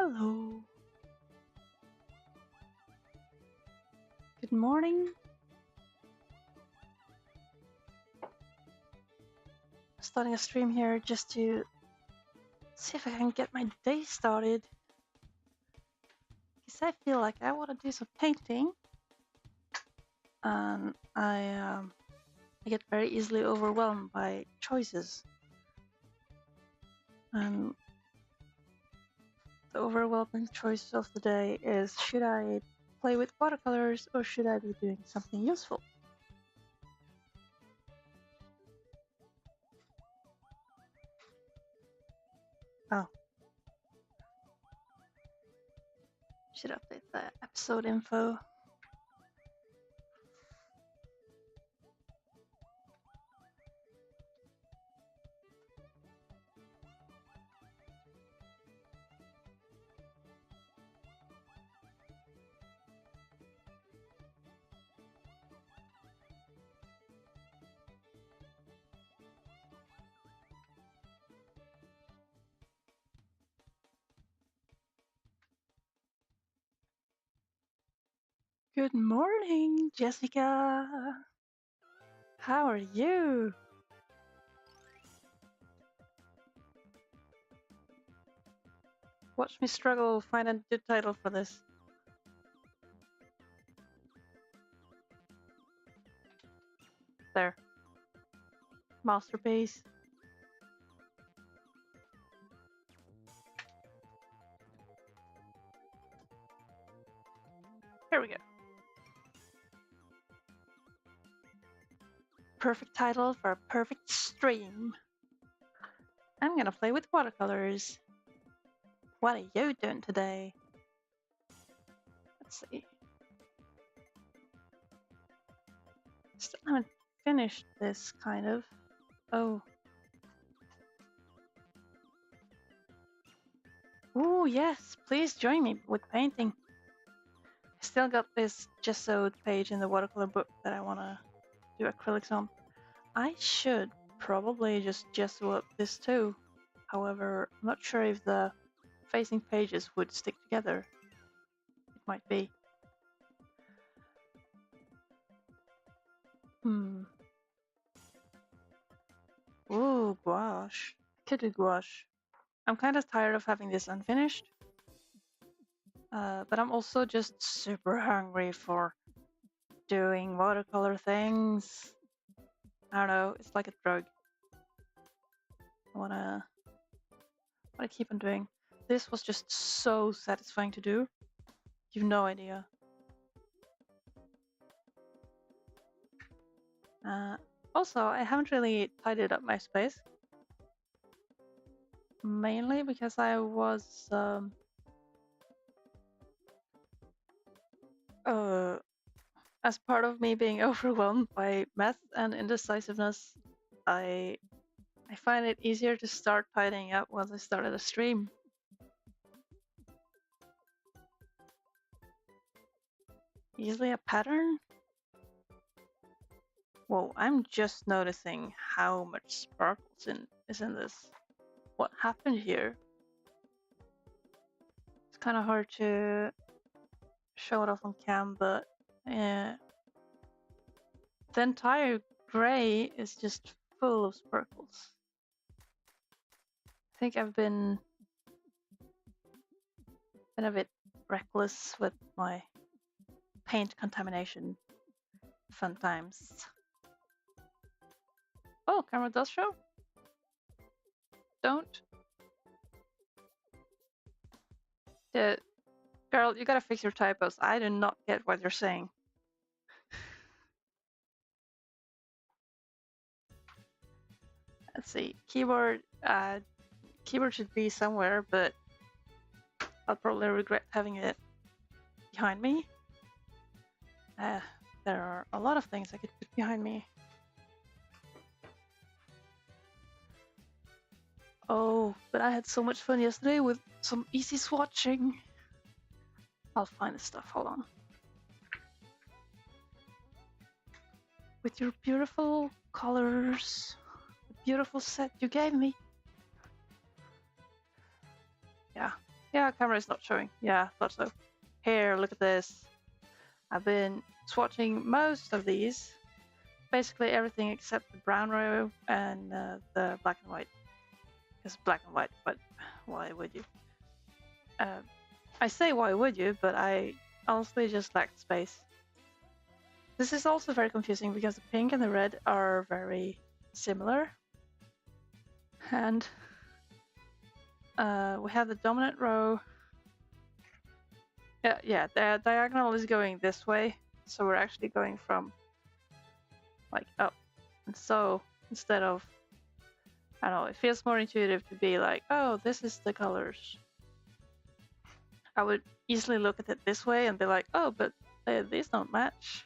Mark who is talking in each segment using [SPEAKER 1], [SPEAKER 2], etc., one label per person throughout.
[SPEAKER 1] Hello. Good morning. Starting a stream here just to see if I can get my day started. Because I feel like I want to do some painting. And I get very easily overwhelmed by choices. And the overwhelming choice of the day is, should I play with watercolors or should I be doing something useful? Oh. Should update the episode info. Good morning, Jessica. How are you? Watch me struggle find a good title for this. There. Masterpiece. Here we go. Perfect title for a perfect stream. I'm gonna play with watercolors. What are you doing today? Let's see. Still haven't finished this, kind of. Oh. Ooh, yes, please join me with painting. I still got this gessoed page in the watercolor book that I want to do acrylics on. I should probably just gesso up this too. However, I'm not sure if the facing pages would stick together. It might be. Ooh, gouache. Could do gouache. I'm kind of tired of having this unfinished. But I'm also just super hungry for doing watercolor things. I don't know, it's like a drug. I wanna keep on doing. This was just so satisfying to do. You've no idea. Also, I haven't really tidied up my space. Mainly because I was as part of me being overwhelmed by math and indecisiveness, I find it easier to start tidying up once I started a stream. Usually a pattern? Whoa, I'm just noticing how much sparkles is in this. What happened here? It's kind of hard to show it off on cam, but the entire gray is just full of sparkles. I think I've been a bit reckless with my paint contamination. Fun times. Oh, camera does show? Don't. Girl, you gotta fix your typos. I do not get what you're saying. Let's see. Keyboard should be somewhere, but I'll probably regret having it behind me. There are a lot of things I could put behind me. Oh, but I had so much fun yesterday with some easy swatching. I'll find the stuff, hold on. With your beautiful colors, the beautiful set you gave me. Yeah, Yeah, camera is not showing. Yeah, thought so. Here, look at this. I've been swatching most of these. Basically everything except the brown row and the black and white. It's black and white, but why would you? I say why would you, but I honestly just lacked space. This is also very confusing because the pink and the red are very similar. And we have the dominant row. Yeah, the diagonal is going this way. So we're actually going from like up. And so instead of, I don't know, it feels more intuitive to be like, oh, this is the colors. I would easily look at it this way and be like, oh, but these don't match.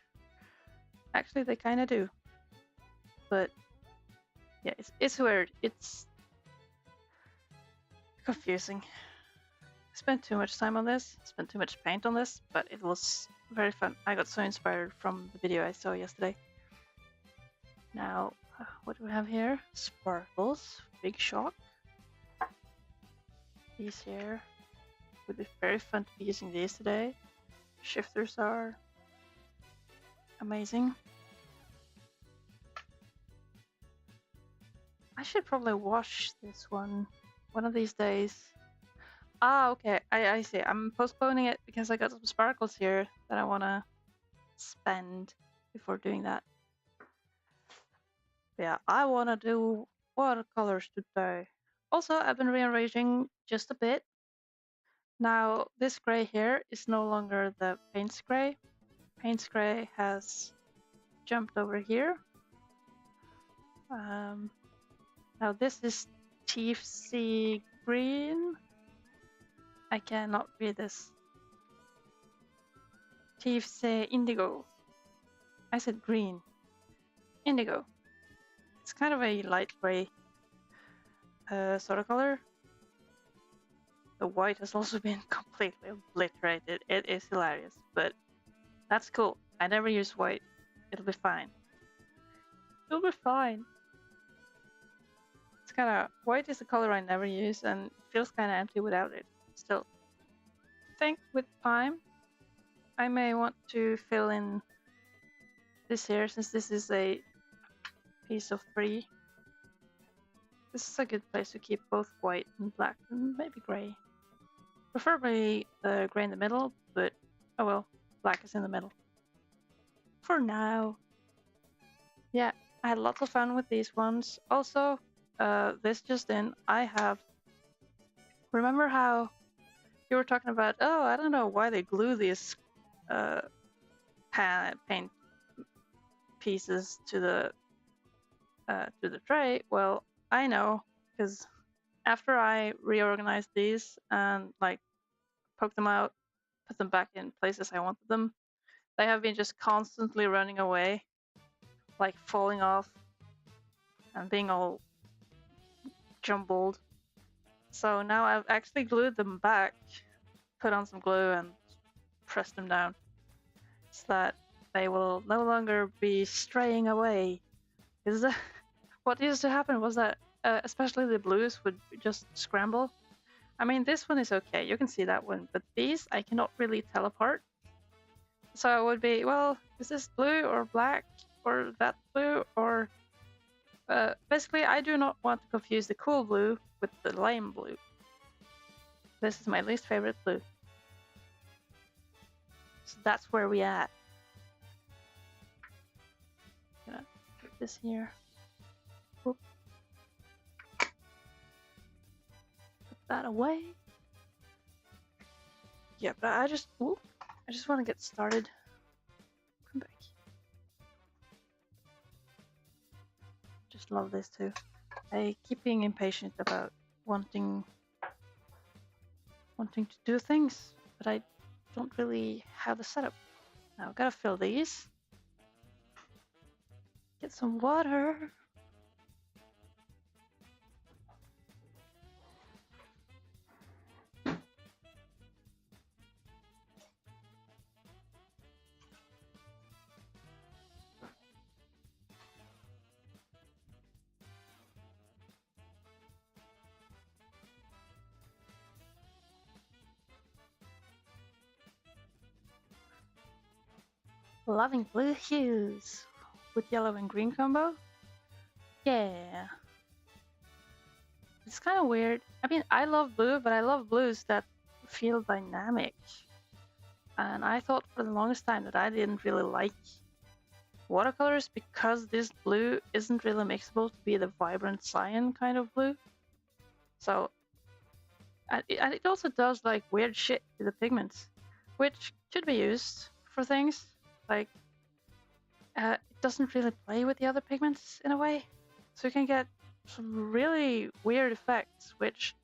[SPEAKER 1] Actually, they kind of do. But yeah, it's weird. It's confusing. I spent too much time on this, spent too much paint on this, but it was very fun. I got so inspired from the video I saw yesterday. Now, what do we have here? Sparkles, big shock. These here. Would be very fun to be using these today. Shifters are amazing. I should probably wash this one of these days. Ah, okay, I see. I'm postponing it because I got some sparkles here that I want to spend before doing that. Yeah, I want to do watercolors today. Also, I've been rearranging just a bit. Now, this gray here is no longer the paints gray. Paints gray has jumped over here. Now this is Chief Sea Green. I cannot read this. Chief Sea Indigo. I said green. Indigo. It's kind of a light gray sort of color. The white has also been completely obliterated. It is hilarious, but that's cool. I never use white. It'll be fine. It'll be fine. It's kind of, white is a color I never use and it feels kind of empty without it. Still, I think with time, I may want to fill in this here since this is a piece of 3. This is a good place to keep both white and black and maybe gray. Preferably the gray in the middle, but oh well, black is in the middle. For now. Yeah, I had lots of fun with these ones. Also, this just in, I have... Remember how you were talking about, oh, I don't know why they glue these paint pieces to the tray? Well, I know, because after I reorganized these and like poke them out, put them back in places I wanted them, they have been just constantly running away, like falling off and being all jumbled. So now I've actually glued them back, put on some glue and pressed them down so that they will no longer be straying away. Because what used to happen was that especially the blues would just scramble. I mean, this one is okay, you can see that one, but these I cannot really tell apart. So it would be, well, is this blue or black or that blue or... basically, I do not want to confuse the cool blue with the lime blue. This is my least favorite blue. So that's where we at. Gonna put this here. Oop. Put that away. Yeah, but I just want to get started. Come back. Just love this too. I keep being impatient about wanting to do things, but I don't really have the setup. Now I've got to fill these. Get some water. Loving blue hues with yellow and green combo. Yeah. It's kind of weird. I mean, I love blue, but I love blues that feel dynamic. And I thought for the longest time that I didn't really like watercolors because this blue isn't really mixable to be the vibrant cyan kind of blue. So, and it also does like weird shit to the pigments, which should be used for things. Like, it doesn't really play with the other pigments in a way. So you can get some really weird effects, which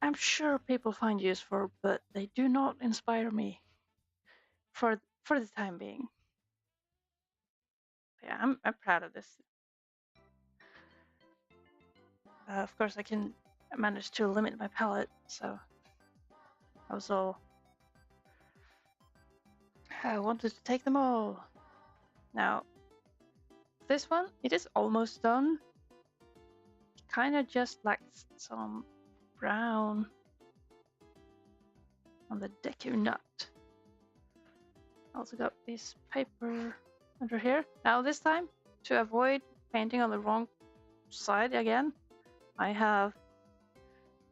[SPEAKER 1] I'm sure people find useful, but they do not inspire me for the time being. Yeah, I'm proud of this. Of course, I can manage to limit my palette, so I was all. I wanted to take them all. Now, this one, it is almost done. It kind of just lacks some brown on the deco nut. I also got this paper under here. Now this time, to avoid painting on the wrong side again, I have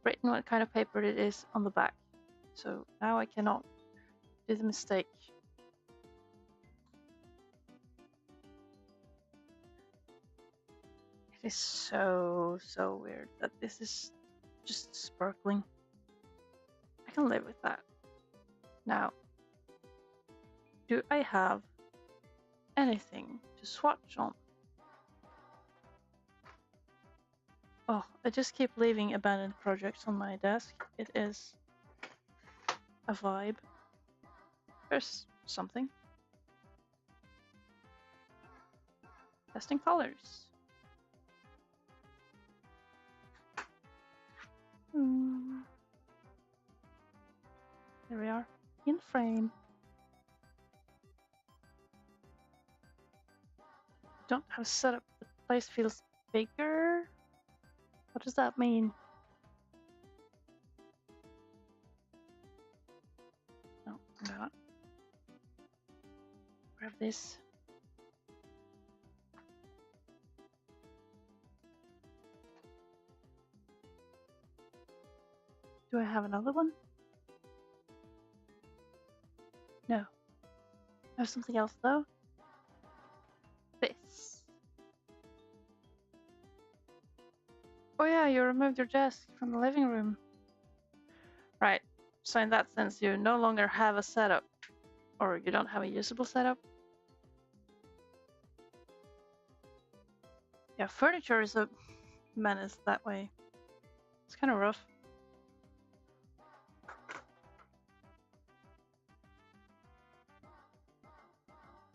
[SPEAKER 1] written what kind of paper it is on the back. So now I cannot do the mistake. It is so weird that this is just sparkling. I can live with that. Now, do I have anything to swatch on? Oh, I just keep leaving abandoned projects on my desk. It is a vibe. There's something. Testing colors. There we are, in frame. Don't have setup. The place feels bigger. What does that mean? No, not. Grab this. Do I have another one? No. I have something else though. This. Oh yeah, you removed your desk from the living room. Right. So in that sense, you no longer have a setup. Or you don't have a usable setup. Yeah, furniture is a menace that way. It's kind of rough.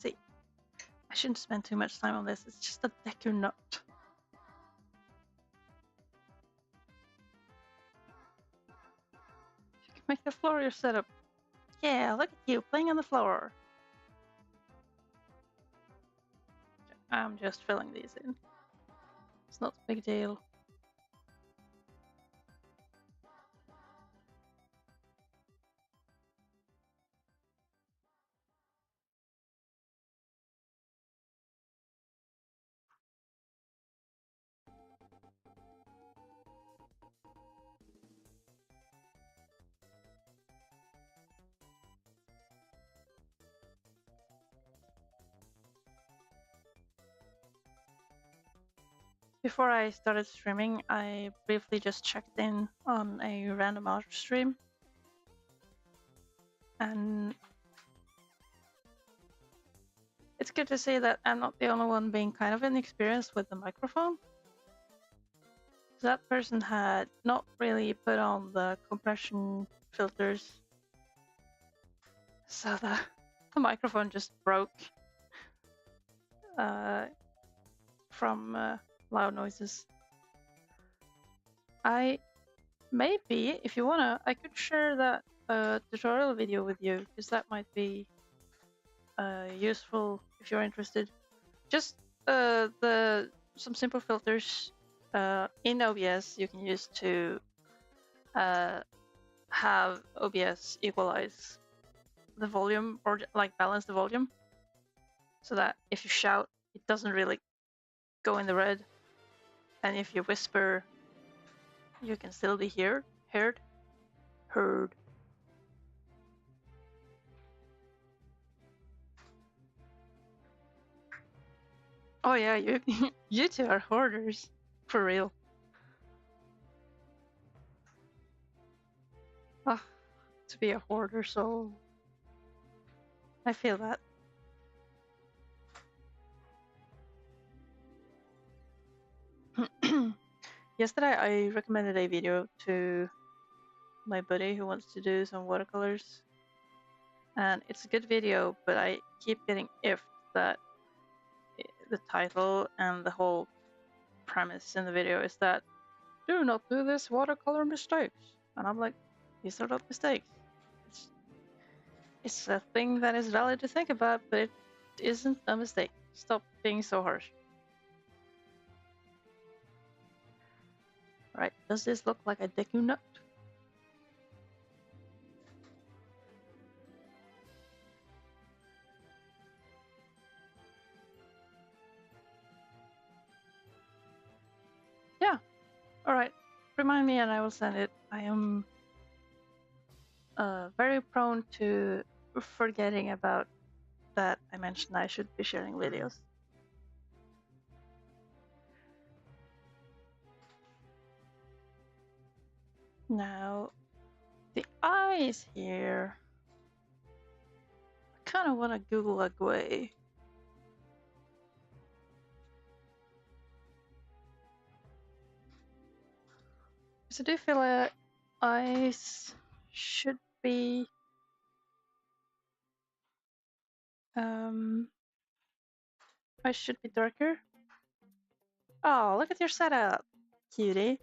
[SPEAKER 1] See, I shouldn't spend too much time on this. It's just a deco nut. You can make the floor your setup. Yeah, look at you playing on the floor. I'm just filling these in. It's not a big deal. Before I started streaming, I briefly just checked in on a random art stream. And it's good to see that I'm not the only one being kind of inexperienced with the microphone. That person had not really put on the compression filters. So the microphone just broke from loud noises. Maybe, if you wanna, I could share that tutorial video with you, because that might be useful if you're interested. Just some simple filters in OBS you can use to have OBS equalize the volume, or like balance the volume. so that if you shout, it doesn't really go in the red, and if you whisper, you can still be heard. Oh yeah, you you two are hoarders, for real. Ah, to be a hoarder, so I feel that. Yesterday I recommended a video to my buddy who wants to do some watercolors, and it's a good video, but I keep getting if that the title and the whole premise in the video is that do not do this watercolor mistakes, and I'm like, these are not mistakes. It's a thing that is valid to think about, but it isn't a mistake. Stop being so harsh. Right, does this look like a deku nut? Yeah. Alright. Remind me and I will send it. I am very prone to forgetting about that. I mentioned I should be sharing videos. Now, the eyes here. I kind of want to Google a gray. So do you feel like eyes should be eyes should be darker? Oh, look at your setup, cutie.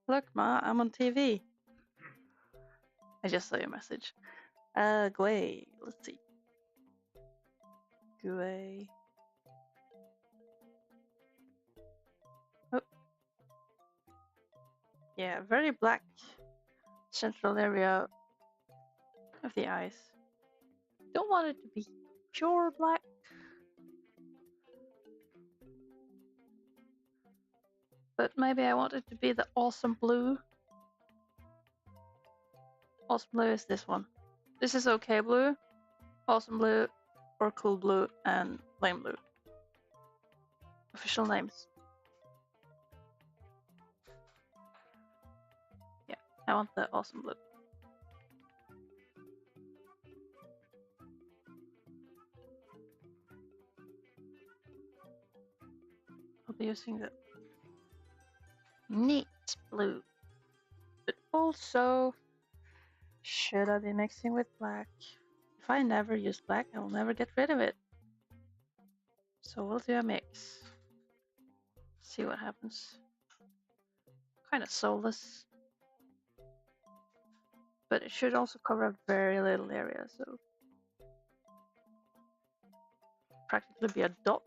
[SPEAKER 1] Look, Ma, I'm on TV. I just saw your message. Gray. Let's see. Gray. Oh. Yeah, very black central area of the eyes. Don't want it to be pure black. But maybe I want it to be the awesome blue. Awesome blue is this one. This is okay blue, awesome blue, or cool blue, and lame blue. Official names. Yeah, I want the awesome blue. I'll be using the neat blue. But also, should I be mixing with black? If I never use black, I will never get rid of it. So we'll do a mix. See what happens. Kind of soulless. But it should also cover a very little area, so practically be a dot.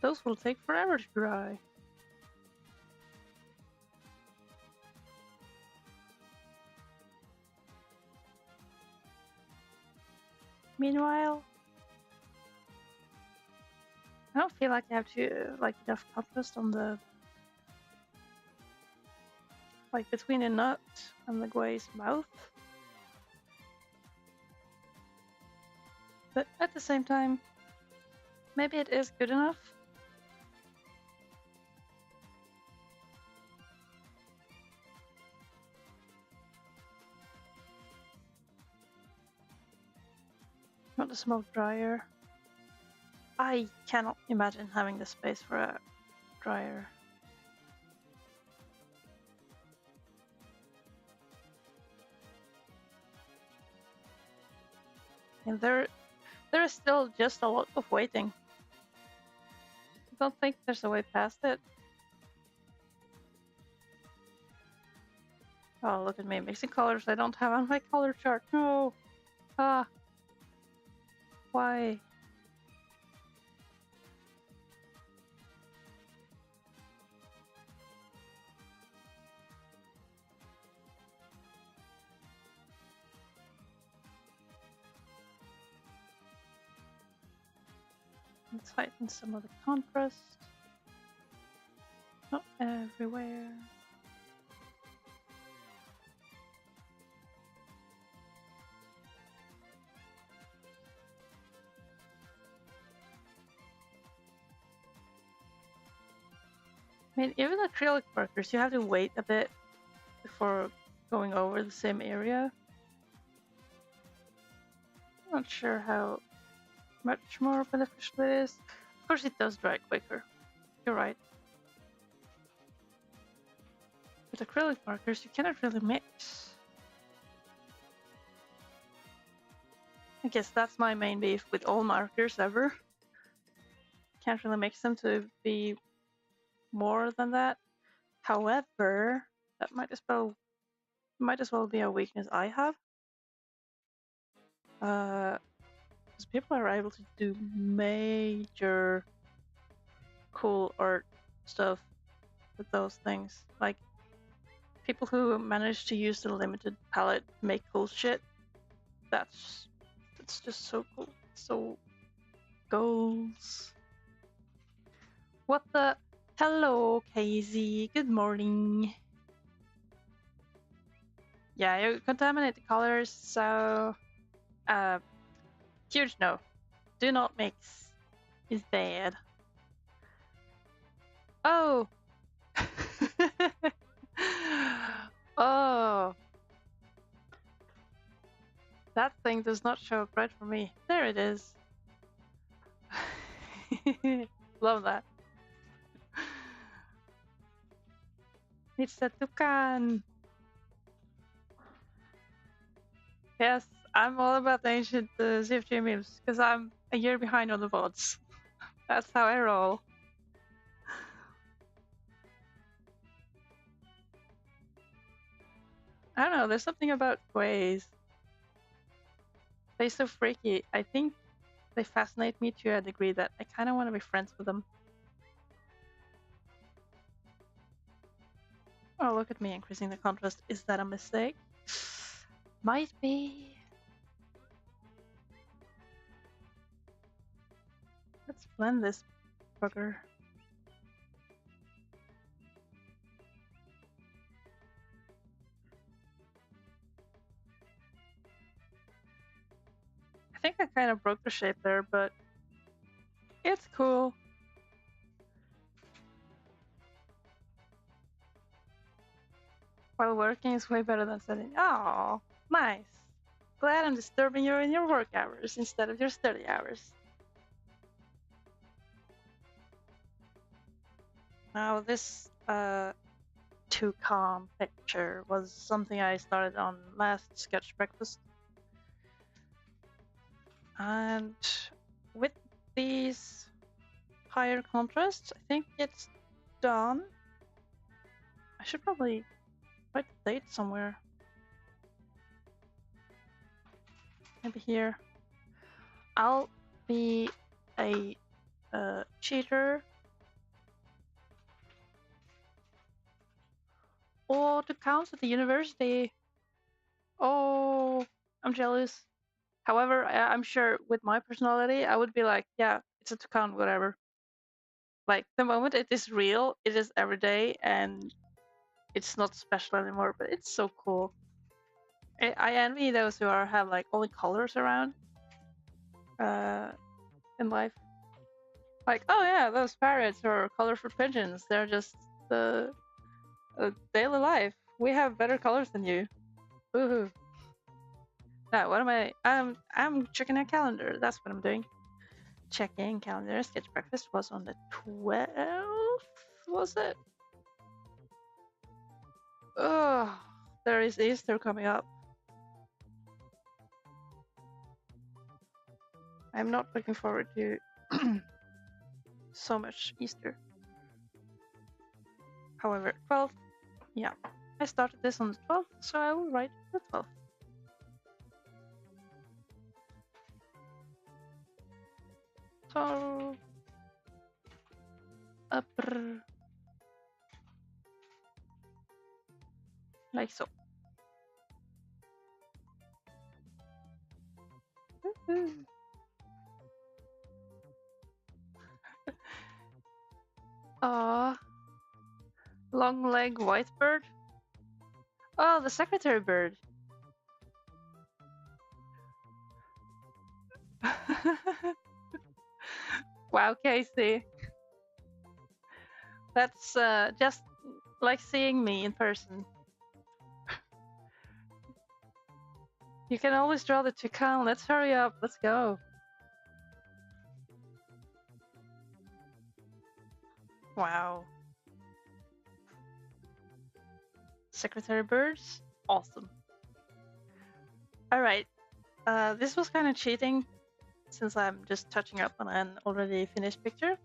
[SPEAKER 1] Those will take forever to dry. Meanwhile, I don't feel like I have to like enough contrast on the between the nut and the Gwei's mouth. But at the same time, maybe it is good enough. Want the smoke dryer? I cannot imagine having the space for a dryer. And there is still just a lot of waiting. I don't think there's a way past it. Oh, look at me mixing colors I don't have on my color chart. No. Ah. Why? Let's heighten some of the contrast. Not everywhere. I mean, even acrylic markers, you have to wait a bit before going over the same area. I'm not sure how much more beneficial it is. Of course, it does dry quicker. You're right. With acrylic markers, you cannot really mix. I guess that's my main beef with all markers ever. Can't really mix them to be more than that. However, that might as well be a weakness I have. Because people are able to do major cool art stuff with those things. Like people who manage to use the limited palette to make cool shit. That's just so cool. So goals. What the? Hello, Casey. Good morning. Yeah, you contaminate the colors, so huge no. Do not mix. It's bad. Oh. Oh. That thing does not show up right for me. There it is. Love that. It's the toucan. Yes, I'm all about the ancient CFG memes because I'm a year behind on the VODs. That's how I roll. I don't know, there's something about Quays. They're so freaky. I think they fascinate me to a degree that I kind of want to be friends with them. Oh, look at me increasing the contrast. Is that a mistake? Might be. Let's blend this bugger. I think I kind of broke the shape there, but it's cool. While working is way better than studying. Oh, nice. Glad I'm disturbing you in your work hours instead of your study hours. Now this toucan picture was something I started on last sketch breakfast. And with these higher contrasts, I think it's done. I should probably write the date somewhere. Maybe here. I'll be a cheater. Or to count at the university. Oh, I'm jealous. However, I'm sure with my personality, I would be like, yeah, it's a toucan, whatever. Like the moment it is real, it is every day, and it's not special anymore. But it's so cool. I envy those who have like only colors around in life. Like, oh yeah, those parrots or colorful pigeons. They're just the daily life. We have better colors than you. Woohoo! Now, what am I? I'm checking a calendar. That's what I'm doing. Checking calendar. Sketch breakfast was on the 12th. Was it? Oh, there is Easter coming up. I'm not looking forward to so much Easter. However, 12th, yeah. I started this on the 12th, so I will write the 12th. So, like so. Aww. Long leg white bird. Oh, the secretary bird. Wow, Casey. That's just like seeing me in person. You can always draw the toucan. Let's hurry up. Let's go. Wow. Secretary birds? Awesome. Alright. This was kind of cheating since I'm just touching up on an already finished picture.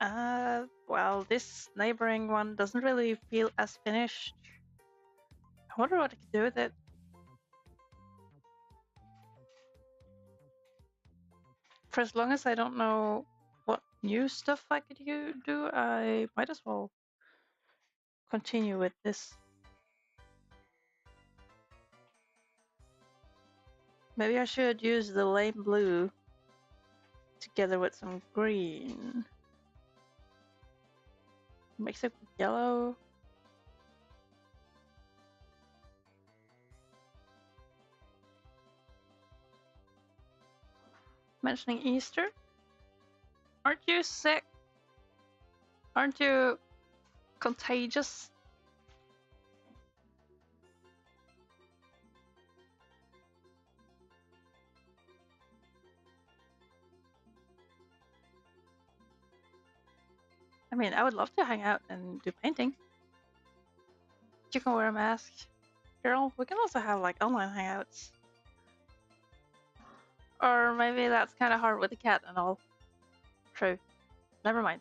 [SPEAKER 1] Well, this neighboring one doesn't really feel as finished. I wonder what I could do with it. For as long as I don't know what new stuff I could do, I might as well continue with this. Maybe I should use the lime blue together with some green. Mix it with yellow. Mentioning Easter. Aren't you sick? Aren't you contagious? I mean, I would love to hang out and do painting. You can wear a mask. Girl, we can also have like online hangouts. Or maybe that's kind of hard with the cat and all. True. Never mind.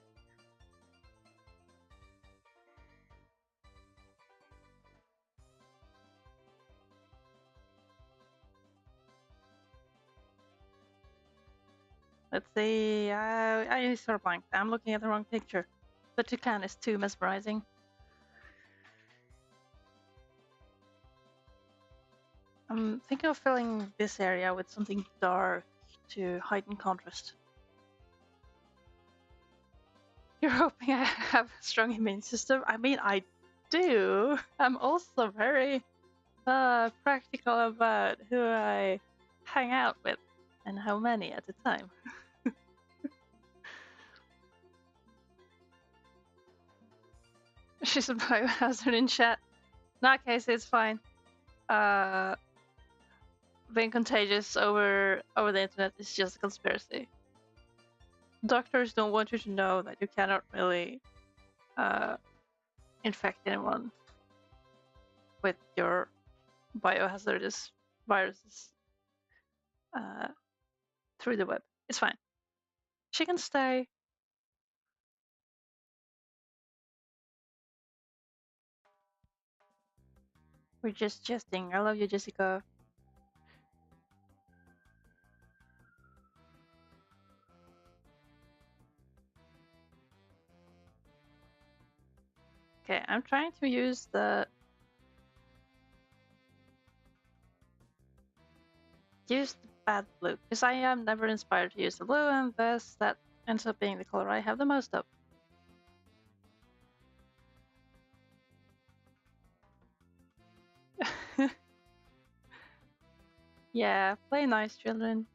[SPEAKER 1] Let's see. I sort of blanked. I'm looking at the wrong picture. The toucan is too mesmerizing. I'm thinking of filling this area with something dark to heighten contrast. You're hoping I have a strong immune system? I mean, I do. I'm also very practical about who I hang out with and how many at a time. She's a biohazard in chat. In that case, it's fine. Being contagious over the internet is just a conspiracy. Doctors don't want you to know that you cannot really infect anyone with your biohazardous viruses through the web. It's fine. She can stay. We're just jesting. I love you, Jessica. Okay, I'm trying to use the bad blue because I am never inspired to use the blue, and thus that ends up being the color I have the most of. Yeah, play nice, children.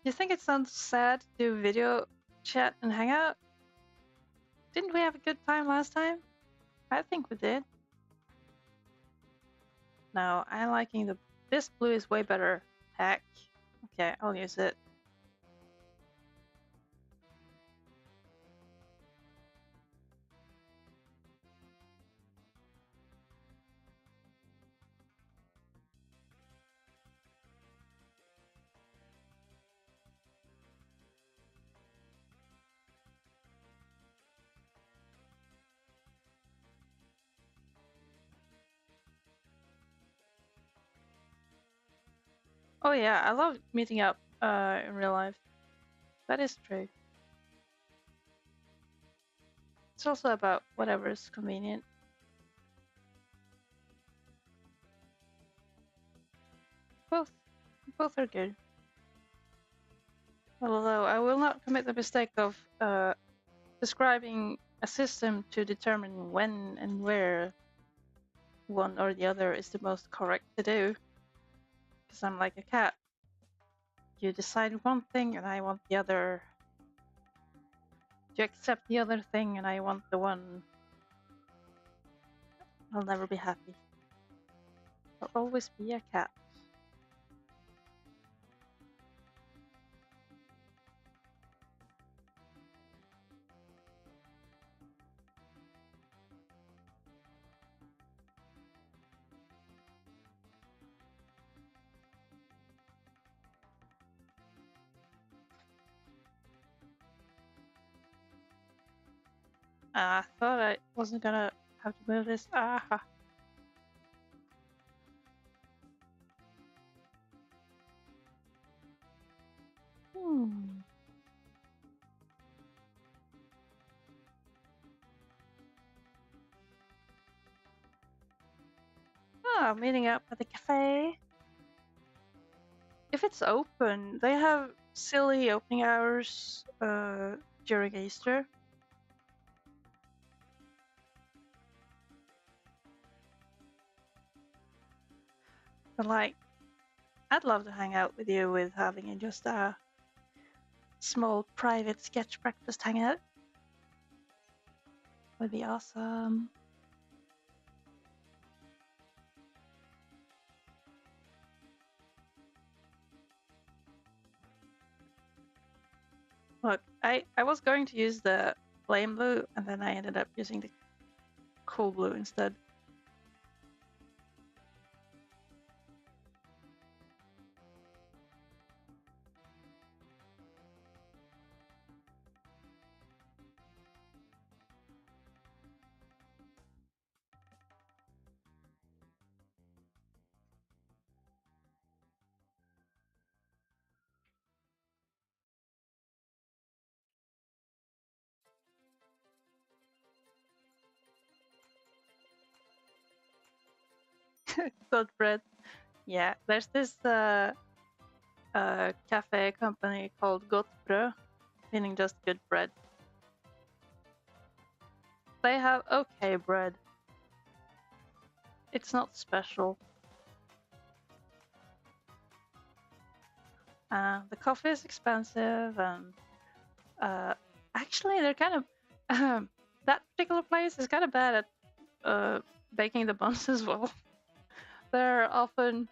[SPEAKER 1] You think it sounds sad to do video chat and hang out? Didn't we have a good time last time? I think we did. No, I'm liking this blue is way better. Heck. Okay, I'll use it. Oh yeah, I love meeting up in real life. That is true. It's also about whatever is convenient. Both, both are good. Although I will not commit the mistake of describing a system to determine when and where one or the other is the most correct to do. Because I'm like a cat. You decide one thing and I want the other. You accept the other thing and I want the one. I'll never be happy. I'll always be a cat. I thought I wasn't gonna have to move this. Ah. Hmm. Ah, meeting up at the cafe. If it's open, they have silly opening hours during Easter. But like, I'd love to hang out with you with having just a small private sketch breakfast hangout. Would be awesome. Look, I was going to use the flame blue and then I ended up using the cool blue instead. Good bread. Yeah, there's this cafe company called Gott Brød, meaning just good bread. They have okay bread. It's not special. The coffee is expensive, and actually, they're kind of that particular place is kind of bad at baking the buns as well. They're often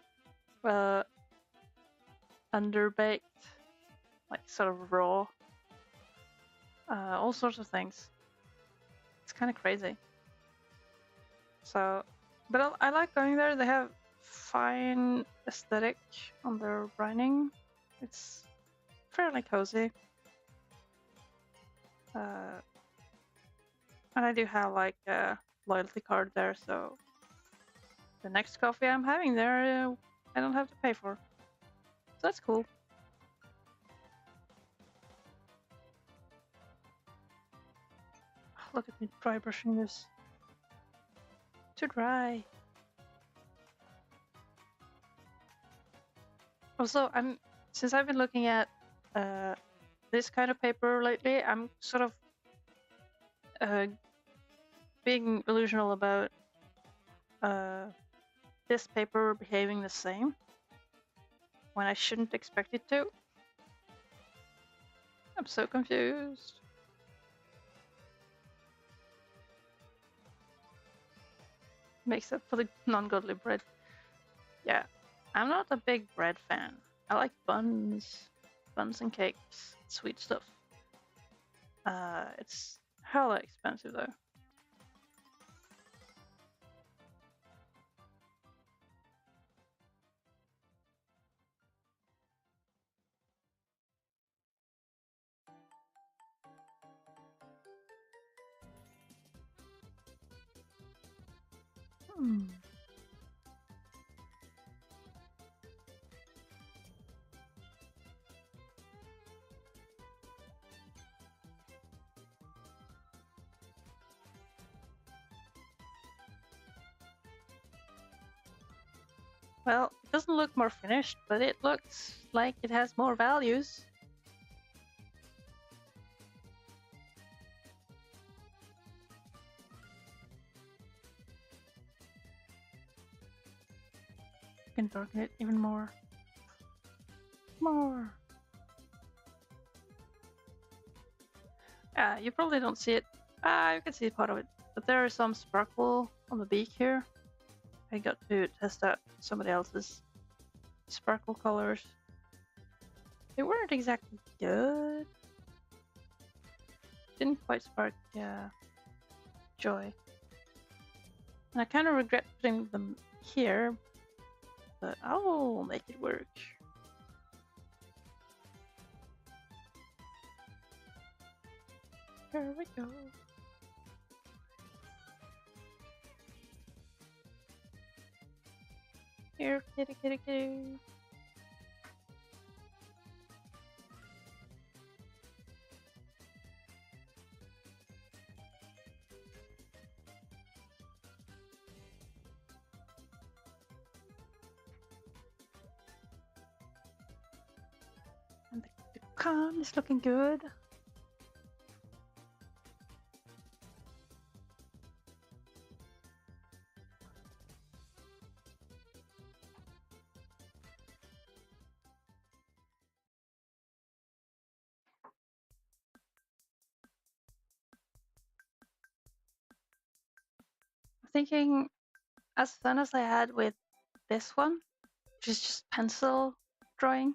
[SPEAKER 1] underbaked, like sort of raw, all sorts of things. It's kind of crazy. So, but I like going there. They have fine aesthetic on their brining. It's fairly cozy. And I do have like a loyalty card there, so the next coffee I'm having there, I don't have to pay for. So that's cool. Look at me dry brushing this. Too dry. Also, since I've been looking at this kind of paper lately, I'm sort of being illusional about this paper behaving the same when I shouldn't expect it to. I'm so confused. Makes up for the non-godly bread. Yeah, I'm not a big bread fan. I like buns and cakes, sweet stuff. It's hella expensive though. Hmm. Well, it doesn't look more finished, but it looks like it has more values. You can darken it even more. More. You probably don't see it. You can see part of it, but there is some sparkle on the beak here. I got to test out somebody else's sparkle colors. They weren't exactly good. Didn't quite spark joy. And I kind of regret putting them here, but I'll make it work. Here we go. Here, kitty, kitty, kitty. And the con is looking good. Thinking as fun as I had with this one, which is just pencil drawing,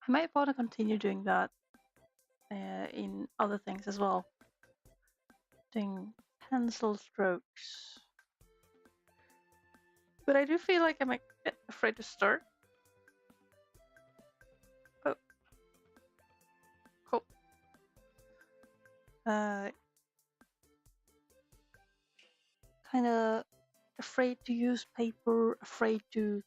[SPEAKER 1] I might want to continue doing that in other things as well. Doing pencil strokes. But I do feel like I'm a bit afraid to start. Oh. Cool. Kind of afraid to use paper, afraid to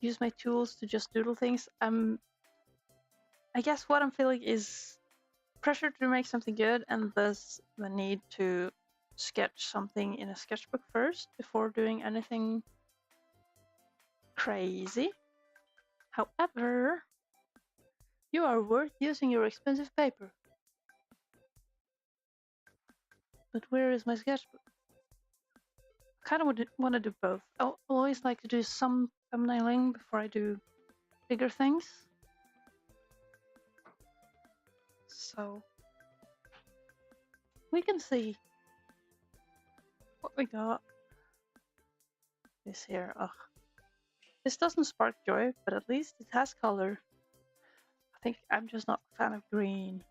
[SPEAKER 1] use my tools to just doodle things. I guess what I'm feeling is pressure to make something good, and thus the need to sketch something in a sketchbook first before doing anything crazy. However, you are worth using your expensive paper. But where is my sketchbook? I kind of want to do both. I always like to do some thumbnailing before I do bigger things. So we can see what we got. This here, ugh. This doesn't spark joy, but at least it has color. I think I'm just not a fan of green.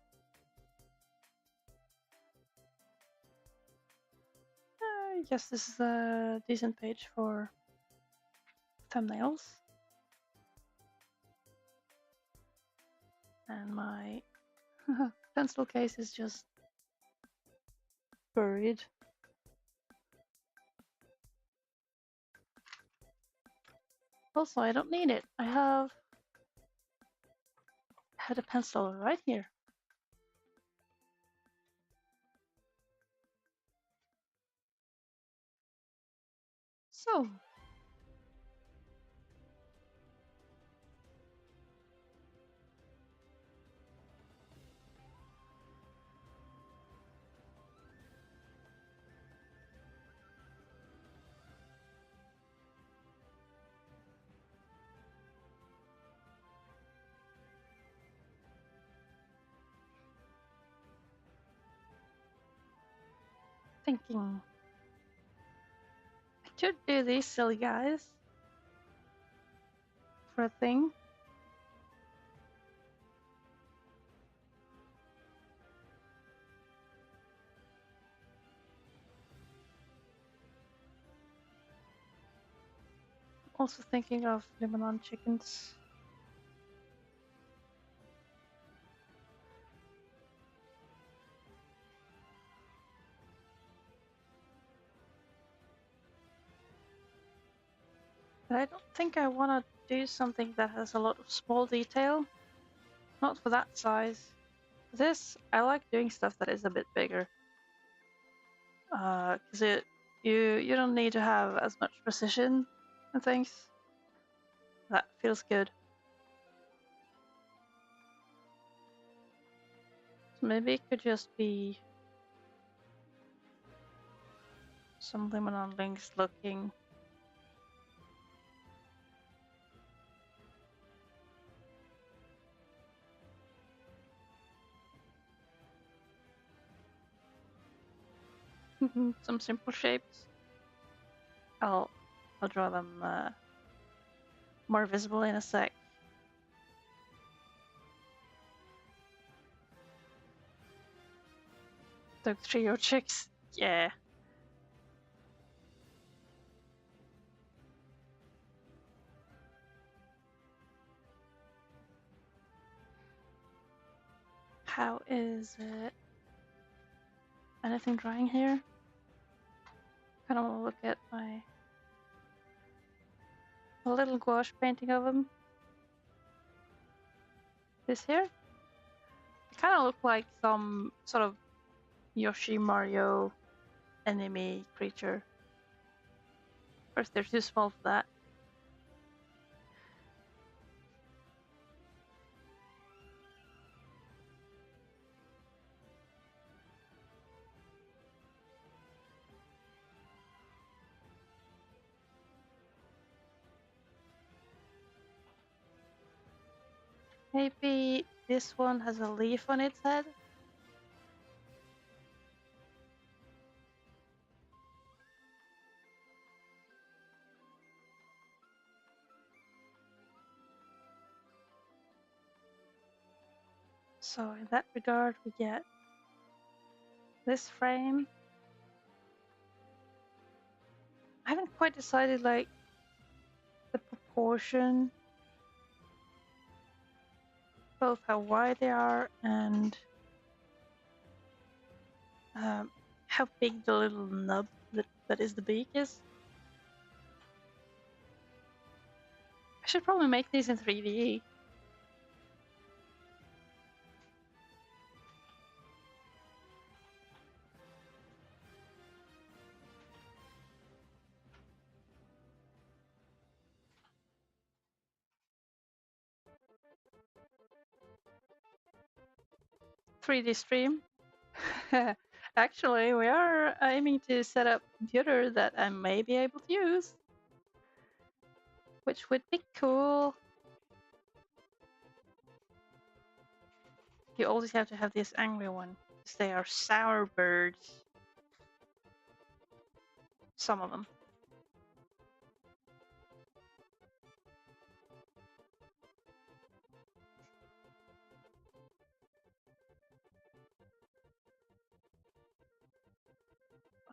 [SPEAKER 1] I guess this is a decent page for thumbnails. And my pencil case is just buried. Also, I don't need it. I had a pencil right here. So, thinking I could do these silly guys for a thing. Also thinking of Limonand chickens. But I don't think I want to do something that has a lot of small detail. Not for that size. This, I like doing stuff that is a bit bigger. Because you don't need to have as much precision Thanks. That feels good. So maybe it could just be some Limonandlings looking. Some simple shapes. I'll draw them more visible in a sec. Took trio chicks. Yeah. How is it? Anything drying here? Kind of want to look at my little gouache painting of him. This here? They kind of look like some sort of Yoshi Mario enemy creature. Of course, they're too small for that. Maybe this one has a leaf on its head? So in that regard, we get this frame. I haven't quite decided like the proportion, both how wide they are and how big the little nub that is the beak is. I should probably make these in 3D. Stream. Actually, we are aiming to set up a computer that I may be able to use, which would be cool. You always have to have this angry one, because they are sour birds. Some of them.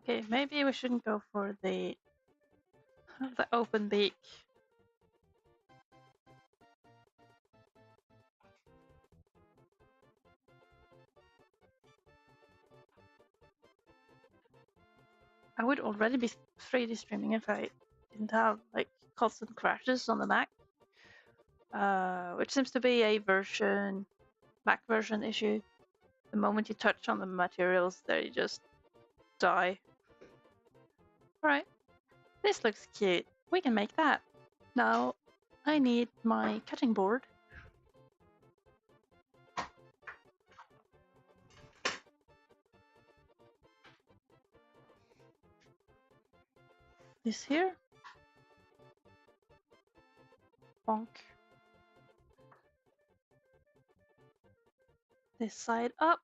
[SPEAKER 1] Okay, maybe we shouldn't go for the open beak. I would already be 3D streaming if I didn't have like constant crashes on the Mac, which seems to be a Mac version issue. The moment you touch on the materials, they just die. Alright, this looks cute. We can make that. Now, I need my cutting board. This here. Bonk. This side up.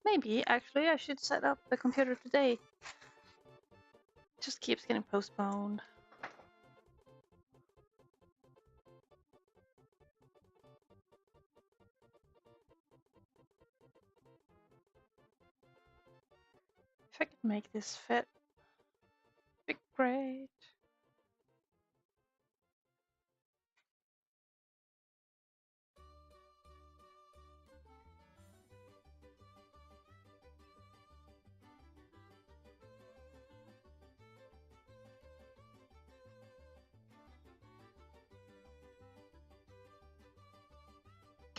[SPEAKER 1] Maybe, actually, I should set up the computer today. It just keeps getting postponed. If I could make this fit, it'd be great.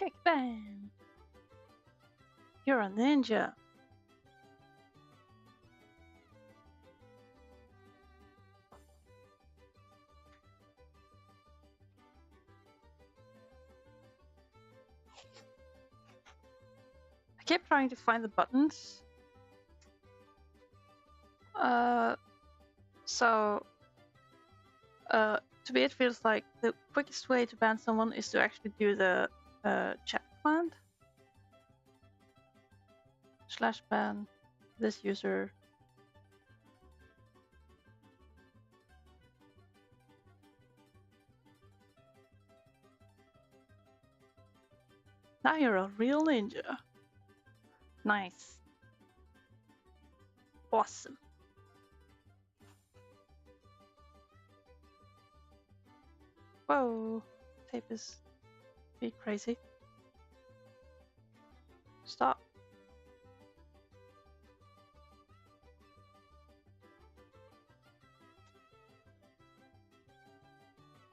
[SPEAKER 1] Kick bam! You're a ninja. I keep trying to find the buttons. To me it feels like the quickest way to ban someone is to actually do the chat command. /ban this user. Now you're a real ninja. Nice. Awesome. Whoa, tape is a bit crazy. Stop.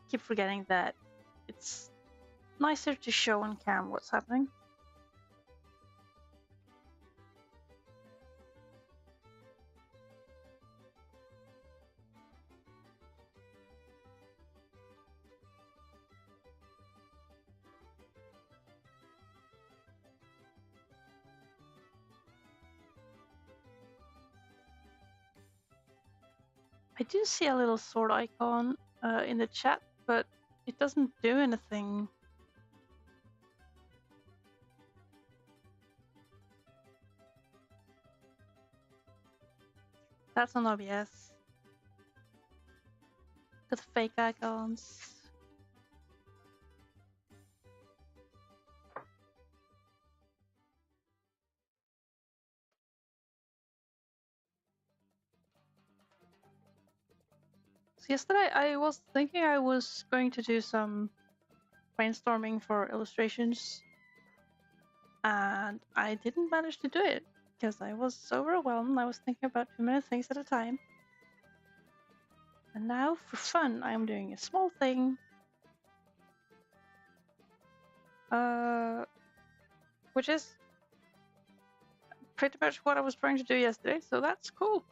[SPEAKER 1] Keep forgetting that it's nicer to show on cam what's happening. I do see a little sword icon in the chat, but it doesn't do anything. That's on OBS. Got fake icons. So yesterday I was thinking I was going to do some brainstorming for illustrations, and I didn't manage to do it because I was so overwhelmed. I was thinking about too many things at a time. And now, for fun, I'm doing a small thing, which is pretty much what I was trying to do yesterday, so that's cool.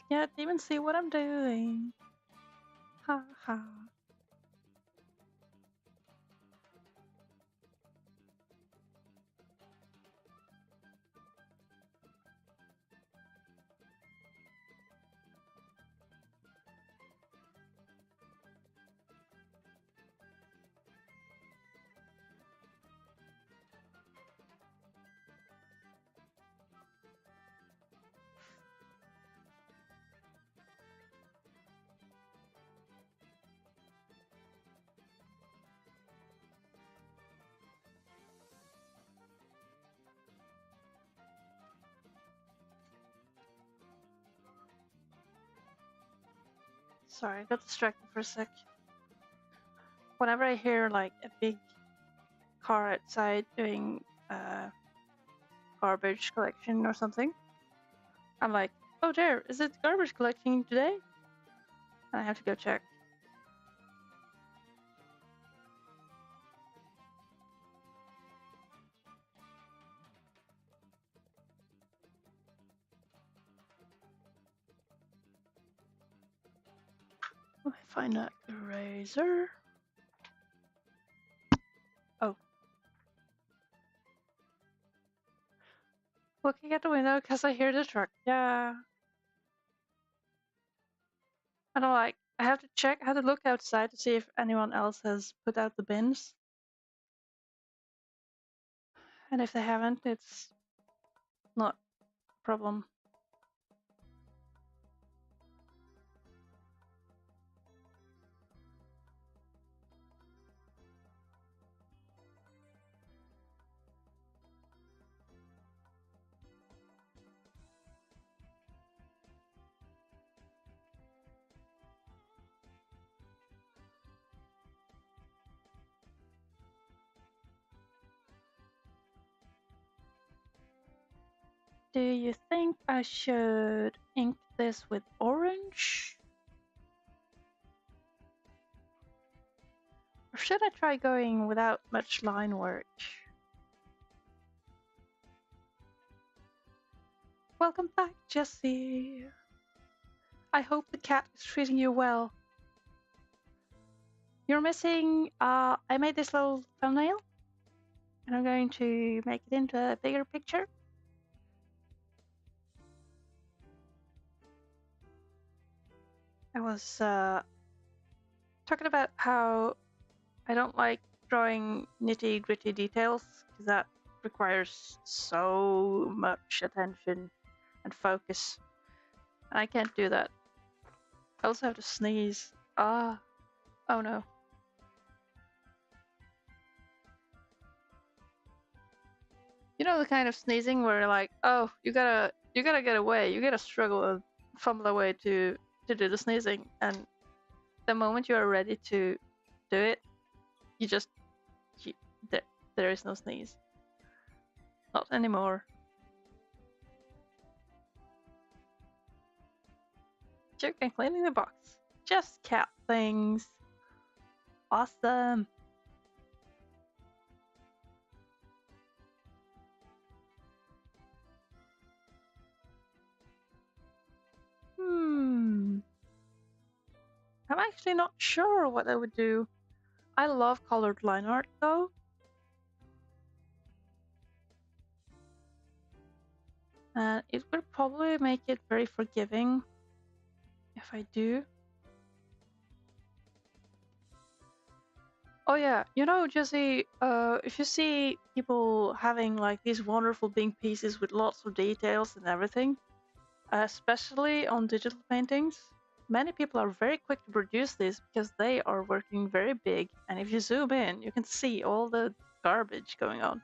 [SPEAKER 1] You can't even see what I'm doing. Ha ha. Sorry, I got distracted for a sec. Whenever I hear like a big car outside doing garbage collection or something, I'm like, oh there, is it garbage collecting today? And I have to go check. Let me find that eraser. Oh. Looking at the window because I hear the truck. Yeah. And I'm like, I have to look outside to see if anyone else has put out the bins. And if they haven't, it's not a problem. Do you think I should ink this with orange? Or should I try going without much line work? Welcome back, Jessie. I hope the cat is treating you well. You're missing, I made this little thumbnail, and I'm going to make it into a bigger picture. I was talking about how I don't like drawing nitty-gritty details, because that requires so much attention and focus. And I can't do that. I also have to sneeze. Oh no. You know the kind of sneezing where you're like, oh, you gotta get away, you gotta struggle and fumble away to do the sneezing, and the moment you are ready to do it, you just there is no sneeze. Not anymore. Joke and cleaning the box. Just cat things. Awesome. I'm actually not sure what I would do. I love colored line art though. And it would probably make it very forgiving if I do. Oh yeah, you know, Jesse, if you see people having like these wonderful big pieces with lots of details and everything, especially on digital paintings, many people are very quick to produce this because they are working very big, and if you zoom in, you can see all the garbage going on.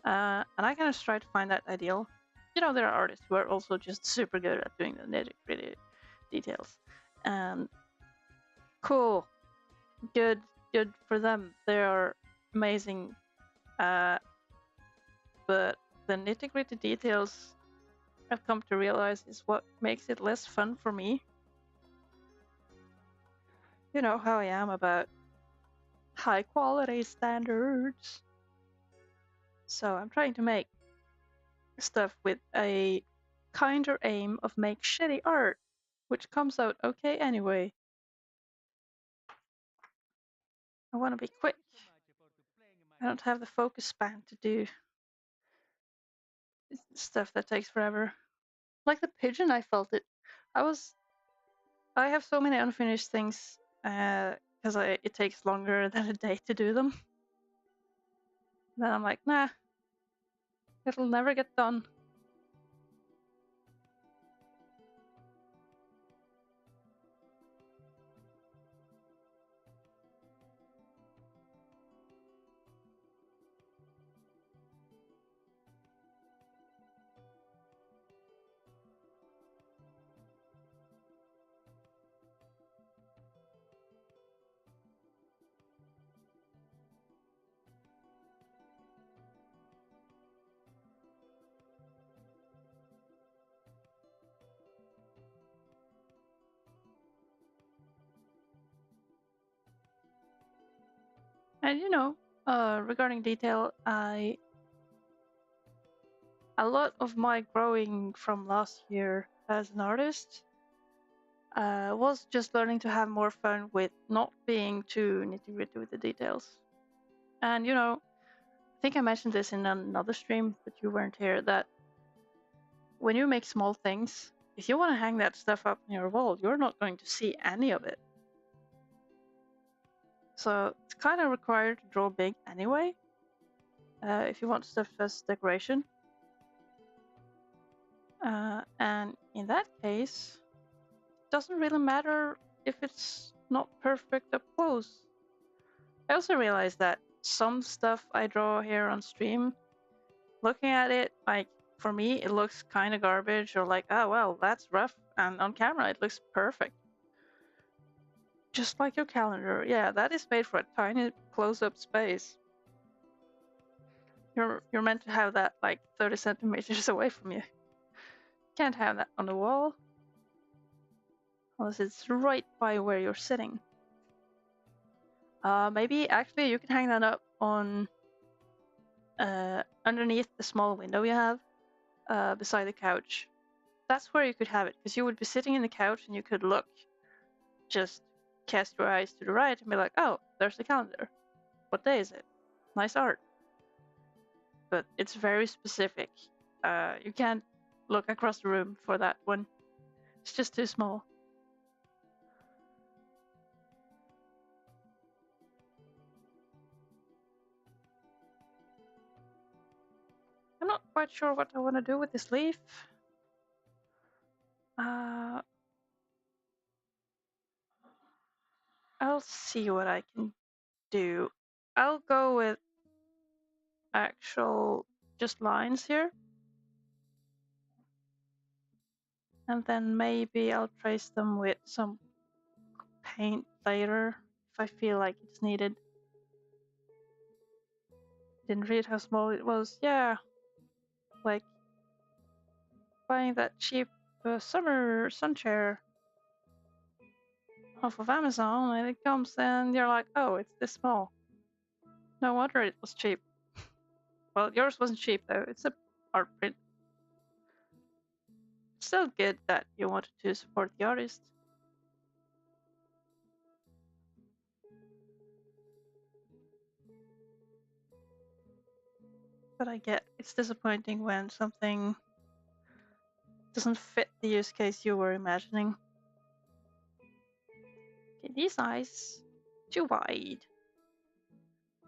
[SPEAKER 1] And I kind of try to find that ideal. You know, there are artists who are also just super good at doing the nitty-gritty details, and cool, good for them. They are amazing. But the nitty-gritty details, I've come to realize, is what makes it less fun for me. You know how I am about high quality standards. So I'm trying to make stuff with a kinder aim of make shitty art, which comes out okay anyway. I want to be quick. I don't have the focus span to do stuff that takes forever. Like the pigeon, I felt it. I have so many unfinished things because it takes longer than a day to do them. Then I'm like, nah, it'll never get done. And you know, regarding detail, a lot of my growing from last year as an artist was just learning to have more fun with not being too nitty-gritty with the details. And you know, I think I mentioned this in another stream, but you weren't here, that when you make small things, if you want to hang that stuff up on your wall, you're not going to see any of it. So it's kind of required to draw big anyway, if you want stuff as decoration. And in that case, it doesn't really matter if it's not perfect up close. I also realized that some stuff I draw here on stream, looking at it, like, for me, it looks kind of garbage, or like, oh, well, that's rough, and on camera, it looks perfect. Just like your calendar, yeah, that is made for a tiny close-up space. You're meant to have that like 30 centimeters away from you. Can't have that on the wall unless it's right by where you're sitting. Maybe actually you can hang that up on underneath the small window you have beside the couch. That's where you could have it, because you would be sitting in the couch and you could look, just cast your eyes to the right and be like, oh, there's the calendar. What day is it? Nice art. But it's very specific. You can't look across the room for that one. It's just too small. I'm not quite sure what I want to do with this leaf. I'll see what I can do. I'll go with actual just lines here. And then maybe I'll trace them with some paint later if I feel like it's needed. Didn't read how small it was. Yeah, like buying that cheap summer sun chair off of Amazon, and it comes and you're like, oh, it's this small. No wonder it was cheap. Well, yours wasn't cheap though. It's a art print. It's still good that you wanted to support the artist. But I get it's disappointing when something doesn't fit the use case you were imagining. Okay, these eyes, too wide.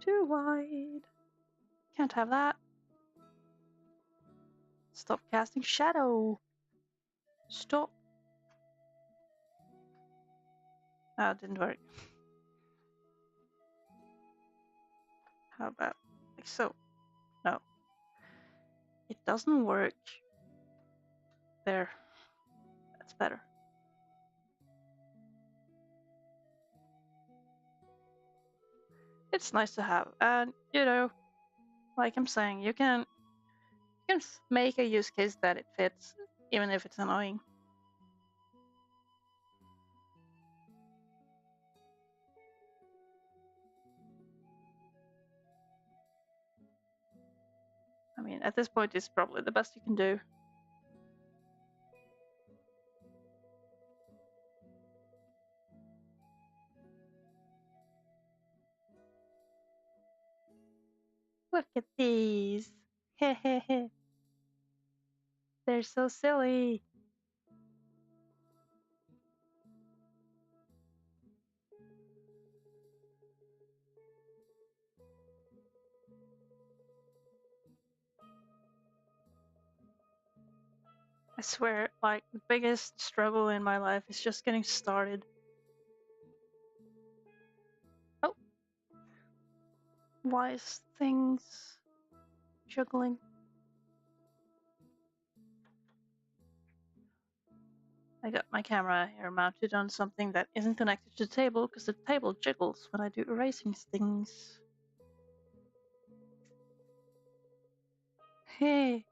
[SPEAKER 1] Too wide. Can't have that. Stop casting shadow. Stop. Oh, it didn't work. How about like so? No. It doesn't work. There. That's better. It's nice to have, and you know, like I'm saying, you can make a use case that it fits, even if it's annoying. I mean, at this point, it's probably the best you can do. Look at these. Hehehe. They're so silly. I swear, like, the biggest struggle in my life is just getting started. Oh. Why is things juggling? I got my camera here mounted on something that isn't connected to the table because the table jiggles when I do erasing things. Hey.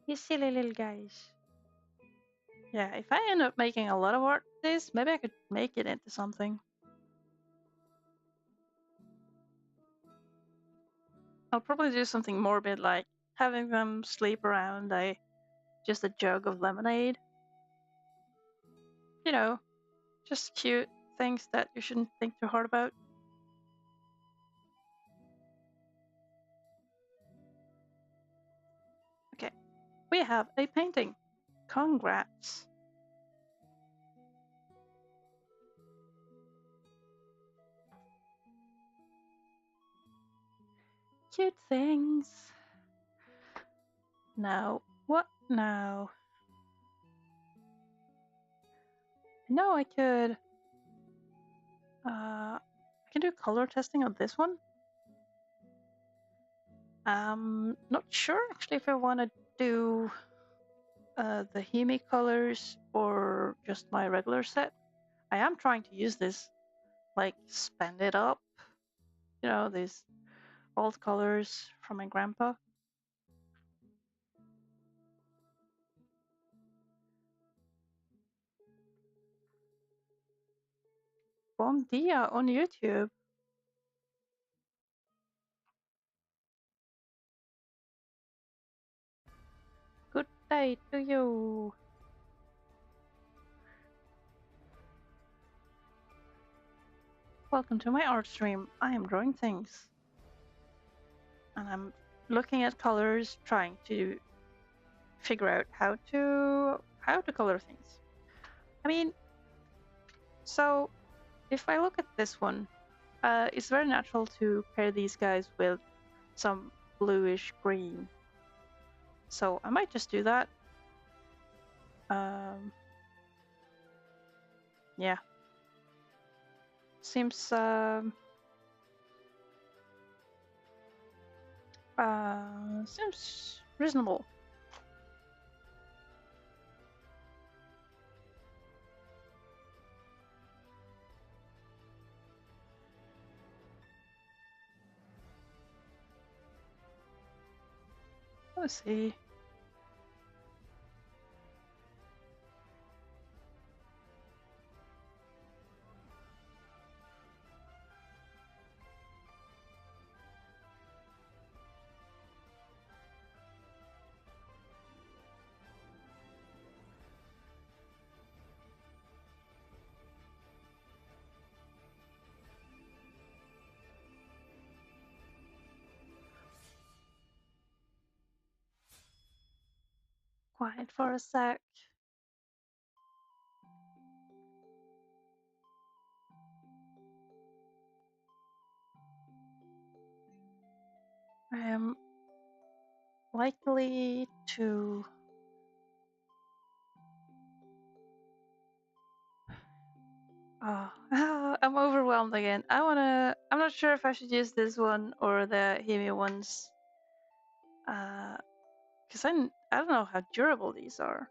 [SPEAKER 1] You silly little guys. Yeah, if I end up making a lot of art with this, maybe I could make it into something. I'll probably do something morbid like having them sleep around just a jug of lemonade. You know, just cute things that you shouldn't think too hard about. Okay, we have a painting. Congrats. Cute things. Now, what now? No, I could. I can do color testing on this one. Not sure actually if I want to do the Hemi colors or just my regular set. I am trying to use this, like, spend it up. You know, these old colors from my grandpa. Bom dia on YouTube. Good day to you. Welcome to my art stream. I am drawing things. And I'm looking at colors, trying to figure out how to color things. I mean, so if I look at this one, it's very natural to pair these guys with some bluish green. So I might just do that. Yeah. Seems seems reasonable. Let's see. Quiet for a sec. I am likely to I'm overwhelmed again. I'm not sure if I should use this one or the Hemi ones. Because I don't know how durable these are.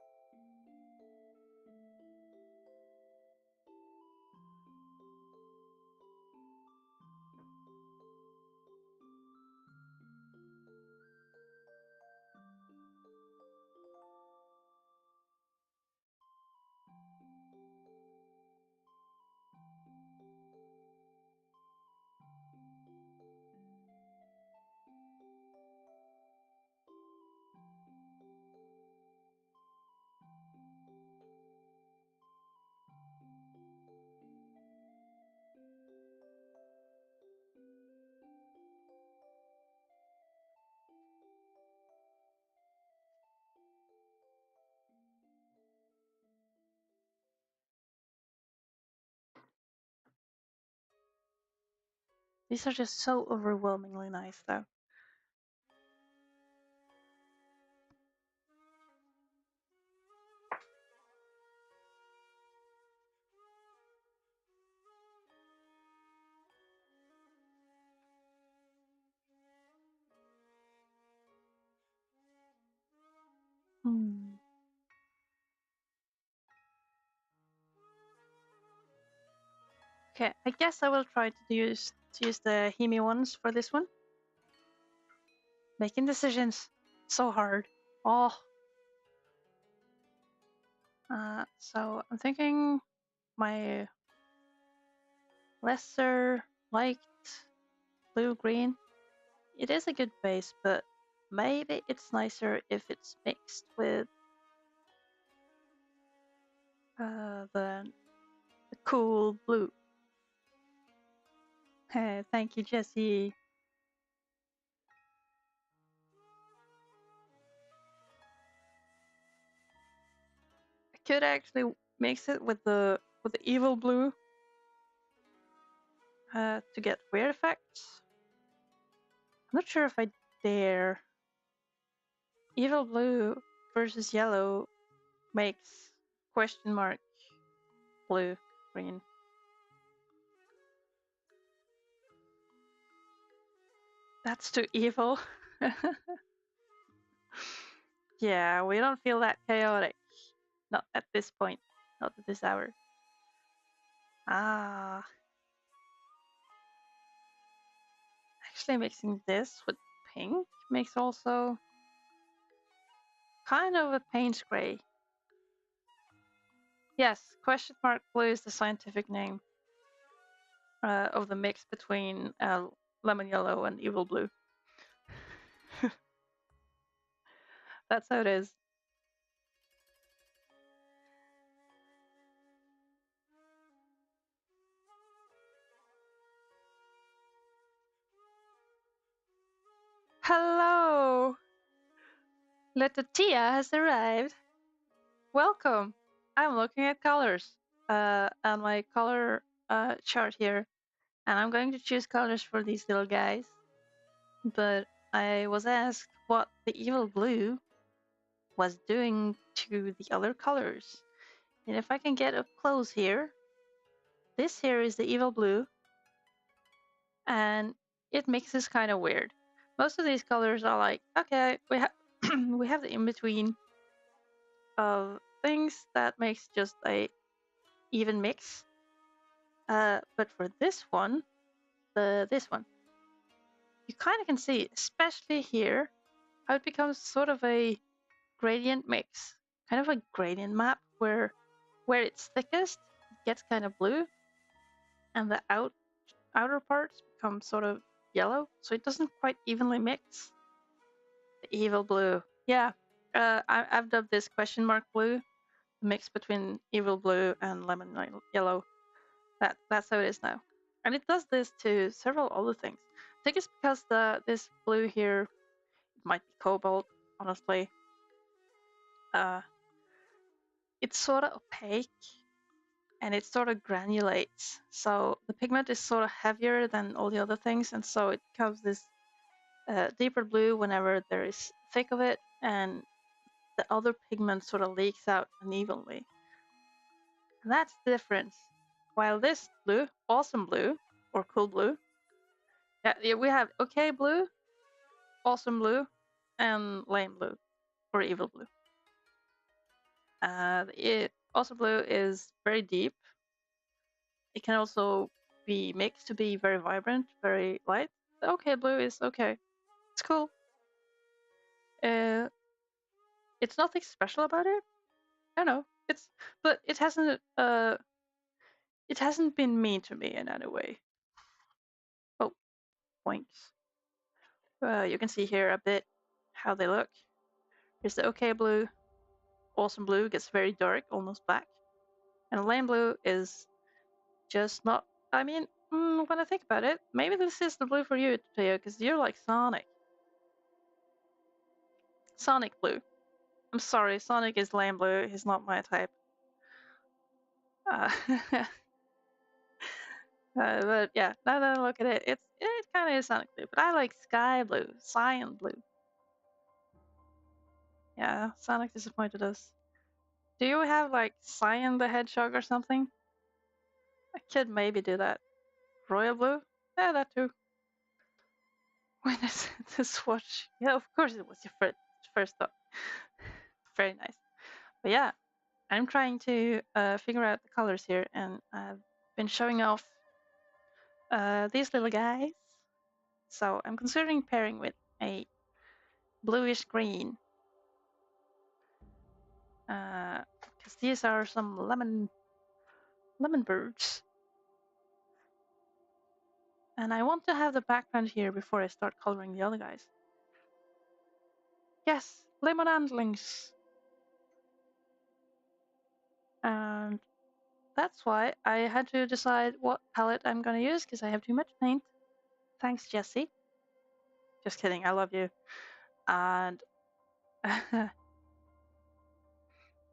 [SPEAKER 1] These are just so overwhelmingly nice, though. Hmm. Okay, I guess I will try to use the Hemi ones for this one. Making decisions, so hard. Oh. So I'm thinking my lesser liked blue-green. It is a good base, but maybe it's nicer if it's mixed with the cool blue. Thank you, Jesse. I could actually mix it with the evil blue to get weird effects. I'm not sure if I dare. Evil blue versus yellow makes question mark blue green. That's too evil. Yeah, we don't feel that chaotic. Not at this point. Not at this hour. Ah. actually mixing this with pink makes also kind of a Payne's gray. Yes, question mark blue is the scientific name of the mix between lemon yellow and evil blue. That's how it is. Hello! Little Tia has arrived. Welcome! I'm looking at colors on my color chart here, and I'm going to choose colors for these little guys. But I was asked what the evil blue was doing to the other colors. And if I can get up close here, this here is the evil blue, and it mixes kind of weird. Most of these colors are like, okay, we have we have the in-between of things that makes just a even mix. But for this one, this one, you kind of can see, especially here, how it becomes sort of a gradient mix, kind of a gradient map where it's thickest, it gets kind of blue, and the outer parts become sort of yellow, so it doesn't quite evenly mix. The evil blue, yeah. I've dubbed this question mark blue, the mix between evil blue and lemon yellow. That's how it is now, and it does this to several other things. I think it's because this blue here, it might be cobalt, honestly. It's sort of opaque and it sort of granulates. So the pigment is sort of heavier than all the other things, and so it becomes this deeper blue whenever there is thick of it, and the other pigment sort of leaks out unevenly. And that's the difference. While this blue, awesome blue, or cool blue, yeah, we have okay blue, awesome blue, and lame blue, or evil blue. Awesome blue is very deep. It can also be mixed to be very vibrant, very light. The okay blue is okay. It's cool. It's nothing special about it. I know. But it hasn't been mean to me in any way. Oh, points. You can see here a bit how they look. Here's the okay blue. Awesome blue gets very dark, almost black. And lame blue is just not. I mean, when I think about it, maybe this is the blue for you, Theo, because you're like Sonic. Sonic blue. I'm sorry, Sonic is lame blue. He's not my type. But yeah, now that I look at it, it kind of is Sonic blue. But I like sky blue, cyan blue. Yeah, Sonic disappointed us. Do you have like Cyan the Hedgehog or something? I could maybe do that. Royal blue? Yeah, that too. When is the swatch? Yeah, of course it was your first thought. Very nice. But yeah, I'm trying to figure out the colors here, and I've been showing off these little guys. So I'm considering pairing with a bluish green, because these are some lemon birds. And I want to have the background here before I start coloring the other guys. Yes, Limonandlings. And that's why I had to decide what palette I'm gonna use, because I have too much paint. Thanks, Jesse. Just kidding, I love you. And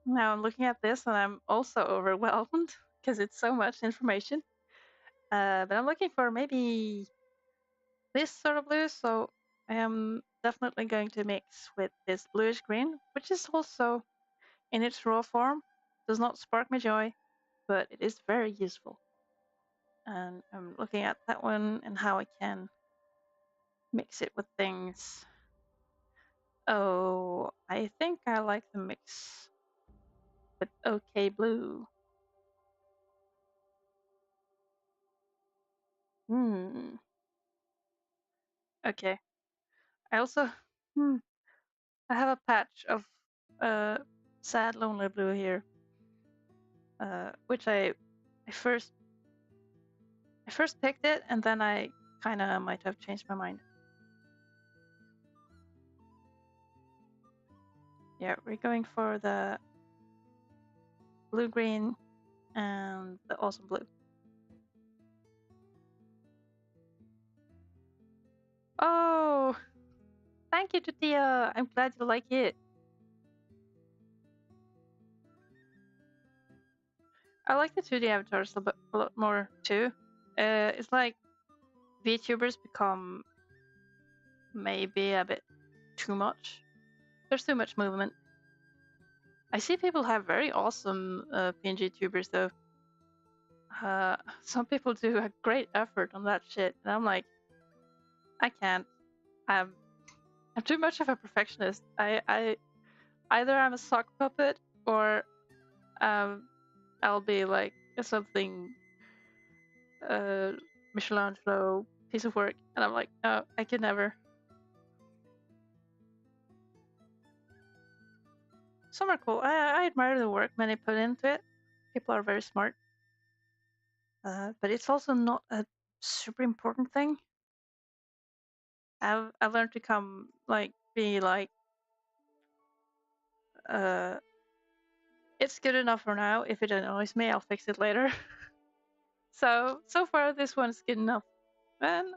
[SPEAKER 1] now I'm looking at this and I'm also overwhelmed because it's so much information. But I'm looking for maybe this sort of blue, so I am definitely going to mix with this bluish green, which is also in its raw form, does not spark my joy, but it is very useful. And I'm looking at that one and how I can mix it with things. Oh, I think I like the mix with okay blue. Okay. I also, hmm, I have a patch of uh, sad, lonely blue here, which I first picked it, and then I kind of might have changed my mind. Yeah, we're going for the blue green and the awesome blue. Oh, thank you, Tutia. I'm glad you like it. I like the 2D avatars a lot more too. It's like VTubers become maybe a bit too much. There's too much movement. I see people have very awesome PNG tubers though. Some people do a great effort on that shit, and I'm like, I can't. I'm I'm too much of a perfectionist. I either I'm a sock puppet or I'll be like something Michelangelo piece of work, and I'm like, no, I could never. Some are cool. I admire the work many put into it. People are very smart, but it's also not a super important thing. I've learned to come like be like, uh, it's good enough for now. If it annoys me, I'll fix it later. So far this one's good enough, and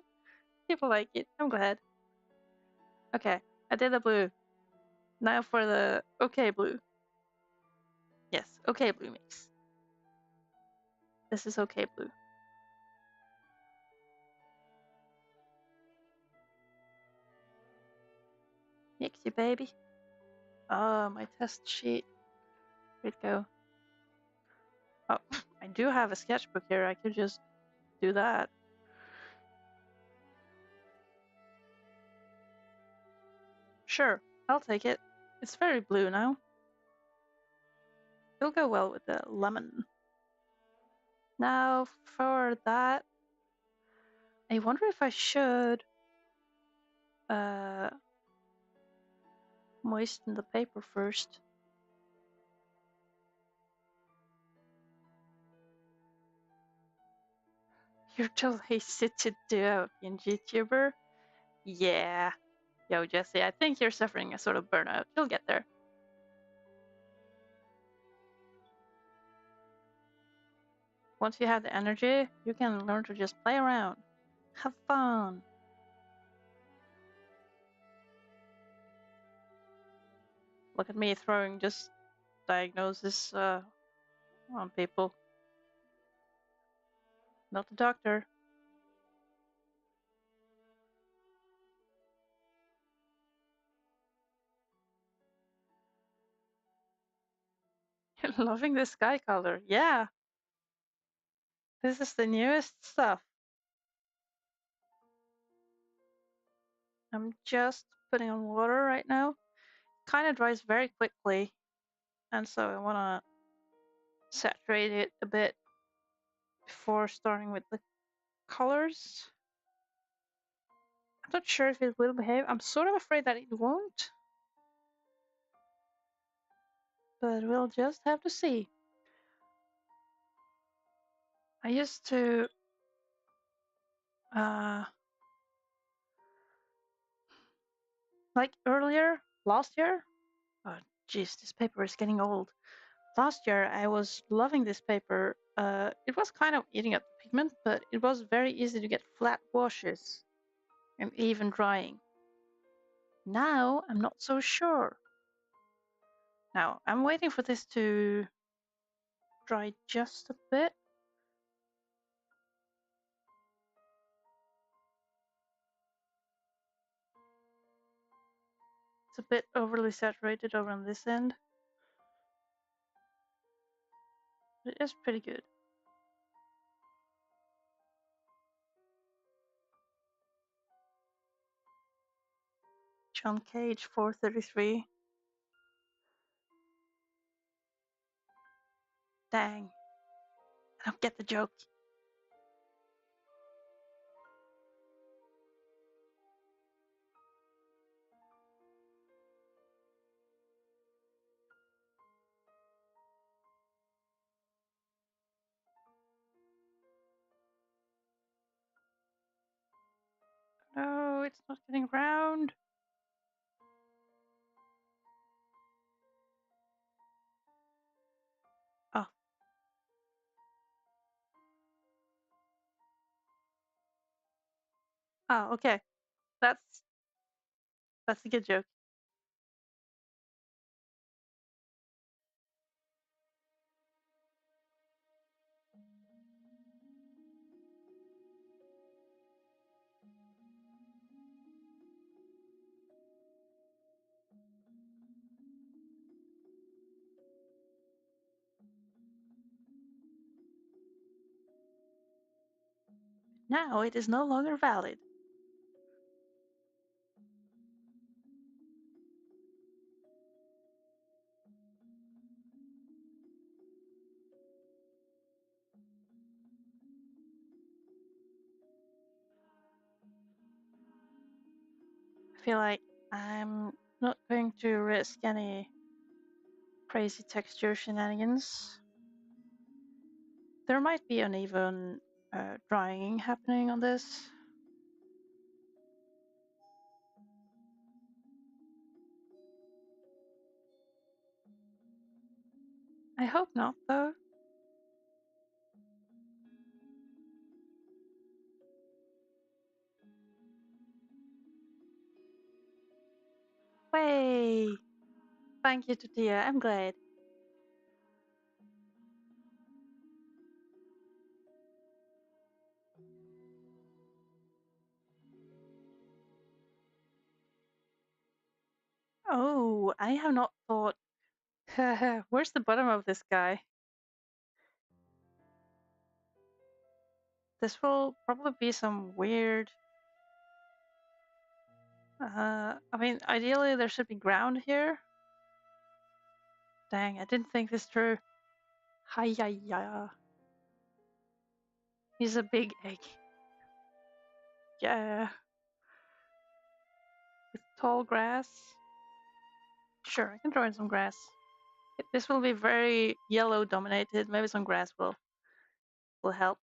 [SPEAKER 1] people like it. I'm glad. Okay, I did the blue. Now for the okay blue. Yes, okay blue mix. This is okay blue. Mixy baby. Oh, my test sheet. Where'd it go? Oh, I do have a sketchbook here. I could just do that. Sure, I'll take it. It's very blue now. It'll go well with the lemon. Now for that, I wonder if I should uh, moisten the paper first. You're too lazy to do a PNG tuber? Yeah. Yo, Jesse, I think you're suffering a sort of burnout. You'll get there. Once you have the energy, you can learn to just play around. Have fun. Look at me throwing just diagnosis on people. Not the doctor. Loving the sky color. Yeah, this is the newest stuff. I'm just putting on water right now. Kind of dries very quickly, and so I want to saturate it a bit before starting with the colors. I'm not sure if it will behave. I'm sort of afraid that it won't, but we'll just have to see. I used to uh, like earlier last year. Oh, jeez, this paper is getting old. Last year I was loving this paper. It was kind of eating up the pigment, but it was very easy to get flat washes and even drying. Now I'm not so sure. Now I'm waiting for this to dry just a bit. It's a bit overly saturated over on this end. It is pretty good. John Cage 433. Dang. I don't get the joke. it's not getting round. Oh. Oh, okay. That's a good joke. Now it is no longer valid. I feel like I'm not going to risk any crazy texture shenanigans. There might be uneven drying happening on this. I hope not, though. Way! Thank you, Tortilla. I'm glad. Oh, I have not thought. Where's the bottom of this guy? This will probably be some weird. I mean, ideally there should be ground here. Dang, I didn't think this through. Hi-ya-ya. He's a big egg. Yeah. With tall grass. Sure, I can throw in some grass. This will be very yellow dominated. Maybe some grass will help.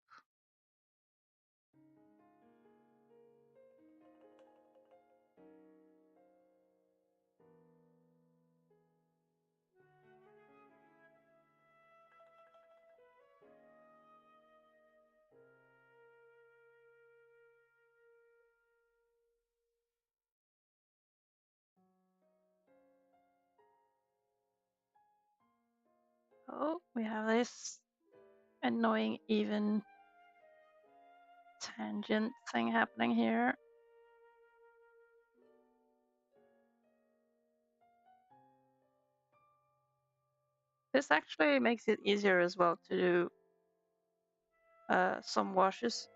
[SPEAKER 1] Oh, we have this annoying even tangent thing happening here. This actually makes it easier as well to do some washes.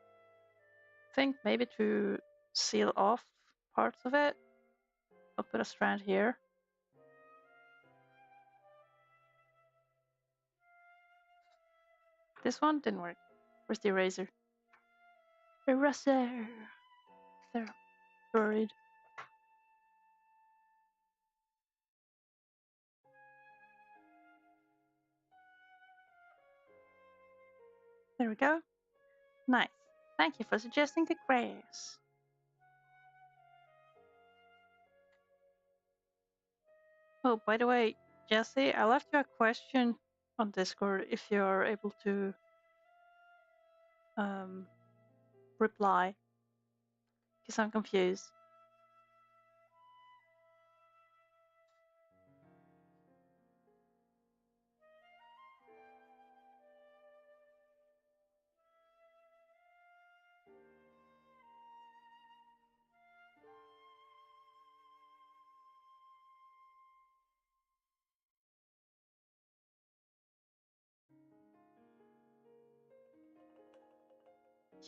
[SPEAKER 1] I think maybe to seal off parts of it. I'll put a strand here. This one didn't work. Where's the eraser? Eraser! They're buried. There we go. Nice. Thank you for suggesting the grass. Oh, by the way, Jesse, I left you a question on Discord if you're able to reply, because I'm confused.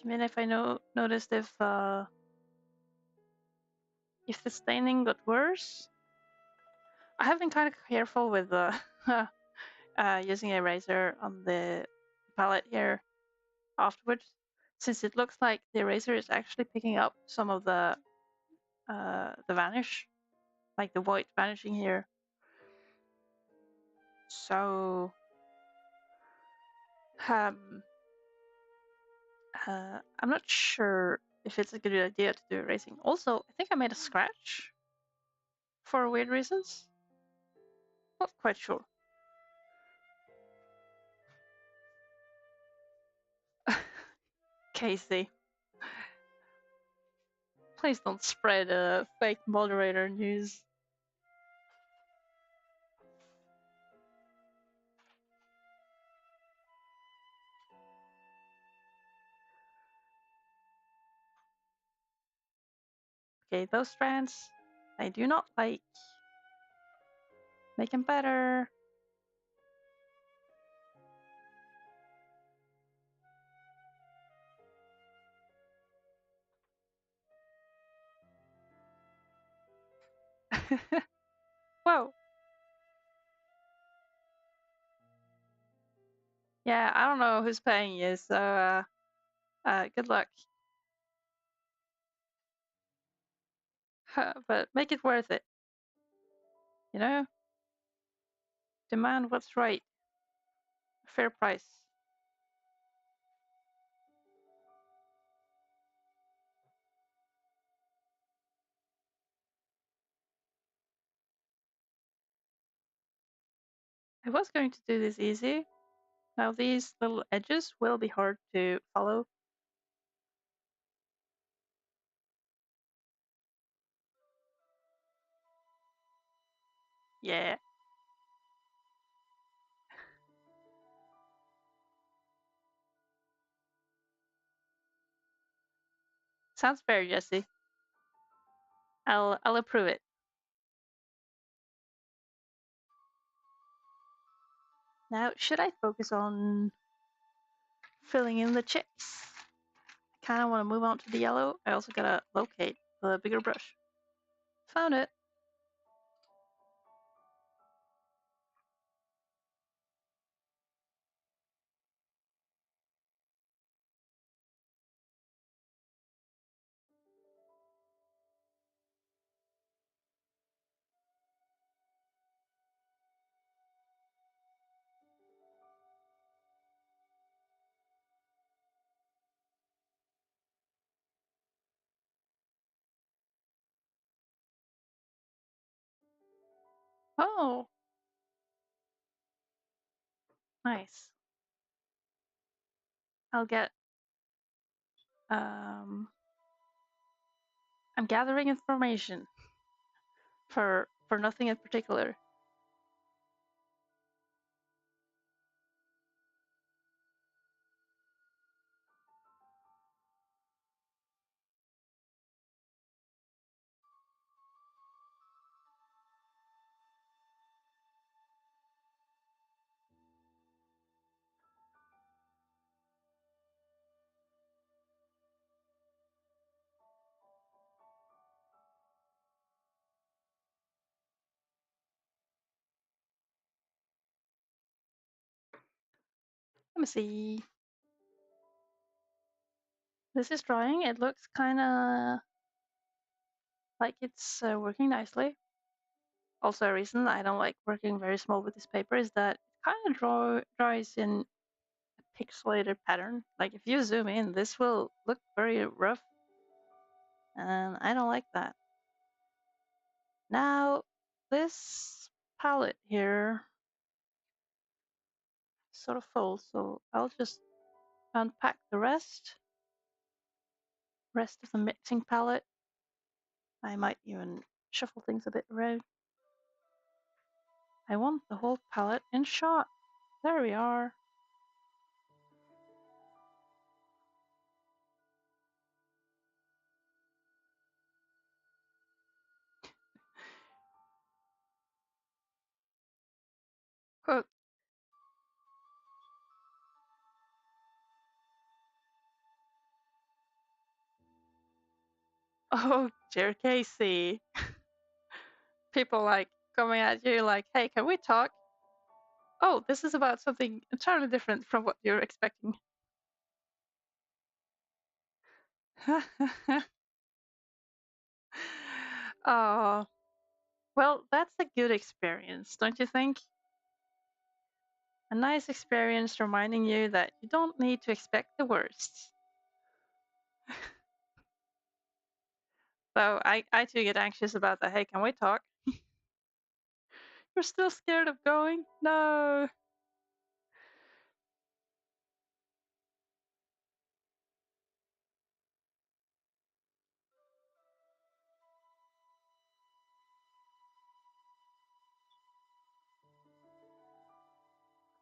[SPEAKER 1] You mean if I noticed if the staining got worse? I have been kind of careful with using a eraser on the palette here afterwards, since it looks like the eraser is actually picking up some of the vanish, like the white vanishing here. So I'm not sure if it's a good idea to do erasing. Also, I think I made a scratch for weird reasons. Not quite sure. Casey, please don't spread fake moderator news. Okay, those strands I do not like. Make them better. Whoa. Yeah, I don't know who's paying you, so good luck. But make it worth it. You know? Demand what's right. Fair price. I was going to do this easy. Now these little edges will be hard to follow. Yeah. Sounds fair, Jesse. I'll approve it. Now, should I focus on filling in the chips? I kind of want to move on to the yellow. I also gotta locate the bigger brush. Found it. Oh, nice. I'll get. I'm gathering information for nothing in particular. Let me see. This is drying. It looks kind of like it's working nicely. Also, a reason I don't like working very small with this paper is that it kind of dries in a pixelated pattern. Like if you zoom in, this will look very rough, and I don't like that. Now, this palette here sort of full, so I'll just unpack the rest of the mixing palette. I might even shuffle things a bit around. I want the whole palette in shot. There we are. Oh, oh, dear Casey. People like coming at you like, hey, can we talk? Oh, this is about something entirely different from what you're expecting. Oh, well, that's a good experience, don't you think? A nice experience reminding you that you don't need to expect the worst. So I too get anxious about that. Hey, can we talk? You're still scared of going? No.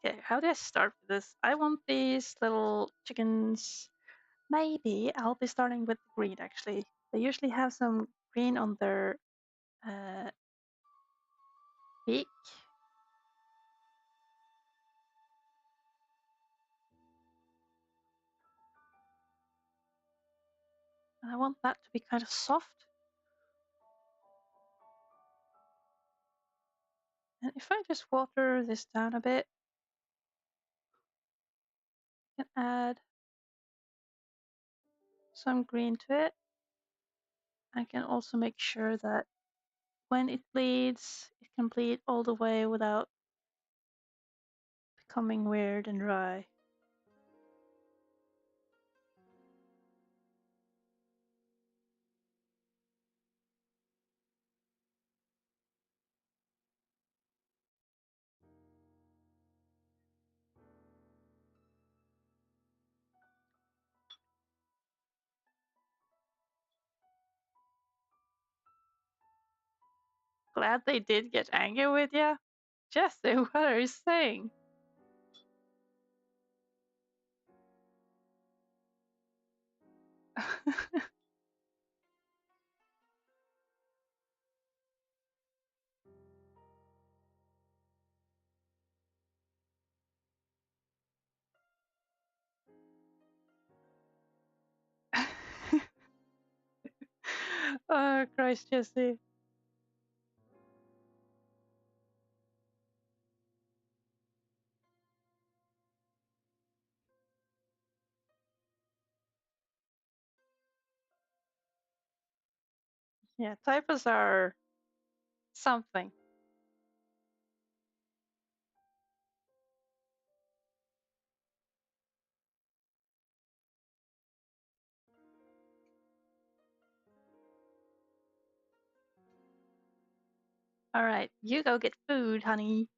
[SPEAKER 1] Okay, how do I start with this? I want these little chickens. Maybe I'll be starting with green actually. They usually have some green on their uh, beak. And I want that to be kind of soft. And if I just water this down a bit, I can add some green to it. I can also make sure that when it bleeds, it can bleed all the way without becoming weird and dry. Glad they did get angry with you. Jesse, what are you saying? Oh, Christ, Jesse. Yeah, typos are something. All right, you go get food, honey.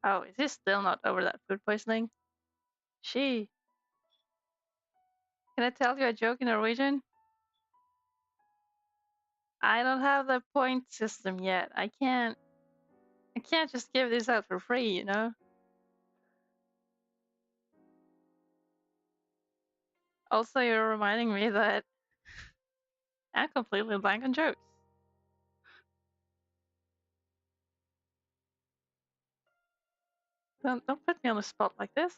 [SPEAKER 1] Oh, is he still not over that food poisoning? She. Can I tell you a joke in Norwegian? I don't have the point system yet. I can't just give this out for free, you know? Also, you're reminding me that I'm completely blank on jokes. Don't put me on the spot like this.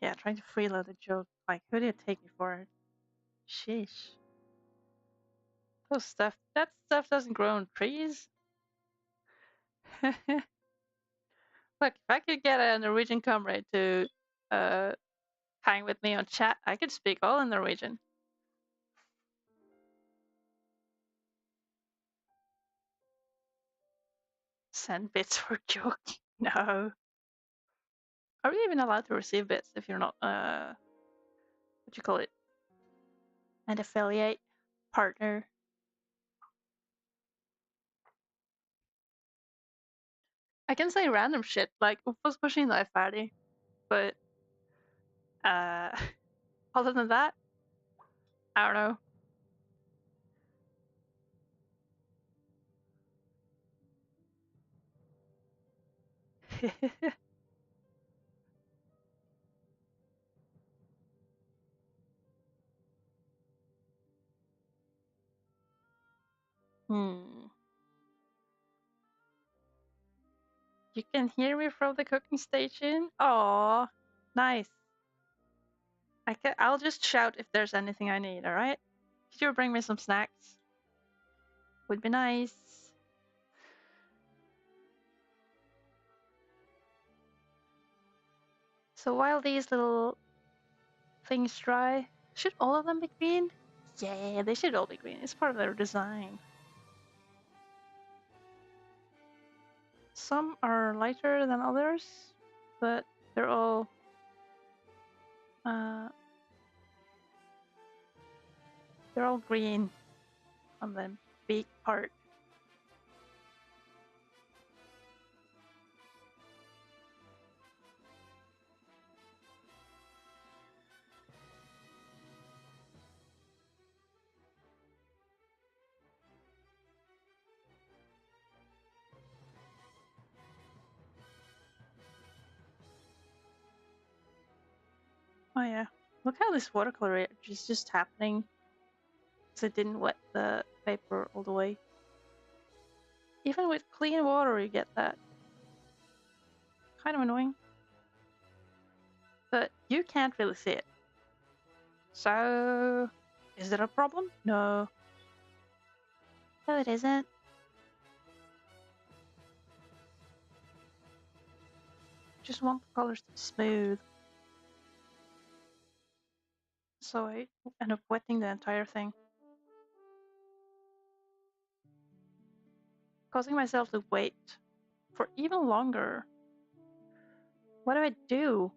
[SPEAKER 1] Yeah, trying to freeload a joke. Like, who do you take me for? Sheesh. That stuff doesn't grow on trees. Look, if I could get a Norwegian comrade to uh, hang with me on chat, I could speak all in Norwegian. Send bits for joke. No. Are we even allowed to receive bits if you're not, what you call it? An affiliate partner? I can say random shit like uppvaskmaskinen är färdig, but other than that, I don't know. Hmm. You can hear me from the cooking station? Aw, nice. I'll just shout if there's anything I need, alright? Could you bring me some snacks? Would be nice. So while these little things dry, should all of them be green? Yeah, they should all be green. It's part of their design. Some are lighter than others, but they're all green on the big part. Oh yeah, look how this watercolor is just happening because it didn't wet the paper all the way. Even with clean water you get that. Kind of annoying. But you can't really see it. So, is it a problem? No. No, it isn't. Just want the colors to be smooth. So I end up wetting the entire thing. Causing myself to wait for even longer. What do?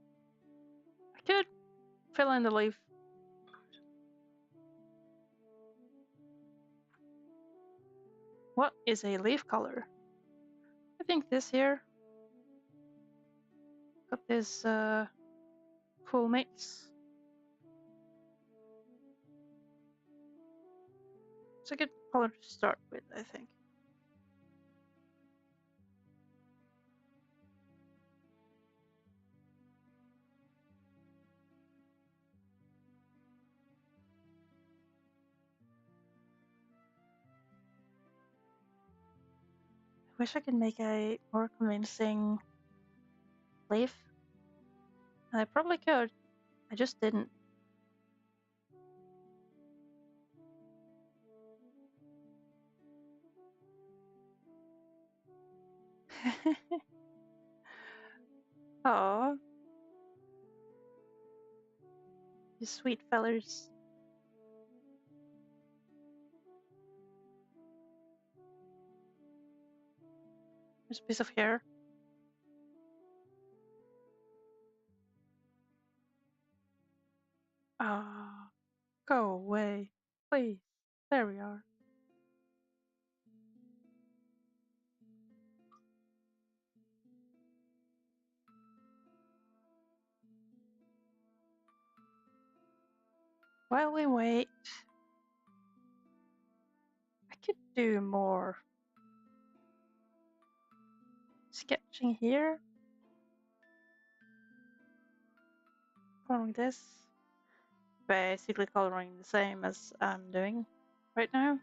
[SPEAKER 1] I could fill in the leaf. What is a leaf color? I think this here. Got this cool mix. It's a good color to start with, I think. I wish I could make a more convincing leaf. And I probably could. I just didn't. Aww. You sweet fellers. There's a piece of hair. Ah, go away. Please. There we are. While we wait, I could do more sketching here. Coloring this. Basically coloring the same as I'm doing right now.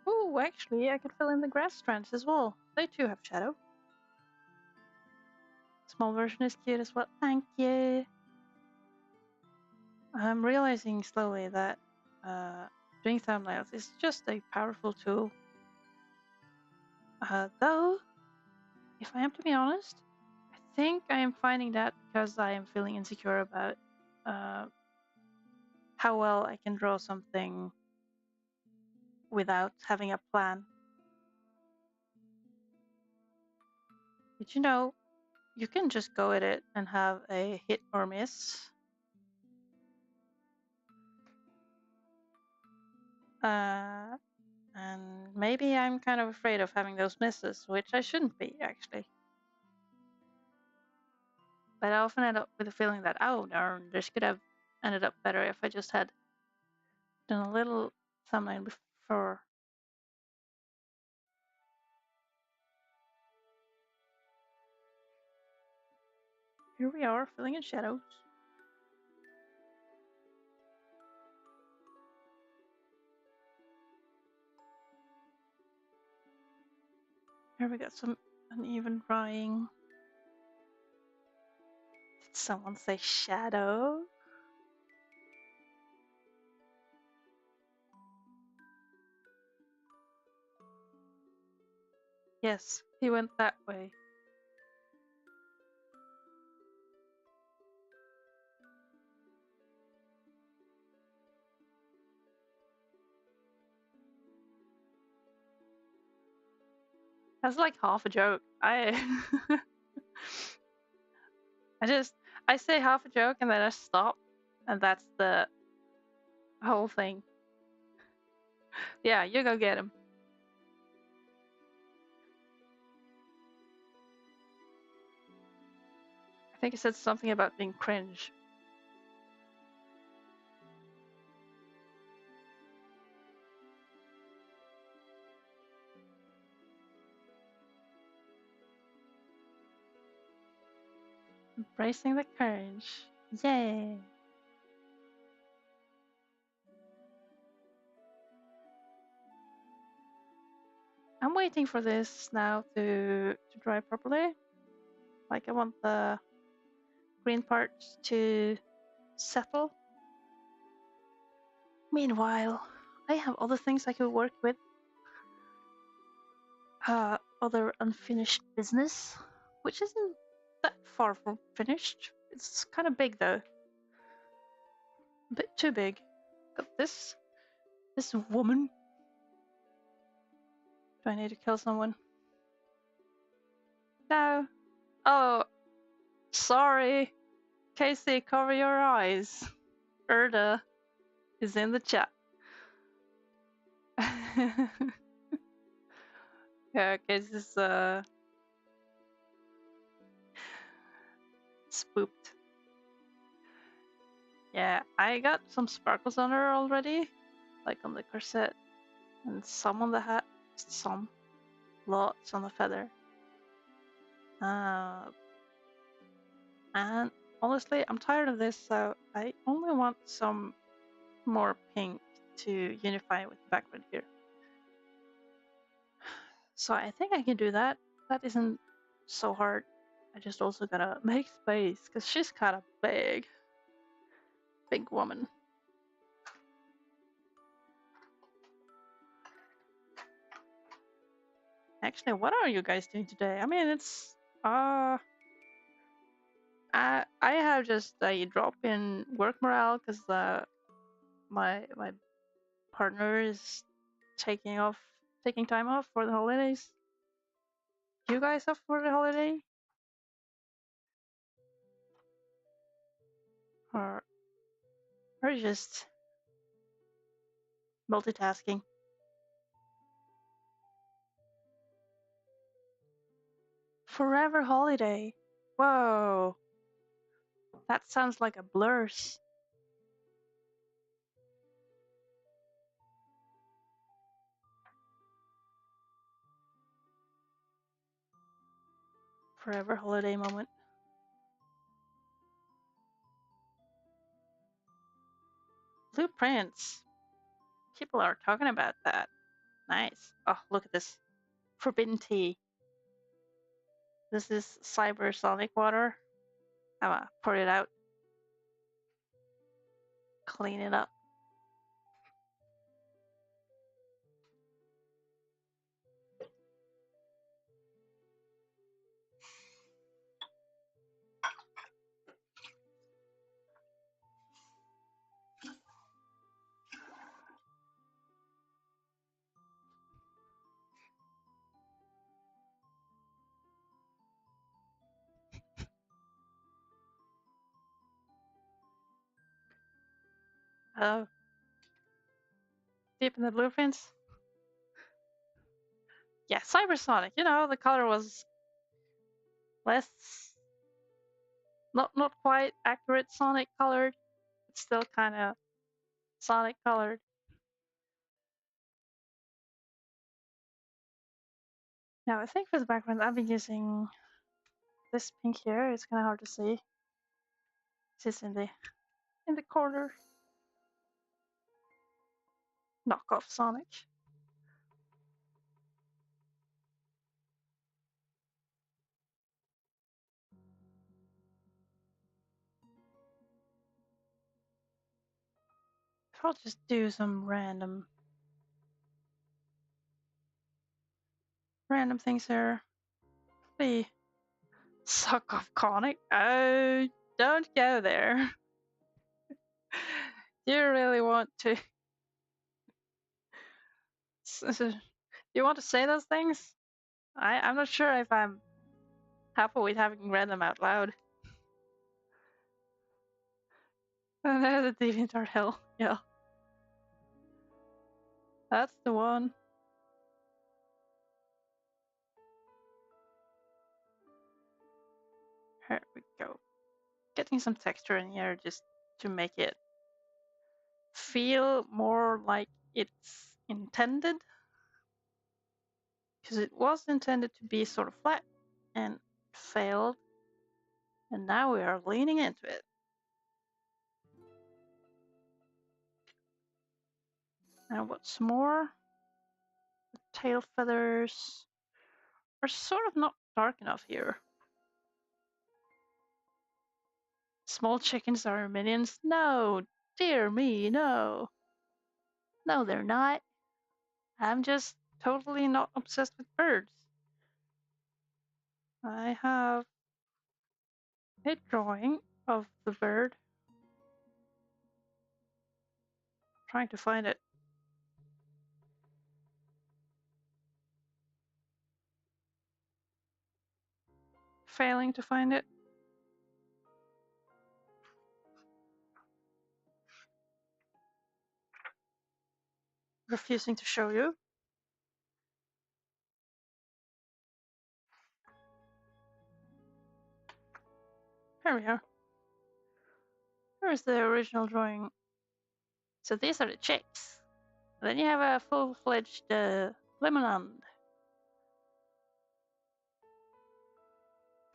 [SPEAKER 1] Oh, actually, I could fill in the grass strands as well. They too have shadow. Small version is cute as well. Thank you. I'm realizing slowly that doing thumbnails is just a powerful tool. Though, if I am to be honest, I think I am finding that because I am feeling insecure about how well I can draw something without having a plan. Did you know you can just go at it and have a hit or miss? And maybe I'm kind of afraid of having those misses, which I shouldn't be, actually. But I often end up with a feeling that, oh, no, this could have ended up better if I just had done a little thumbnail before. Here we are, filling in shadows. Here we got some uneven drawing. Did someone say shadow? Yes, he went that way. That's like half a joke. I say half a joke and then I stop, and that's the whole thing. Yeah, you go get him. I think he said something about being cringe. Embracing the cringe. Yay! I'm waiting for this now to dry properly. Like I want the green parts to settle. Meanwhile, I have other things I could work with. Other unfinished business, which isn't that far from finished. It's kind of big though. A bit too big. Got this woman. Do I need to kill someone? No. Oh, sorry. Casey, cover your eyes. Urda is in the chat. Yeah, Casey's spooked. Yeah, I got some sparkles on her already, like on the corset, and some on the hat. Some. Lots on the feather. And honestly, I'm tired of this, so I only want some more pink to unify with the background here. So I think I can do that. That isn't so hard. I just also gotta make space, because she's kind of big. Big woman. Actually, what are you guys doing today? I mean, it's I have just a drop in work morale because my partner is taking time off for the holidays. You guys off for the holiday? Or just multitasking? Forever holiday. Whoa. That sounds like a blurs. Forever holiday moment. Blueprints. People are talking about that. Nice. Oh, look at this. Forbidden tea. This is cybersonic water. I'm gonna pour it out. Clean it up. Oh, deep in the blueprints. Yeah, cybersonic. You know, the color was less, not quite accurate sonic colored. It's still kind of sonic colored. Now I think for the background I've been using this pink here. It's kind of hard to see. It's in the corner. Knockoff Sonic. I'll just do some random things here. The suck off Conic. Oh, don't go there. Do you really want to? Do you want to say those things? I'm not sure if I'm happy with having read them out loud. And there's the DeviantArt Hill. Yeah. That's the one. Here we go. Getting some texture in here just to make it feel more like it's intended. Because it was intended to be sort of flat and failed. And now we are leaning into it. And what's more, the tail feathers are sort of not dark enough here. Small chickens are minions? No, dear me, no. No, they're not. I'm just totally not obsessed with birds. I have a drawing of the bird. Trying to find it. Failing to find it. Refusing to show you. Here we are. Here's the original drawing. So these are the chicks. And then you have a full-fledged Limonand.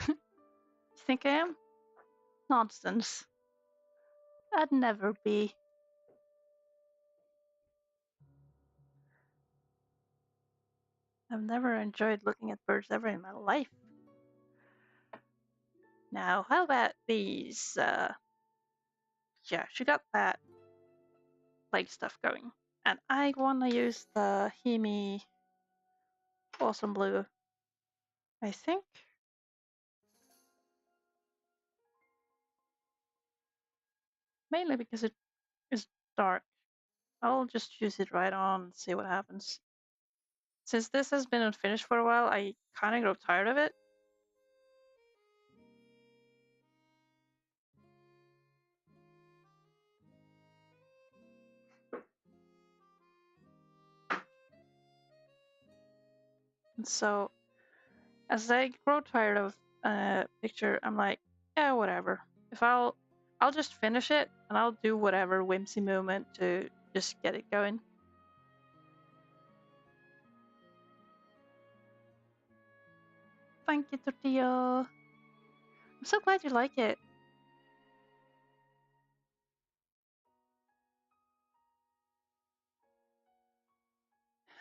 [SPEAKER 1] You think I am? Nonsense. I'd never be. I've never enjoyed looking at birds ever in my life. Now, how about these? Yeah, she got that leg stuff going. And I want to use the Hemi Awesome Blue, I think. Mainly because it is dark. I'll just use it right on and see what happens. Since this has been unfinished for a while, I kind of got tired of it. And so, as I grow tired of a picture, I'm like, yeah, whatever. If I'll just finish it and I'll do whatever whimsy movement to just get it going. Thank you, Tortilla. I'm so glad you like it.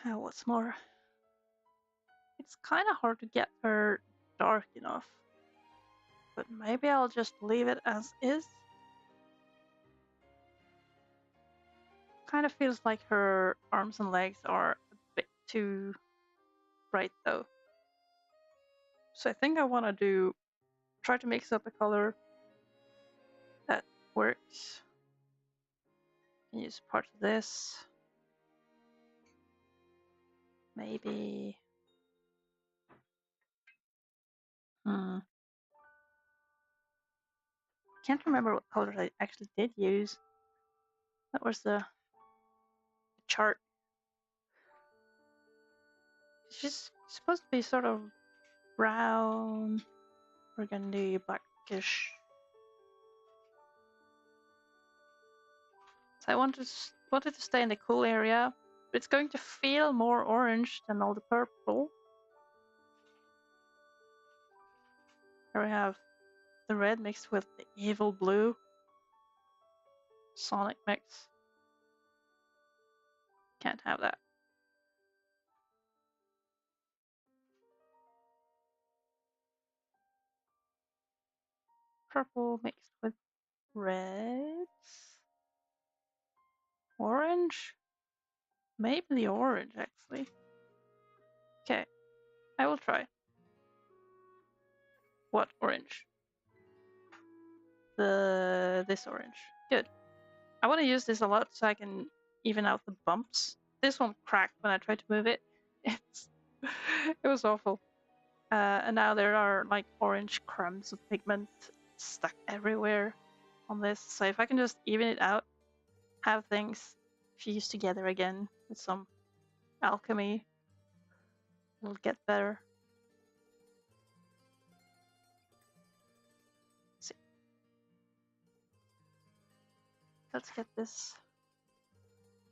[SPEAKER 1] What's more, it's kind of hard to get her dark enough. But maybe I'll just leave it as is. Kind of feels like her arms and legs are a bit too bright though. So I think I want to try to mix up a color that works. Use part of this. Maybe. Can't remember what colors I actually did use. That was the chart. It's just supposed to be sort of brown, burgundy, blackish. So I wanted to stay in the cool area, but it's going to feel more orange than all the purple. Here we have the red mixed with the evil blue. Sonic mix. Can't have that. Purple mixed with reds. Orange? Maybe the orange, actually. Okay, I will try. What orange? This orange. Good. I want to use this a lot so I can even out the bumps. This one cracked when I tried to move it. It was awful. And now there are like orange crumbs of pigment stuck everywhere on this. So if I can just even it out, have things fuse together again with some alchemy, it'll get better. Let's see. Let's get this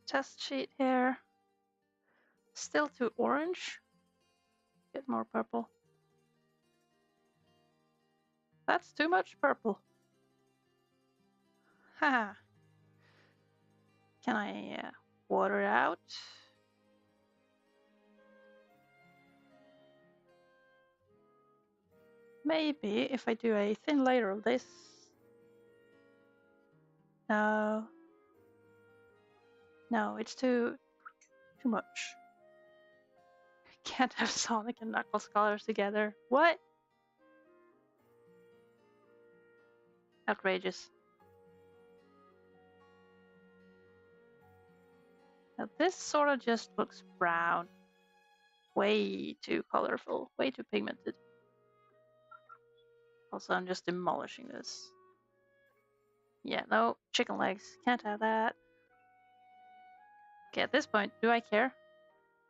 [SPEAKER 1] test sheet here. Still too orange. Get more purple. That's too much purple. Haha. Can I water it out? Maybe if I do a thin layer of this. No. No, it's too much. Can't have Sonic and Knuckles colors together. What? Outrageous. Now this sort of just looks brown. Way too colorful. Way too pigmented. Also, I'm just demolishing this. Yeah, no. Chicken legs. Can't have that. Okay, at this point, do I care?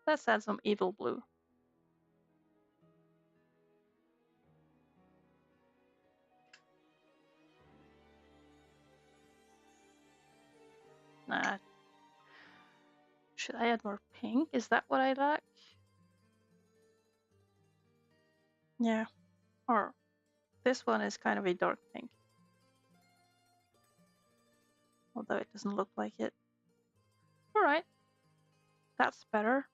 [SPEAKER 1] Let's add some evil blue. Nah. Should I add more pink? Is that what I lack? Yeah. Or this one is kind of a dark pink. Although it doesn't look like it. Alright. That's better.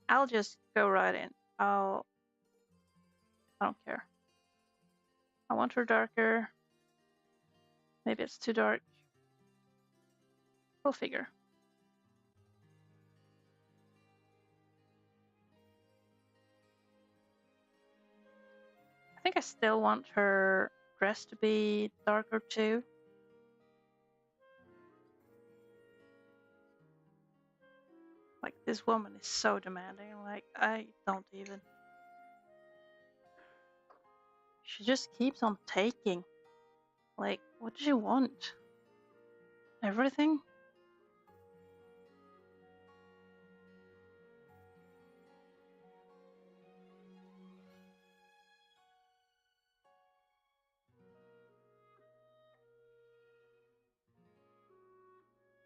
[SPEAKER 1] I'll just go right in. I don't care. I want her darker. Maybe it's too dark. We'll figure. I think I still want her dress to be darker too. Like, this woman is so demanding. Like, I don't even. She just keeps on taking. Like, what does she want? Everything?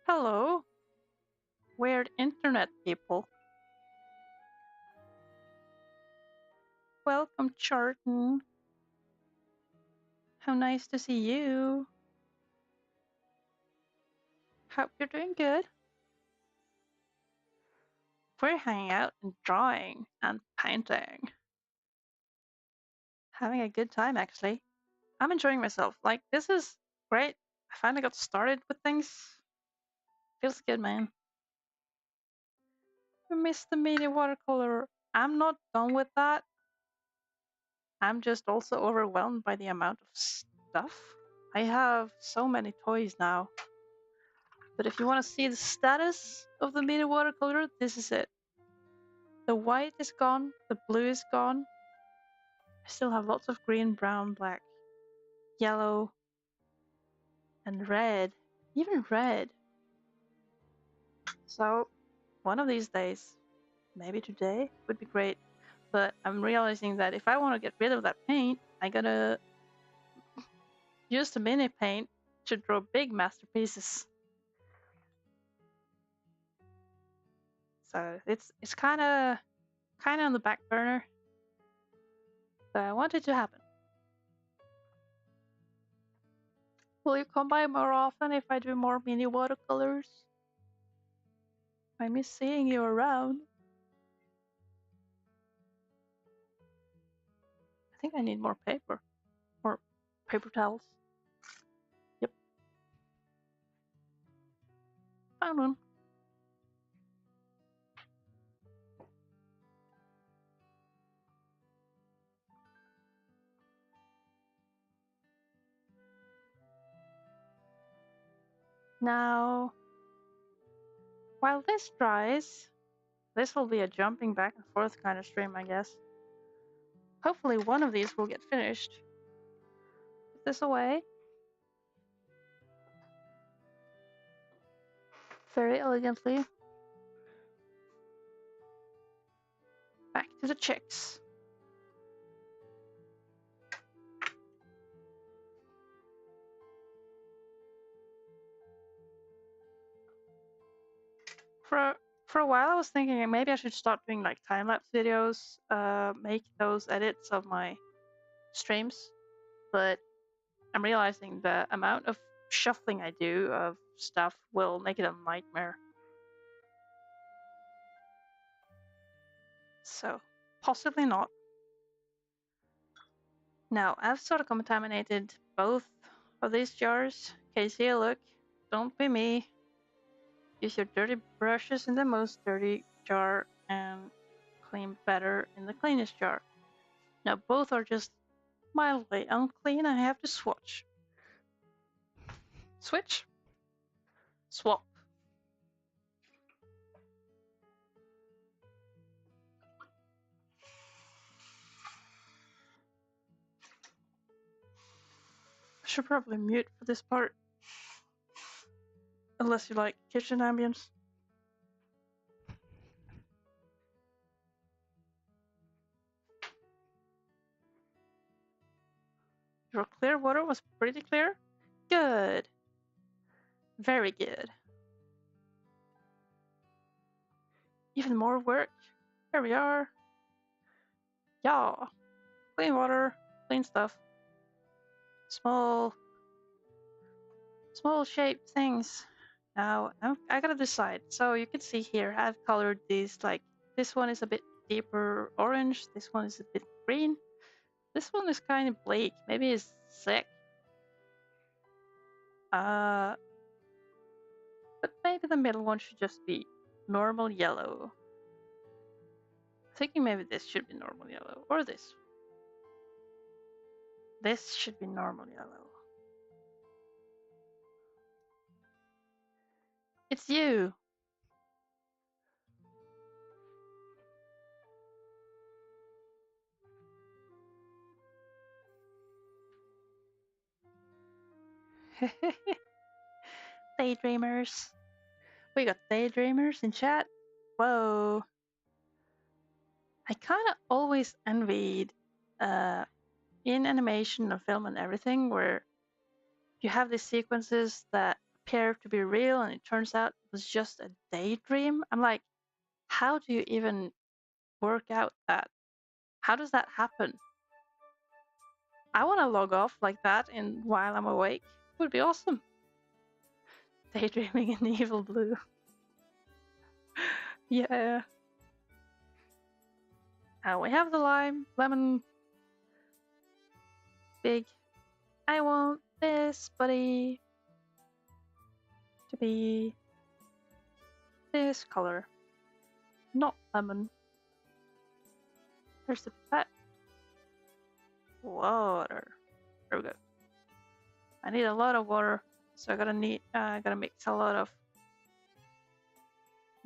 [SPEAKER 1] Hello? Weird internet people. Welcome, Charton. How nice to see you. Hope you're doing good. We're hanging out and drawing and painting. Having a good time, actually. I'm enjoying myself. Like, this is great. I finally got started with things. Feels good, man. I missed the mini watercolor. I'm not done with that. I'm just also overwhelmed by the amount of stuff. I have so many toys now. But if you want to see the status of the mini watercolor, this is it. The white is gone, the blue is gone. I still have lots of green, brown, black, yellow, and red. Even red. So, one of these days, maybe today, would be great. But I'm realizing that if I want to get rid of that paint, I gotta use the mini paint to draw big masterpieces. So it's kind of on the back burner, but I want it to happen. Will you come by more often if I do more mini watercolors? I miss seeing you around. I think I need more paper. Or paper towels. Yep. Found one. Now, while this dries, this will be a jumping back and forth kind of stream, I guess. Hopefully one of these will get finished. Put this away. Very elegantly. Back to the chicks. For a while I was thinking maybe I should start doing like time-lapse videos, make those edits of my streams, but I'm realizing the amount of shuffling I do of stuff will make it a nightmare. So, possibly not. Now, I've sort of contaminated both of these jars. Casey, look, don't be me. Use your dirty brushes in the most dirty jar and clean better in the cleanest jar. Now, both are just mildly unclean. I have to swatch. Switch? Swap. I should probably mute for this part. Unless you like kitchen ambience. Your clear water was pretty clear? Good. Very good. Even more work. Here we are. Yeah. Clean water, clean stuff. Small shaped things. Now, I gotta decide. So you can see here, I've colored these, like, this one is a bit deeper orange, this one is a bit green. This one is kind of bleak, maybe it's sick. But maybe the middle one should just be normal yellow. Thinking maybe this should be normal yellow, or this. This should be normal yellow. It's you! Daydreamers. We got daydreamers in chat. Whoa. I kind of always envied in animation and film and everything where you have these sequences that appear to be real and it turns out it was just a daydream. I'm like, how do you even work out that? How does that happen? I want to log off like that while I'm awake. It would be awesome. Daydreaming in evil blue. Yeah. We have the lemon. Big. I want this buddy to be this color. Not lemon. There's the pipette. Water. There we go. I need a lot of water, so I gotta mix a lot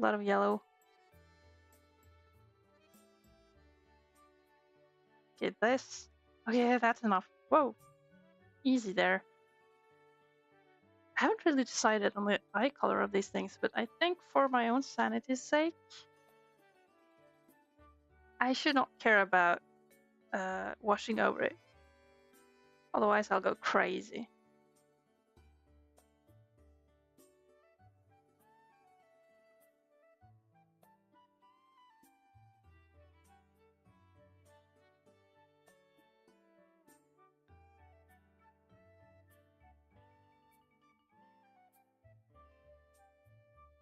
[SPEAKER 1] of yellow. Get this. Okay, that's enough. Whoa, easy there. I haven't really decided on the eye color of these things, but I think for my own sanity's sake, I should not care about washing over it. Otherwise, I'll go crazy.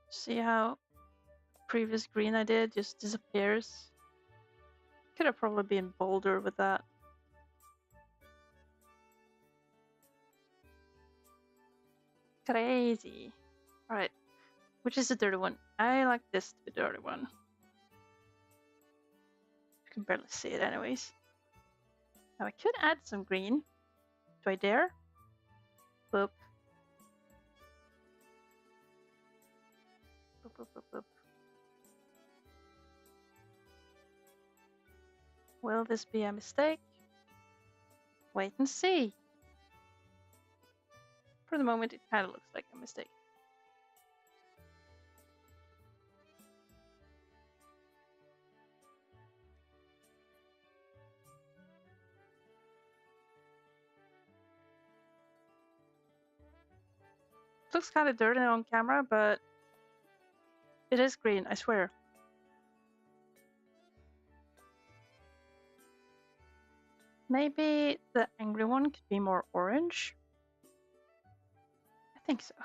[SPEAKER 1] See how previous green I did just disappears? Could have probably been bolder with that. Crazy. Alright, which is the dirty one? I like this to be the dirty one. You can barely see it anyways. Now I could add some green. Do I dare? Boop. Boop, boop, boop, boop. Will this be a mistake? Wait and see. For the moment, it kind of looks like a mistake. It looks kind of dirty on camera, but it is green, I swear. Maybe the angry one could be more orange? I think so.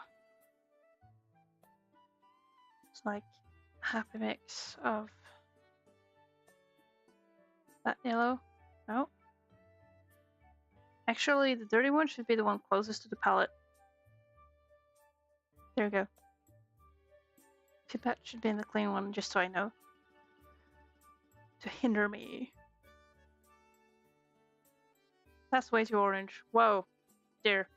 [SPEAKER 1] It's like a happy mix of that yellow. No. Actually, the dirty one should be the one closest to the palette. There we go. Pipette should be in the clean one, just so I know. To hinder me. That's way too orange. Whoa. Dear.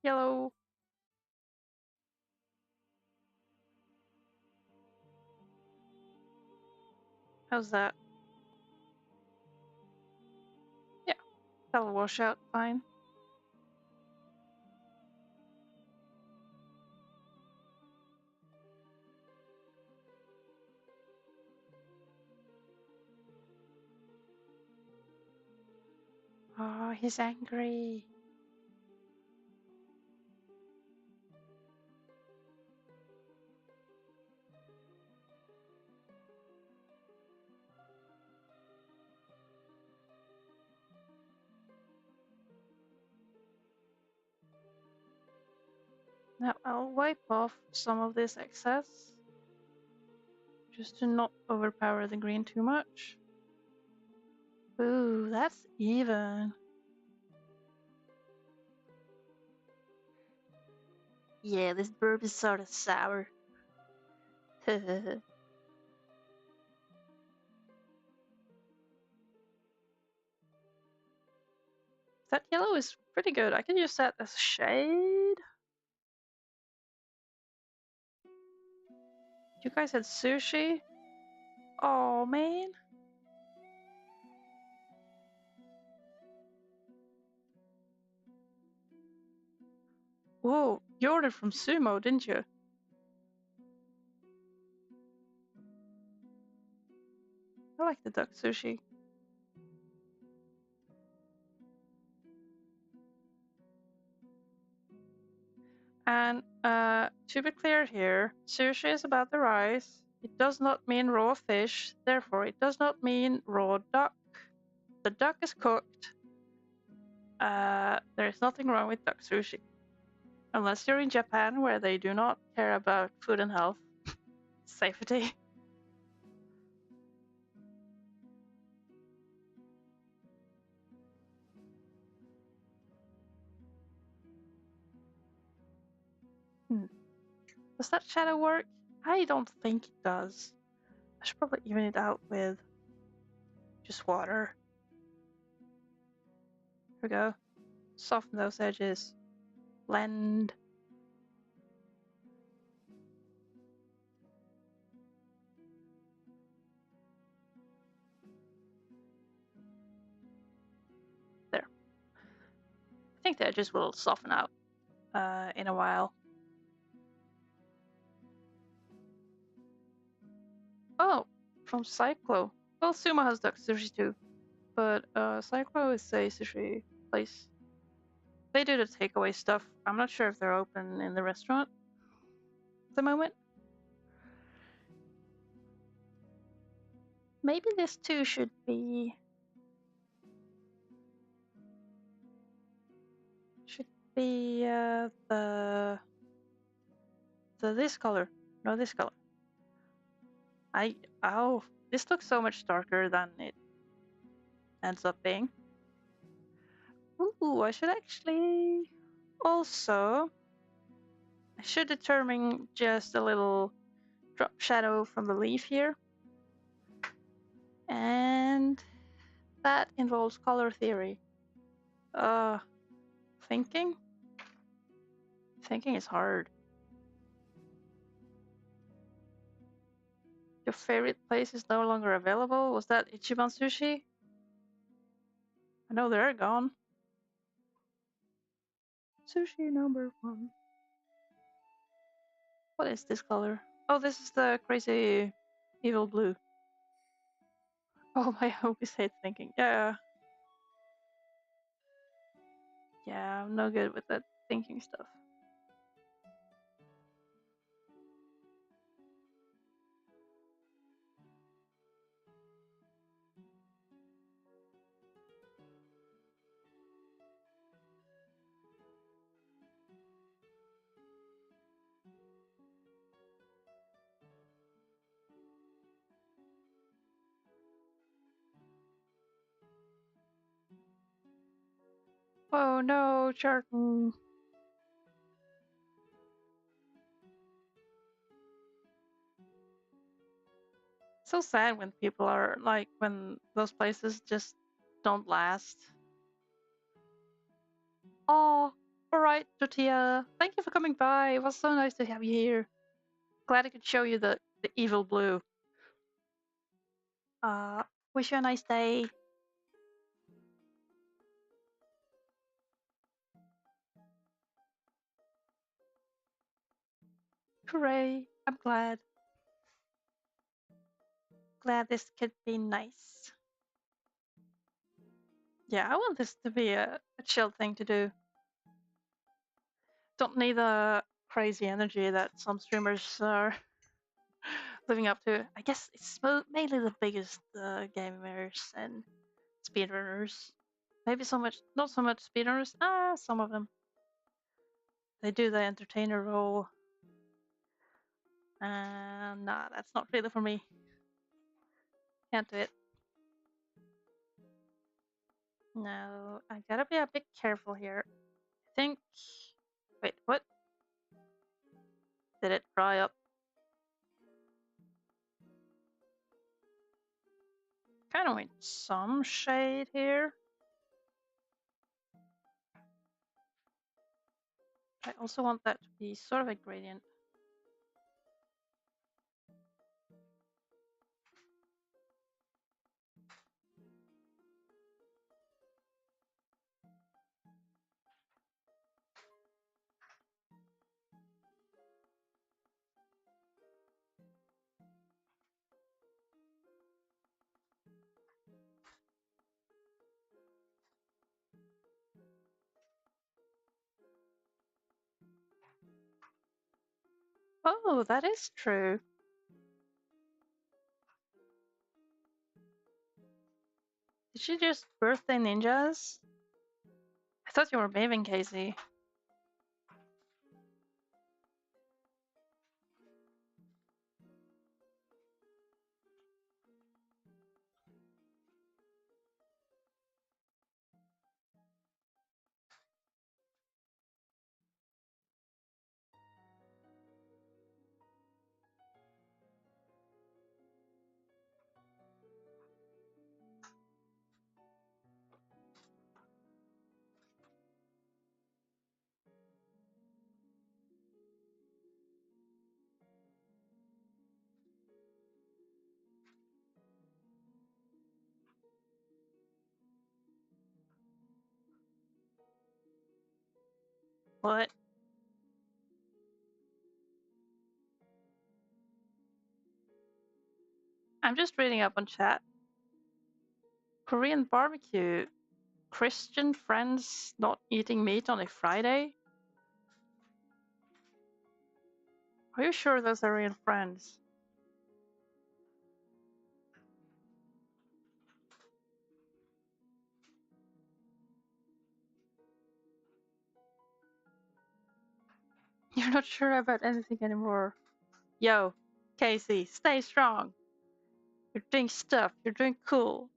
[SPEAKER 1] Yellow. How's that? Yeah. That'll wash out fine. Oh, he's angry. Now I'll wipe off some of this excess, just to not overpower the green too much. Ooh, that's even. Yeah, this burp is sort of sour. That yellow is pretty good. I could use that as a shade. You guys had sushi? Oh man. Whoa, you ordered from Sumo, didn't you? I like the duck sushi. And to be clear here, sushi is about the rice. It does not mean raw fish, therefore it does not mean raw duck. The duck is cooked. There is nothing wrong with duck sushi. Unless you're in Japan, where they do not care about food and health. Safety. Does that shadow work? I don't think it does. I should probably even it out with just water. Here we go. Soften those edges. Blend. There. I think the edges will soften out in a while. Oh, from Cyclo. Well, Sumo has duck sushi too, but Cyclo is a sushi place. They do the takeaway stuff. I'm not sure if they're open in the restaurant at the moment. Maybe this too should be the this color. No, this color. Oh, this looks so much darker than it ends up being. Ooh, I should actually also. I should determine just a little drop shadow from the leaf here. And that involves color theory. Thinking? Thinking is hard. Your favorite place is no longer available? Was that Ichiban Sushi? I know they're gone. Sushi number 1. What is this color? Oh, this is the crazy evil blue. Oh, I always hate thinking. Yeah. Yeah, I'm no good with that thinking stuff. Oh no, Charlton. So sad when people are like, when those places just don't last. Oh, alright, Tortilla. Thank you for coming by. It was so nice to have you here. Glad I could show you the evil blue. Wish you a nice day. Hooray, I'm glad. Glad this could be nice. Yeah, I want this to be a chill thing to do. Don't need the crazy energy that some streamers are living up to. I guess it's mainly the biggest gamers and speedrunners. Maybe not so much speedrunners. Some of them. They do the entertainer role. Nah, that's not really for me. Can't do it. No, I gotta be a bit careful here. I think. Wait, what? Did it dry up? Kind of want some shade here. I also want that to be sort of a gradient. Oh, that is true. Did she just birthday ninjas? I thought you were bathing, Casey. What? I'm just reading up on chat. Korean barbecue. Christian friends not eating meat on a Friday? Are you sure those are real friends? You're not sure about anything anymore. Yo, Casey, stay strong. You're doing stuff. You're doing cool.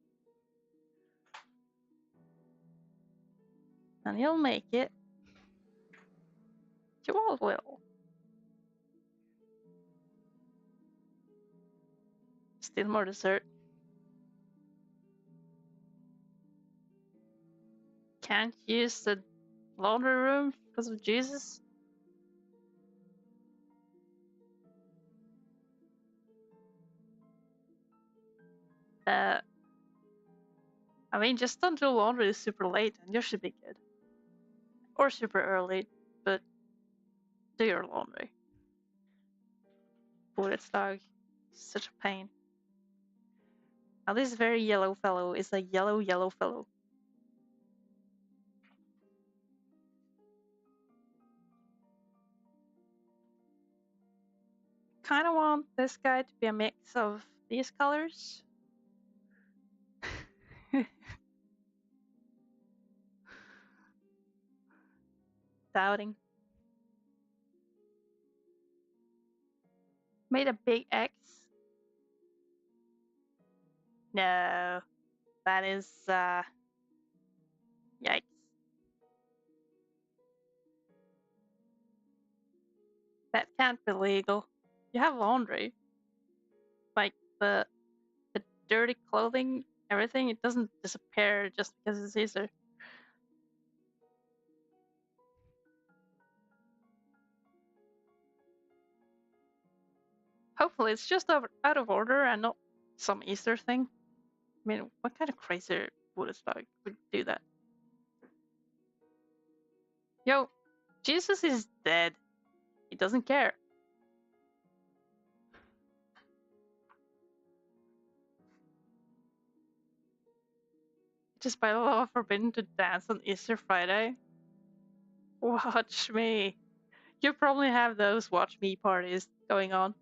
[SPEAKER 1] And you'll make it. You all will. Still more dessert. Can't use the laundry room because of Jesus? I mean, just don't do laundry super late and you should be good. Or super early, but do your laundry. Bullets dog. Such a pain. Now this very yellow fellow is a yellow fellow. Kind of want this guy to be a mix of these colors. Doubting. Made a big X. No, that is yikes. That can't be legal. You have laundry. Like the dirty clothing, everything, it doesn't disappear just because it's easier. Hopefully it's just out of order and not some Easter thing. I mean, what kind of crazy Buddhist dog would do that? Yo, Jesus is dead. He doesn't care. Just by the law forbidden to dance on Easter Friday. Watch me. You probably have those watch me parties going on.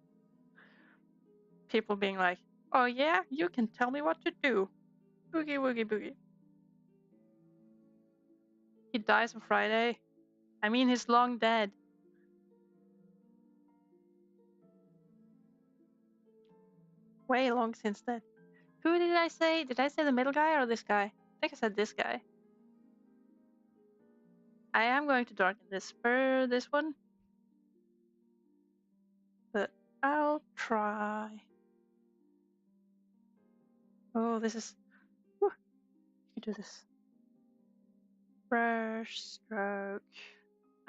[SPEAKER 1] People being like, oh yeah, you can tell me what to do. Boogie woogie boogie. He dies on Friday. I mean, he's long dead. Way long since dead. Who did I say? Did I say the middle guy or this guy? I think I said this guy. I am going to darken this for this one. But I'll try. Oh, this is... Whew, you can do this. Brush stroke.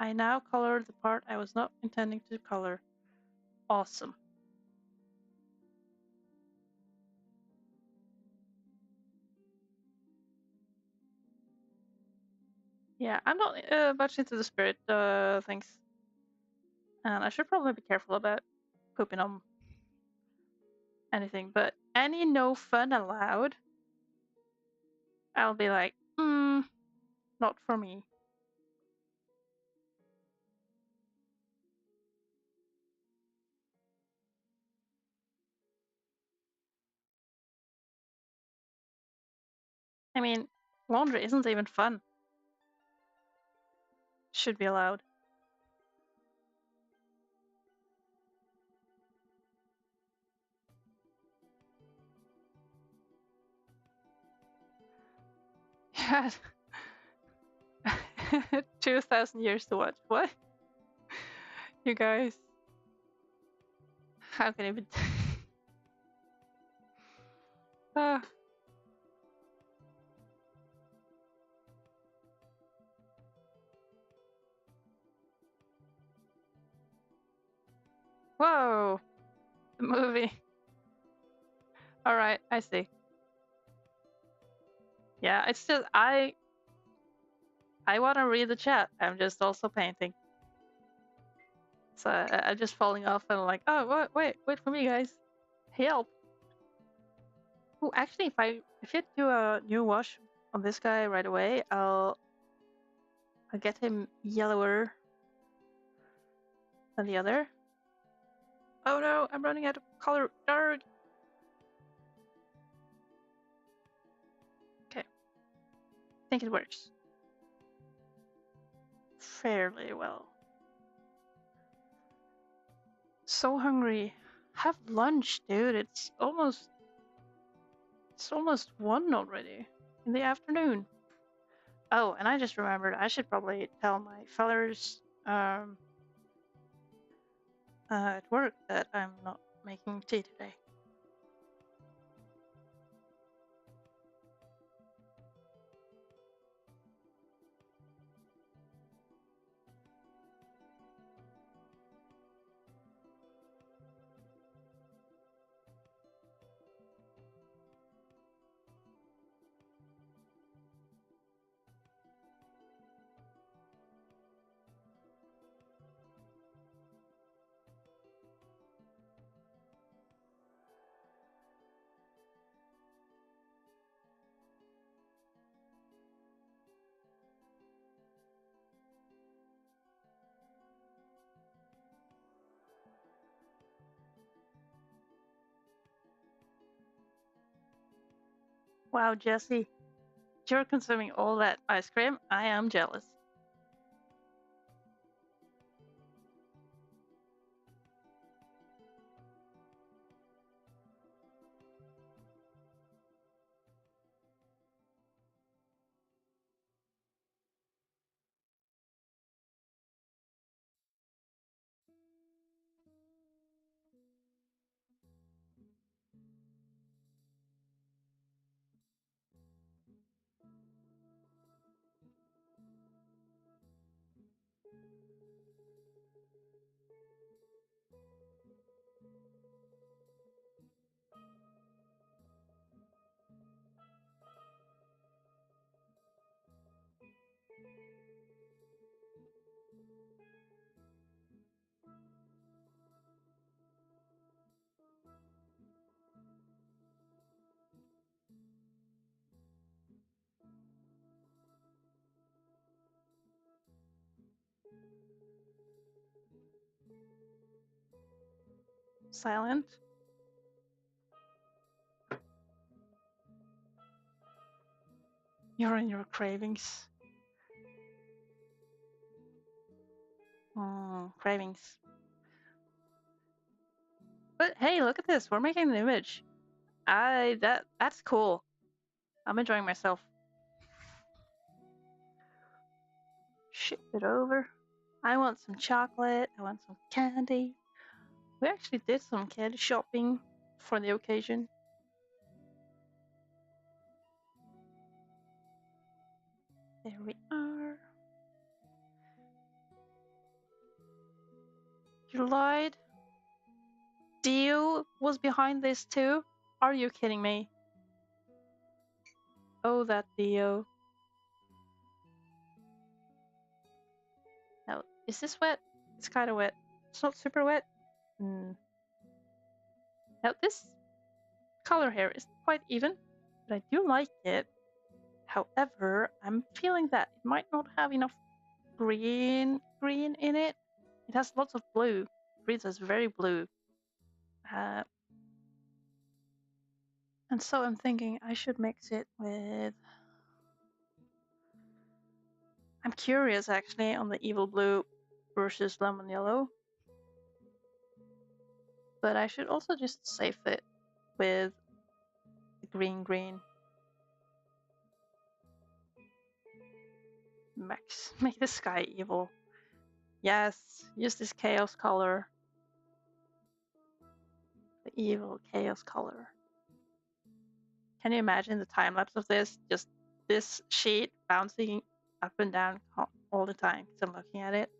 [SPEAKER 1] I now colored the part I was not intending to color. Awesome. Yeah, I'm not much into the spirit things. And I should probably be careful about pooping on anything, but any no fun allowed, I'll be like, not for me. I mean, laundry isn't even fun. Should be allowed. Yeah. 2,000 years to watch. What? You guys. How can it be? Ah. Whoa! The movie. Alright, I see. Yeah, it's just I want to read the chat. I'm just also painting. So I'm just falling off and I'm like, oh, wait for me, guys. Help. Oh, actually, if you do a new wash on this guy right away, I'll get him yellower than the other. Oh no, I'm running out of color. Dark. Okay. I think it works. Fairly well. So hungry. Have lunch, dude. It's almost 1 already in the afternoon. Oh, and I just remembered I should probably tell my fellers at work that I'm not making tea today. Wow, Jesse, you're consuming all that ice cream. I am jealous. Silent. You're in your cravings. Cravings. But hey, look at this. We're making an image. That's cool. I'm enjoying myself. Ship it over. I want some chocolate. I want some candy. We actually did some candy shopping for the occasion. There we are. You lied. Dio was behind this too? Are you kidding me? Oh, that Dio. Now, is this wet? It's kind of wet. It's not super wet. Now, this color here is quite even, but I do like it. However, I'm feeling that it might not have enough green in it. It has lots of blue. Green is very blue. And so I'm thinking I should mix it with... I'm curious actually on the evil blue versus lemon yellow. But I should also just save it with the green. Max, make the sky evil. Yes, use this chaos color. The evil chaos color. Can you imagine the time lapse of this? Just this sheet bouncing up and down all the time because I'm looking at it.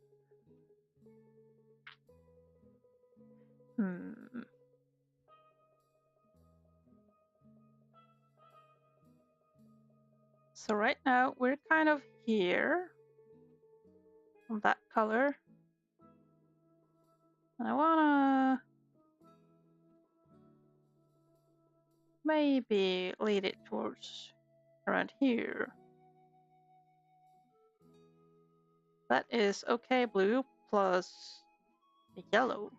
[SPEAKER 1] So right now we're kind of here on that color. And I wanna maybe lead it towards around here. That is okay blue plus the yellow.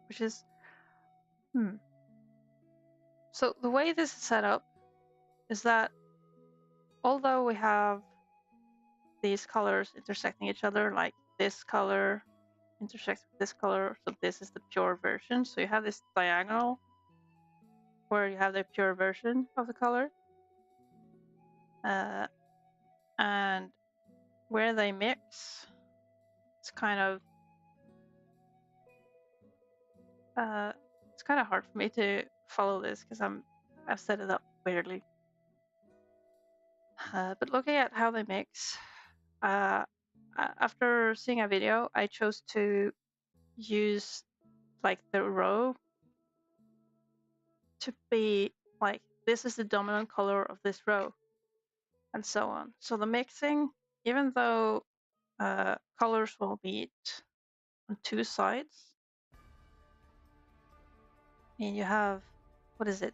[SPEAKER 1] Which is, So the way this is set up is that although we have these colors intersecting each other, like this color intersects with this color, so this is the pure version. So you have this diagonal where you have the pure version of the color. And where they mix, it's kind of hard for me to follow this because I've set it up weirdly. But looking at how they mix, after seeing a video, I chose to use like the row to be like, this is the dominant color of this row, and so on. So the mixing, even though colors will meet on two sides, and you have, what is it?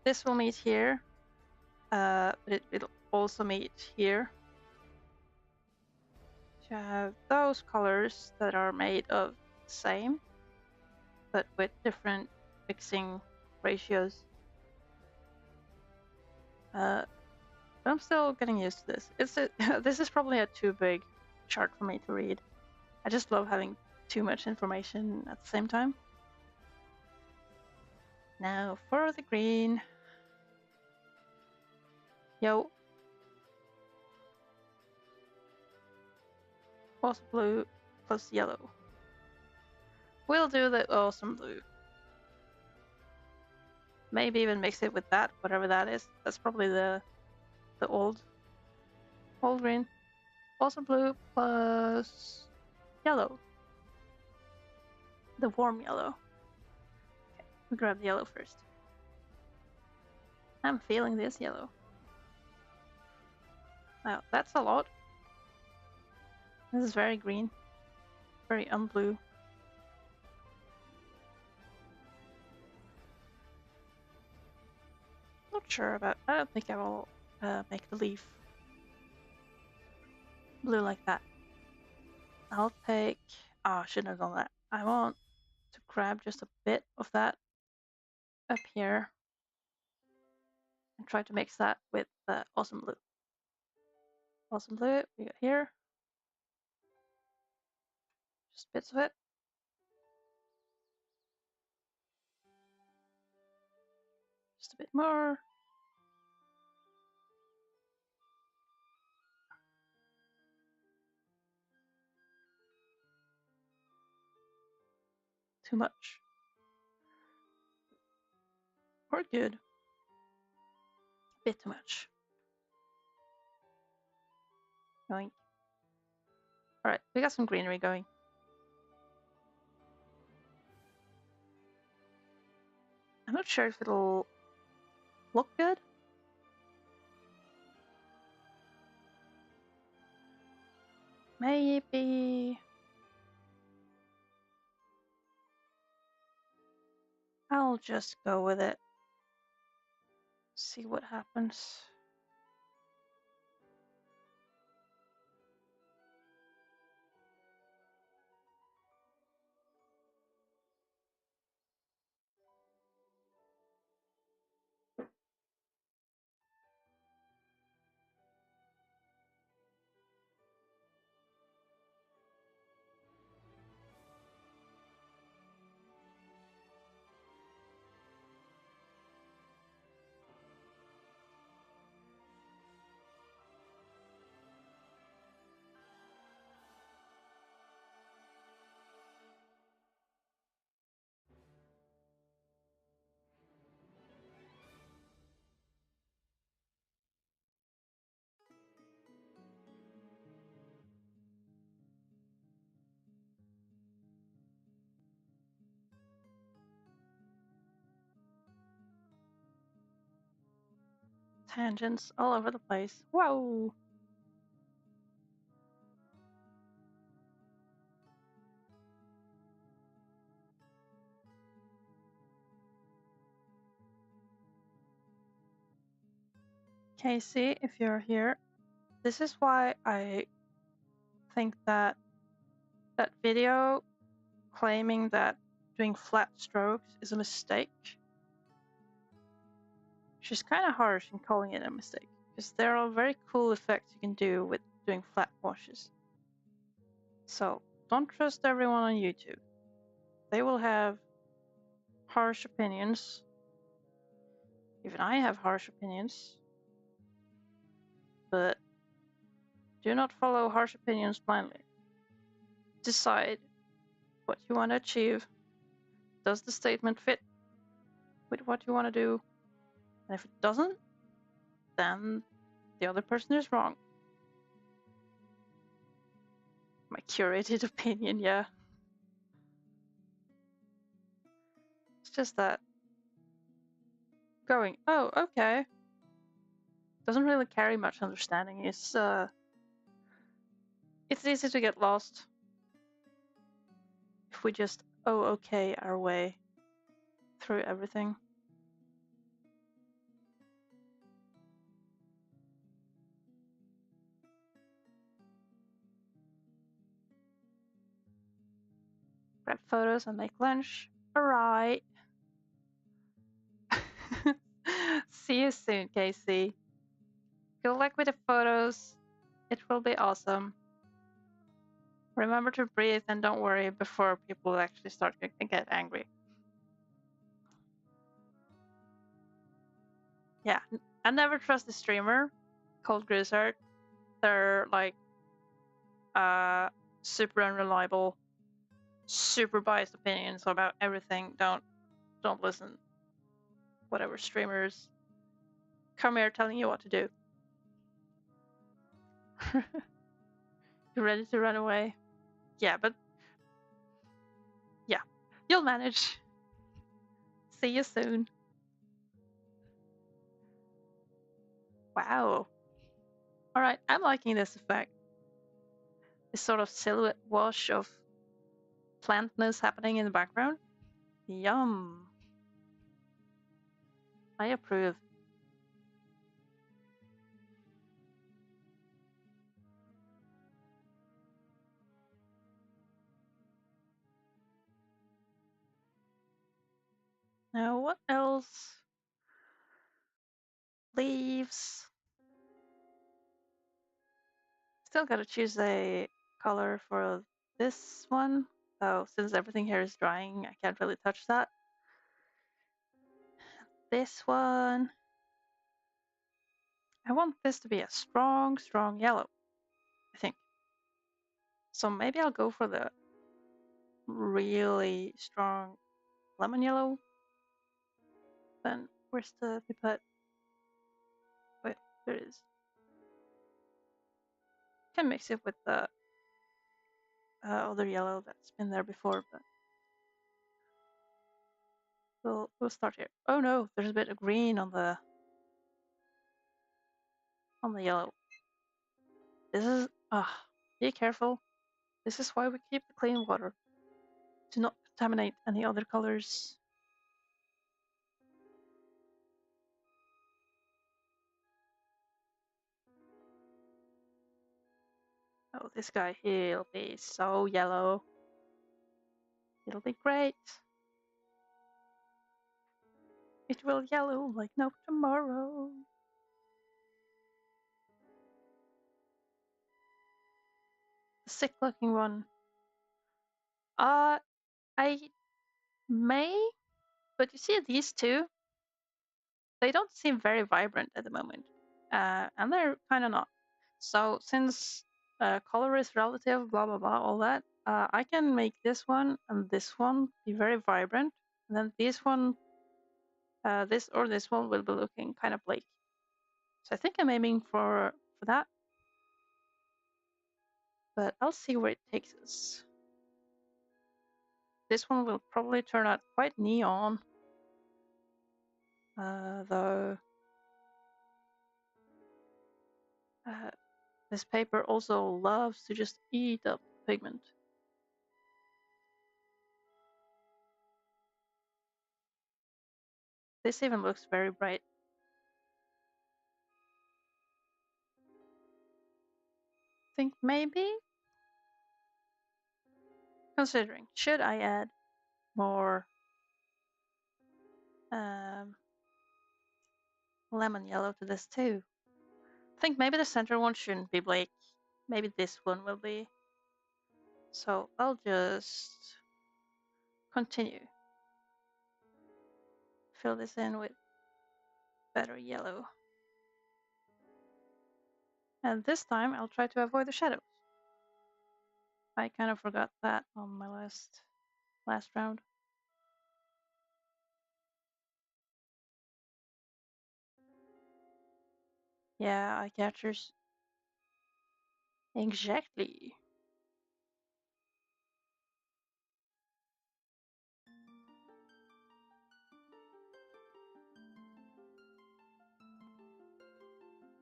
[SPEAKER 1] This will meet here, but it'll also meet here. You have those colors that are made of the same, but with different mixing ratios. But I'm still getting used to this. This is probably a too big chart for me to read. I just love having too much information at the same time. Now for the green. Yo. Awesome blue plus yellow. We'll do the awesome blue. Maybe even mix it with that, whatever that is. That's probably the old green. Awesome blue plus yellow. The warm yellow. Okay, we grab the yellow first. I'm feeling this yellow. Wow, that's a lot. This is very green. Very unblue. Not sure about. I don't think I will make the leaf blue like that. I'll take. Oh, I shouldn't have done that. I want to grab just a bit of that up here and try to mix that with the awesome blue. Awesome blue, we got here. Just bits of it. Just a bit more. Too much. Or good. Bit too much. Going. Alright, we got some greenery going. I'm not sure if it'll look good. Maybe I'll just go with it. See what happens. Tangents all over the place. Whoa! Casey, if you're here, this is why I think that that video claiming that doing flat strokes is a mistake. She's kind of harsh in calling it a mistake, because there are very cool effects you can do with doing flat washes. So don't trust everyone on YouTube. They will have harsh opinions. Even I have harsh opinions. But do not follow harsh opinions blindly. Decide what you want to achieve. Does the statement fit with what you want to do? And if it doesn't, then the other person is wrong. My curated opinion, yeah. It's just that going, oh, okay. Doesn't really carry much understanding. It's easy to get lost if we just, oh, okay, our way through everything. Grab photos and make lunch. Alright. See you soon, Casey. Good luck with the photos. It will be awesome. Remember to breathe and don't worry before people actually start to get angry. Yeah, I never trust a streamer called Grusart. They're like super unreliable, super biased opinions about everything. Don't listen. Whatever streamers come here telling you what to do. You ready to run away? Yeah, but yeah, you'll manage. See you soon. Wow. Alright, I'm liking this effect. This sort of silhouette wash of plantness happening in the background. Yum. I approve. Now, what else? Leaves. Still gotta choose a color for this one. So, since everything here is drying, I can't really touch that. This one. I want this to be a strong, strong yellow, I think. So maybe I'll go for the really strong lemon yellow. Then, where's the pipette? Wait, there it is. Can mix it with the other yellow that's been there before, but we'll start here. Oh no, there's a bit of green on the yellow. This is be careful. This is why we keep the clean water. Do not contaminate any other colors. Oh, this guy, he'll be so yellow. It'll be great. It will yellow like no tomorrow. The sick looking one. I may, but you see these two? They don't seem very vibrant at the moment. And they're kind of not. So since color is relative, blah blah blah, all that, I can make this one and this one be very vibrant, and then this one, this or this one will be looking kind of bleak. So I think I'm aiming for that, but I'll see where it takes us. This one will probably turn out quite neon, though. This paper also loves to just eat up pigment. This even looks very bright. Think maybe? Considering, should I add more lemon yellow to this too? I think maybe the center one shouldn't be bleak. Maybe this one will be. So I'll just continue. Fill this in with better yellow. And this time I'll try to avoid the shadows. I kind of forgot that on my last round. Yeah, eye catchers. Exactly.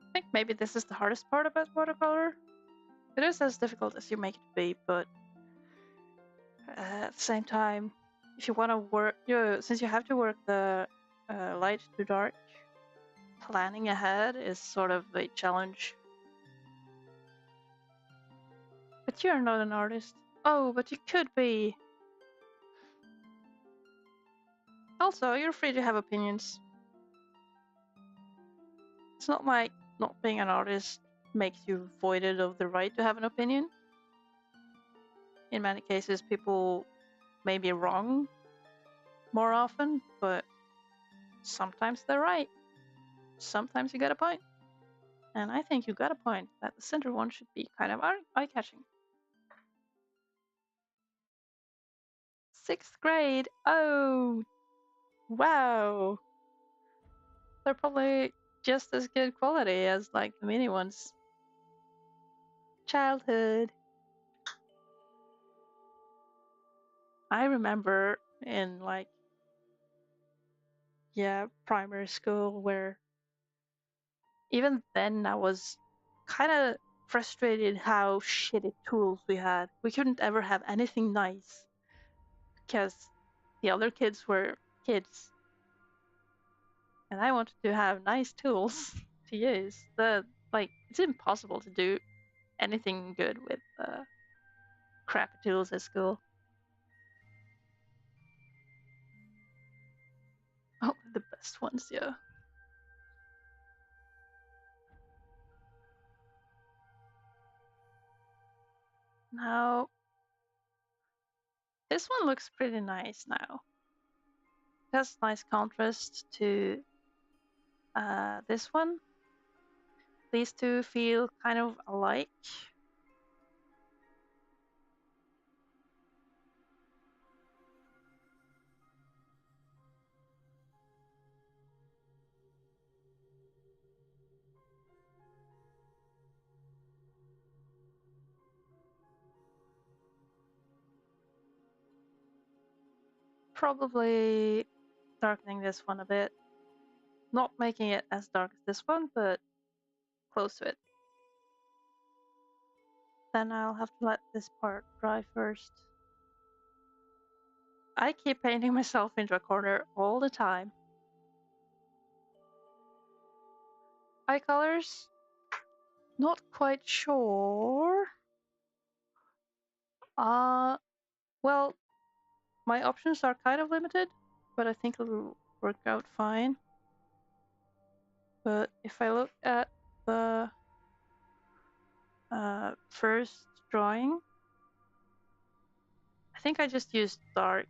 [SPEAKER 1] I think maybe this is the hardest part about watercolor. It is as difficult as you make it be, but at the same time, if you want to work, since you have to work the light to dark, planning ahead is sort of a challenge. But you're not an artist. Oh, but you could be. Also, you're free to have opinions. It's not like not being an artist makes you voided of the right to have an opinion. In many cases, people may be wrong more often, but sometimes they're right. Sometimes you got a point. And I think you got a point that the center one should be kind of eye-catching. 6th grade. Oh, wow. They're probably just as good quality as like the mini ones. Childhood. I remember in like, yeah, primary school where even then I was kind of frustrated how shitty tools we had. We couldn't ever have anything nice because the other kids were kids and I wanted to have nice tools to use. It's impossible to do anything good with crappy tools at school. Oh, the best ones, yeah. Now, this one looks pretty nice now. It has nice contrast to this one. These two feel kind of alike. Probably darkening this one a bit. Not making it as dark as this one, but close to it. Then I'll have to let this part dry first. I keep painting myself into a corner all the time. Eye colors? Not quite sure. Well, my options are kind of limited, but I think it'll work out fine. But if I look at the first drawing, I think I just used dark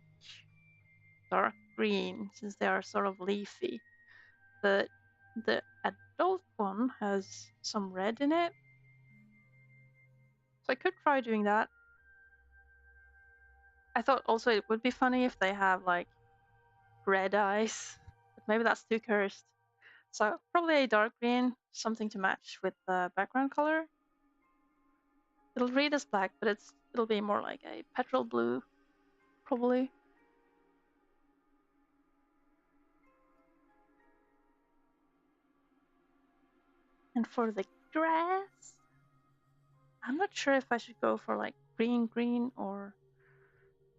[SPEAKER 1] green since they are sort of leafy. But the adult one has some red in it, so I could try doing that. I thought also it would be funny if they have like red eyes, but maybe that's too cursed. So probably a dark green, something to match with the background color. It'll read as black, but it'll be more like a petrol blue, probably. And for the grass, I'm not sure if I should go for like green or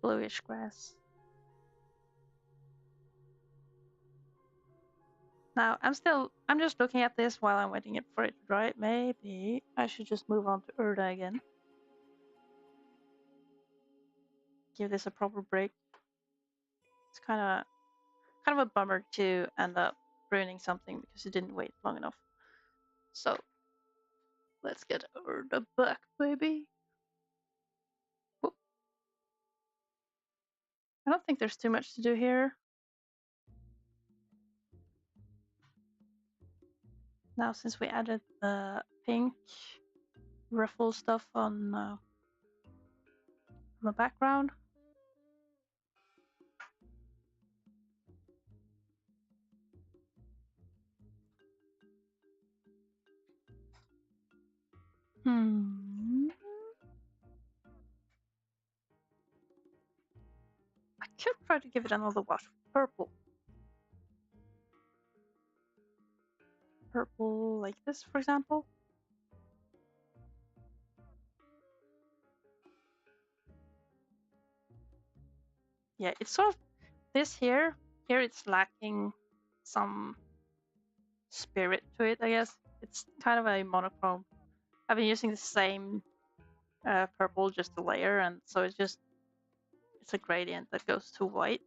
[SPEAKER 1] bluish grass. Now I'm just looking at this while I'm waiting for it to dry. Maybe I should just move on to Urda again. Give this a proper break. It's kind of a bummer to end up ruining something because you didn't wait long enough. So let's get Urda back, baby. Whoop. I don't think there's too much to do here. Now, since we added the pink ruffle stuff on the background, I could try to give it another wash. Purple. Purple like this, for example. Yeah, it's sort of this here. Here it's lacking some spirit to it, I guess. It's kind of a monochrome. I've been using the same purple, just a layer, and so it's a gradient that goes to white.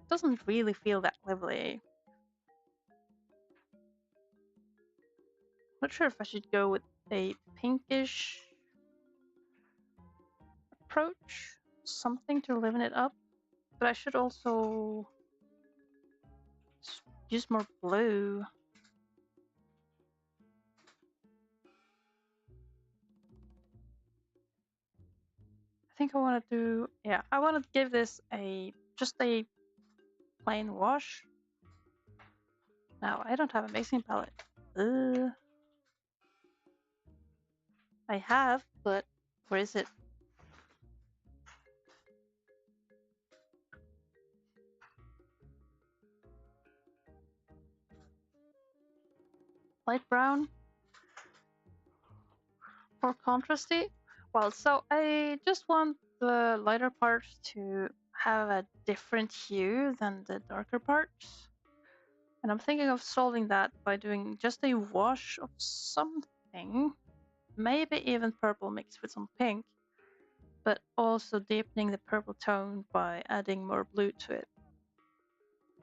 [SPEAKER 1] doesn't really feel that lively. Not sure if I should go with a pinkish approach, something to liven it up, but I should also use more blue. I think I want to do, yeah, I want to give this just a plain wash. Now, I don't have a mixing palette. I have, but where is it? Light brown? More contrasty? Well, so I just want the lighter parts to have a different hue than the darker parts. And I'm thinking of solving that by doing just a wash of something, maybe even purple mixed with some pink, but also deepening the purple tone by adding more blue to it.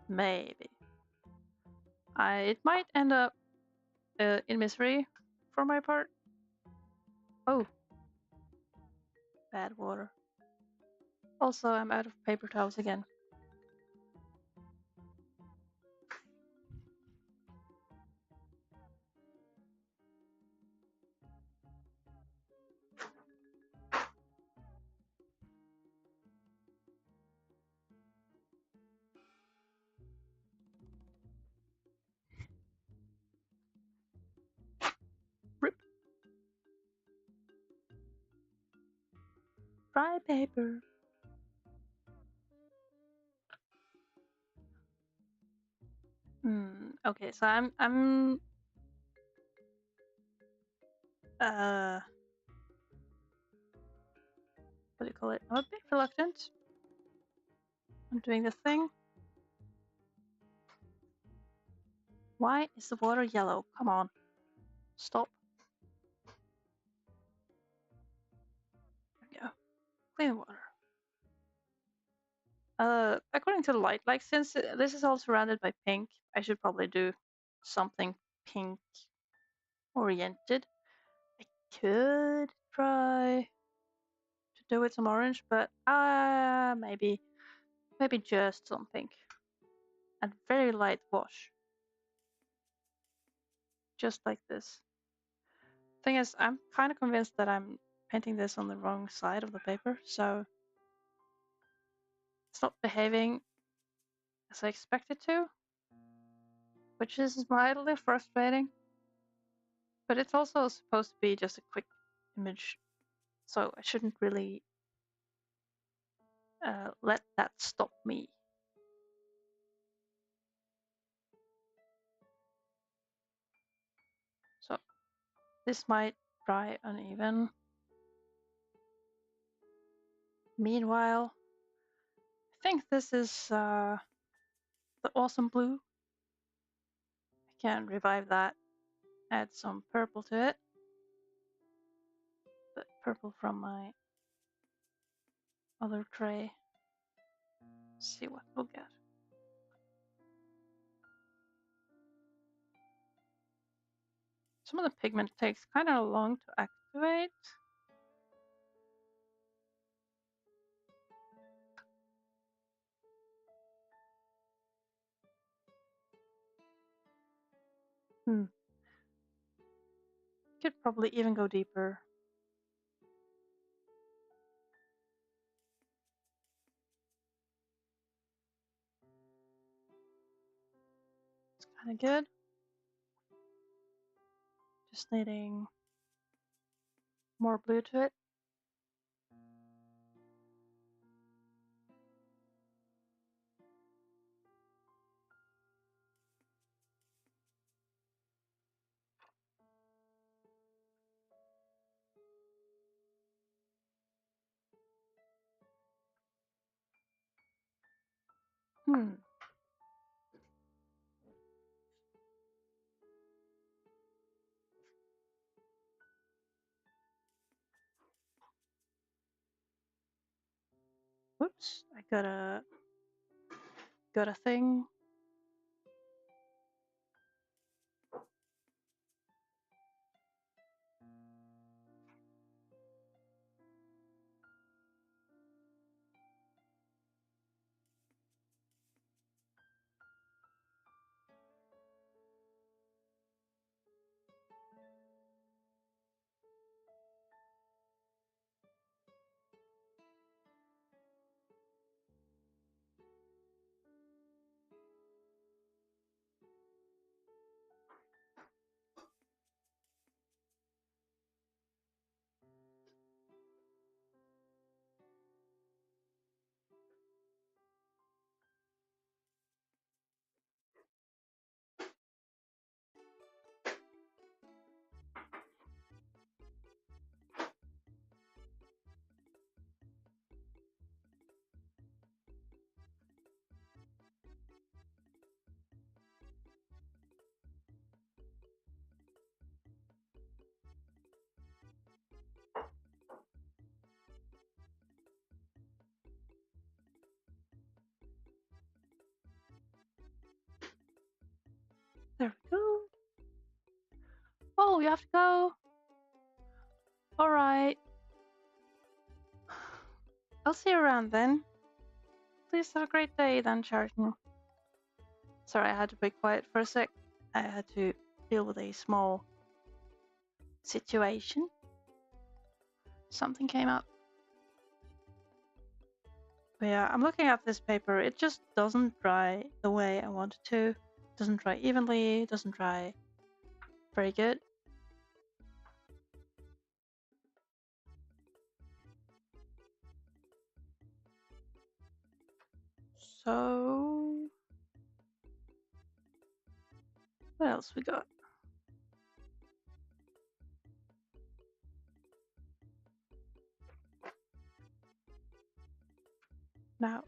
[SPEAKER 1] Maybe. It might end up in misery for my part. Oh, bad water. Also, I'm out of paper towels again. Rip. Dry paper. Okay, so I'm what do you call it? I'm a bit reluctant. I'm doing this thing. Why is the water yellow? Come on. Stop. There we go. Clean water. According to the light, like since this is all surrounded by pink, I should probably do something pink oriented. I could try to do with some orange, but maybe just some pink. And very light wash. Just like this. Thing is, I'm kind of convinced that I'm painting this on the wrong side of the paper, so it's not behaving as I expect it to, which is mildly frustrating. But it's also supposed to be just a quick image, so I shouldn't really let that stop me. So this might dry uneven. Meanwhile, I think this is the awesome blue. I can revive that, add some purple to it. The purple from my other tray. See what we'll get. Some of the pigment takes kind of long to activate. Could probably even go deeper. It's kind of good. Just needing more blue to it. Whoops, I gotta got a thing. There we go. Oh, you have to go. All right. I'll see you around then. Please have a great day then, Charlton. Sorry, I had to be quiet for a sec. I had to deal with a small situation. Something came up. But yeah, I'm looking at this paper. It just doesn't dry the way I want it to. It doesn't dry evenly. It doesn't dry very good. So, what else we got? Now,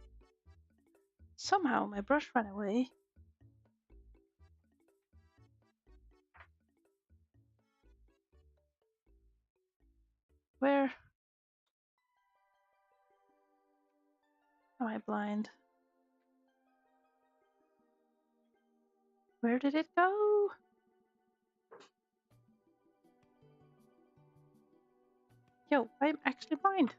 [SPEAKER 1] somehow my brush ran away. Where am I blind? Where did it go? Yo, I'm actually blind.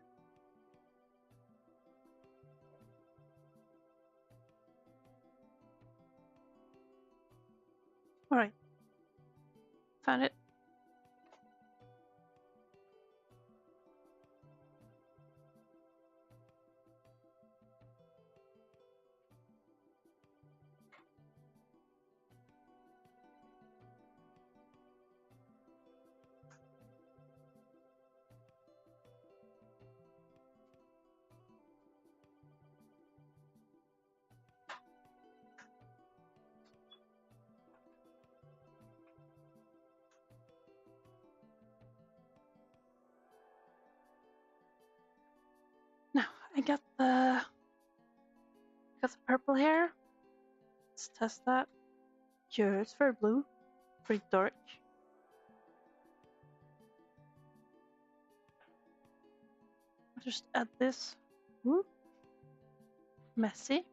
[SPEAKER 1] Alright. Found it. Now, I got the purple here. Let's test that. Yeah, it's very blue. Pretty dark. I'll just add this. Whoop. Messy.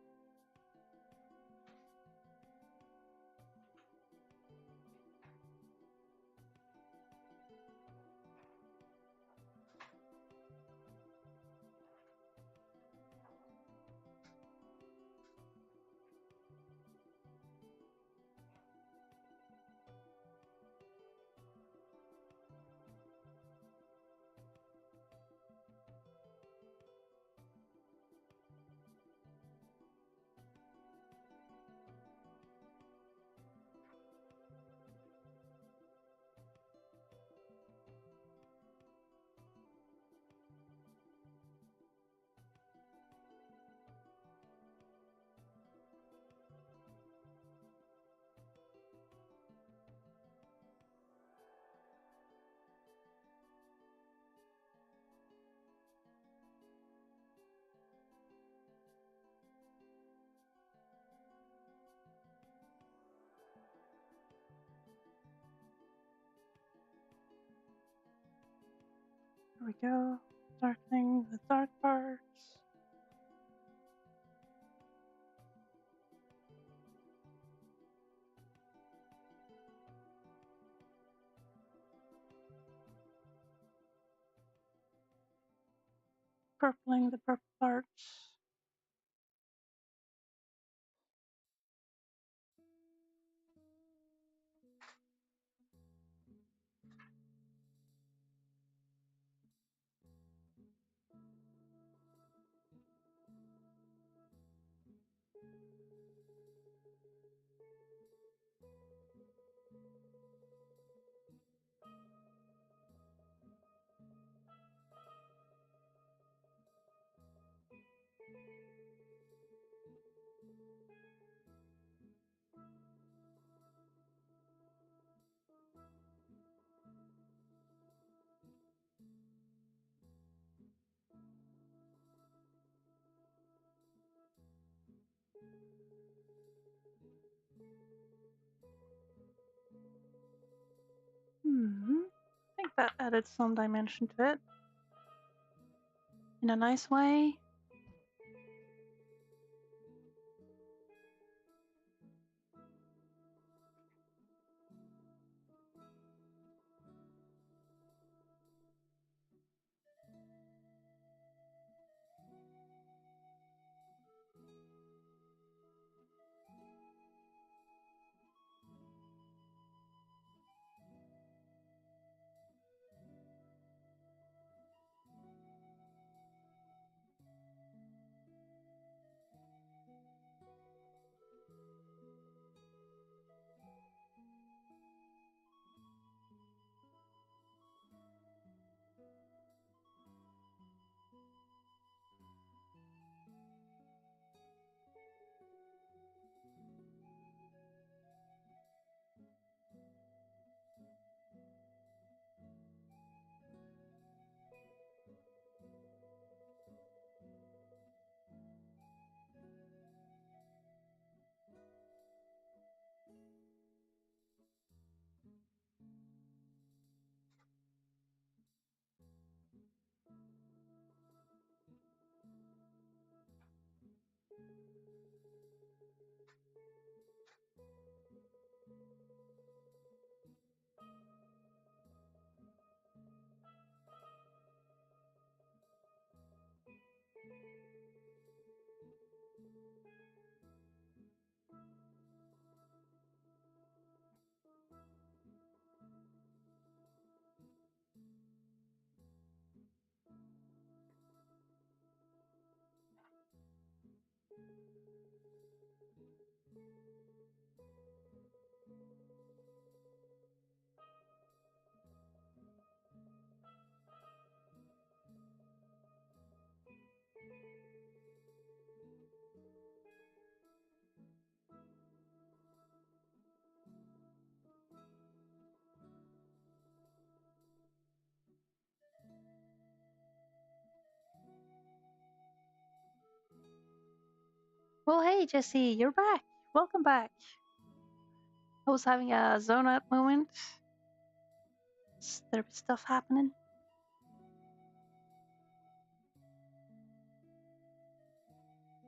[SPEAKER 1] There we go. Darkening the dark parts. purpling the purple parts. I think that added some dimension to it. In a nice way. Well, hey, Jesse, you're back. Welcome back. I was having a zone out moment. There's stuff happening.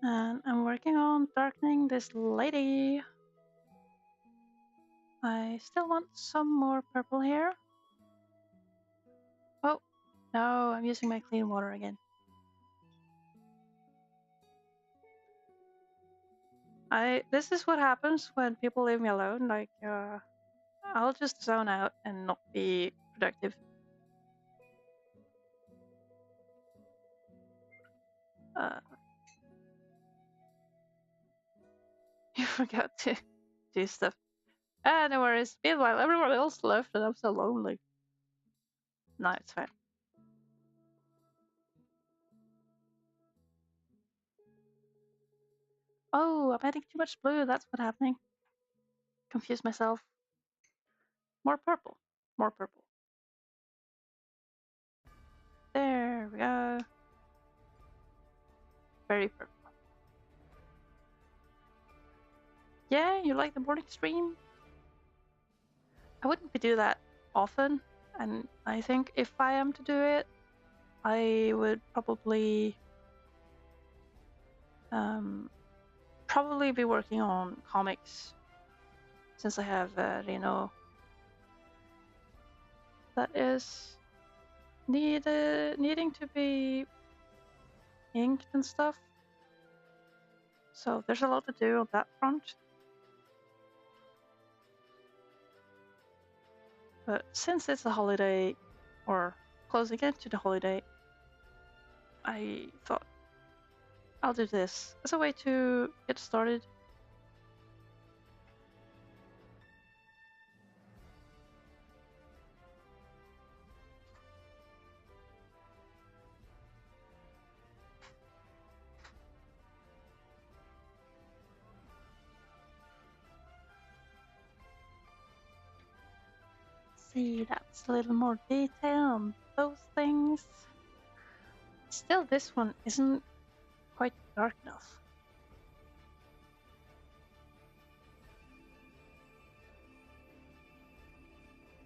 [SPEAKER 1] And I'm working on darkening this lady. I still want some more purple here. Oh, no, I'm using my clean water again. This is what happens when people leave me alone. Like, I'll just zone out and not be productive. You forgot to do stuff. Ah, no worries. Meanwhile, everyone else left and I'm so lonely. No, it's fine. Oh, I'm adding too much blue. That's what's happening. Confused myself. More purple. More purple. There we go. Very purple. Yeah, you like the morning stream? I wouldn't do that often, and I think if I am to do it, I would probably probably be working on comics, since I have Reno that is needing to be inked and stuff. So there's a lot to do on that front. But since it's a holiday, or closing into the holiday, I thought I'll do this as a way to get started. See, that's a little more detail on those things. Still, this one isn't quite dark enough.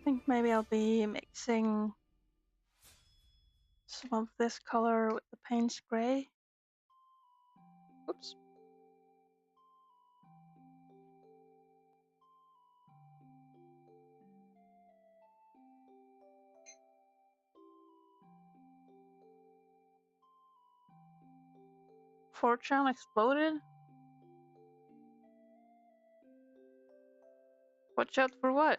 [SPEAKER 1] I think maybe I'll be mixing some of this color with the paint's gray. Oops. Fortune exploded? Watch out for what?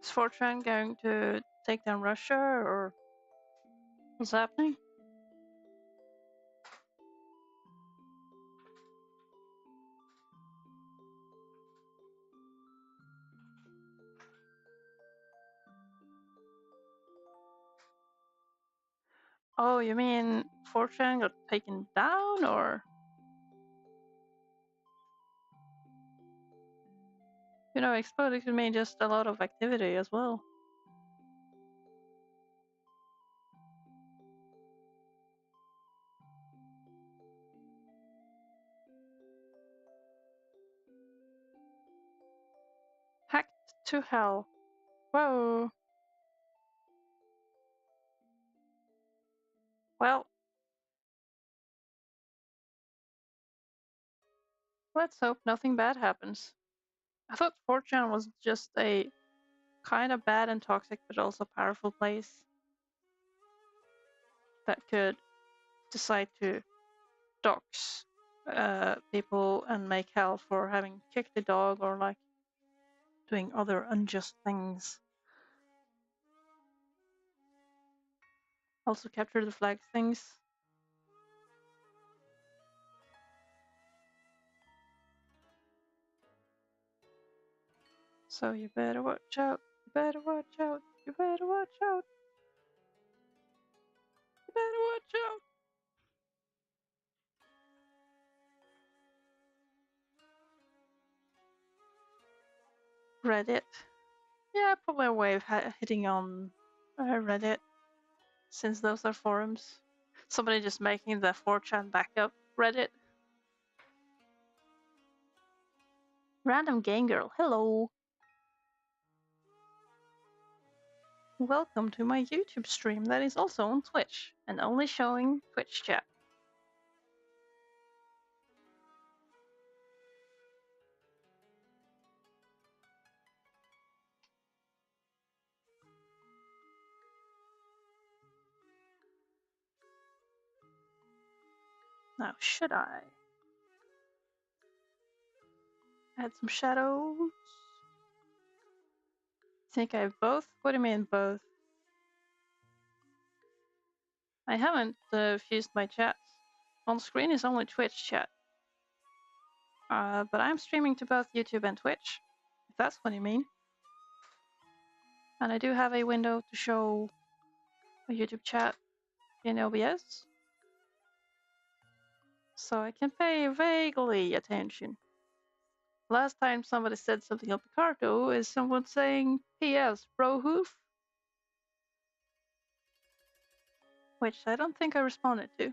[SPEAKER 1] Is Fortune going to take down Russia, or what's happening? Oh, you mean Fortune got taken down, or? You know, exploded could mean just a lot of activity as well. Hacked to hell. Whoa. Well, let's hope nothing bad happens. I thought Fortune was just a kind of bad and toxic, but also powerful place that could decide to dox people and make hell for having kicked the dog or like doing other unjust things. Also capture the flag things. So you better watch out. You better watch out. You better watch out. You better watch out. Reddit. Yeah, probably a way of hitting on Reddit, since those are forums. Somebody just making the 4chan backup Reddit. Random game girl, hello. Welcome to my YouTube stream that is also on Twitch and only showing Twitch chat. Now, should I add some shadows? Think I have both? What do you mean both? I haven't fused my chats. On screen is only Twitch chat. But I'm streaming to both YouTube and Twitch, if that's what you mean. And I do have a window to show a YouTube chat in OBS, so I can pay vaguely attention. Last time somebody said something on Picardo is someone saying, P.S. bro hoof? Which I don't think I responded to.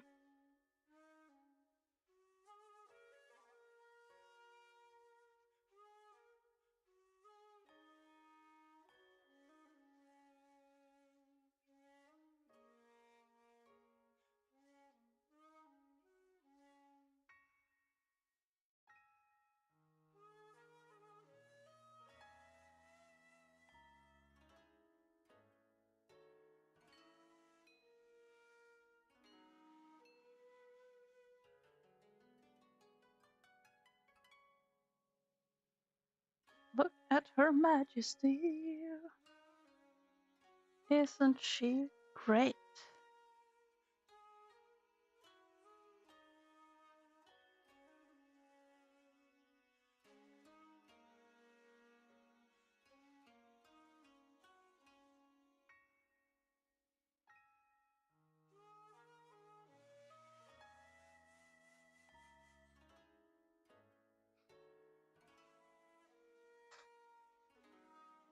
[SPEAKER 1] at Her Majesty. Isn't she great?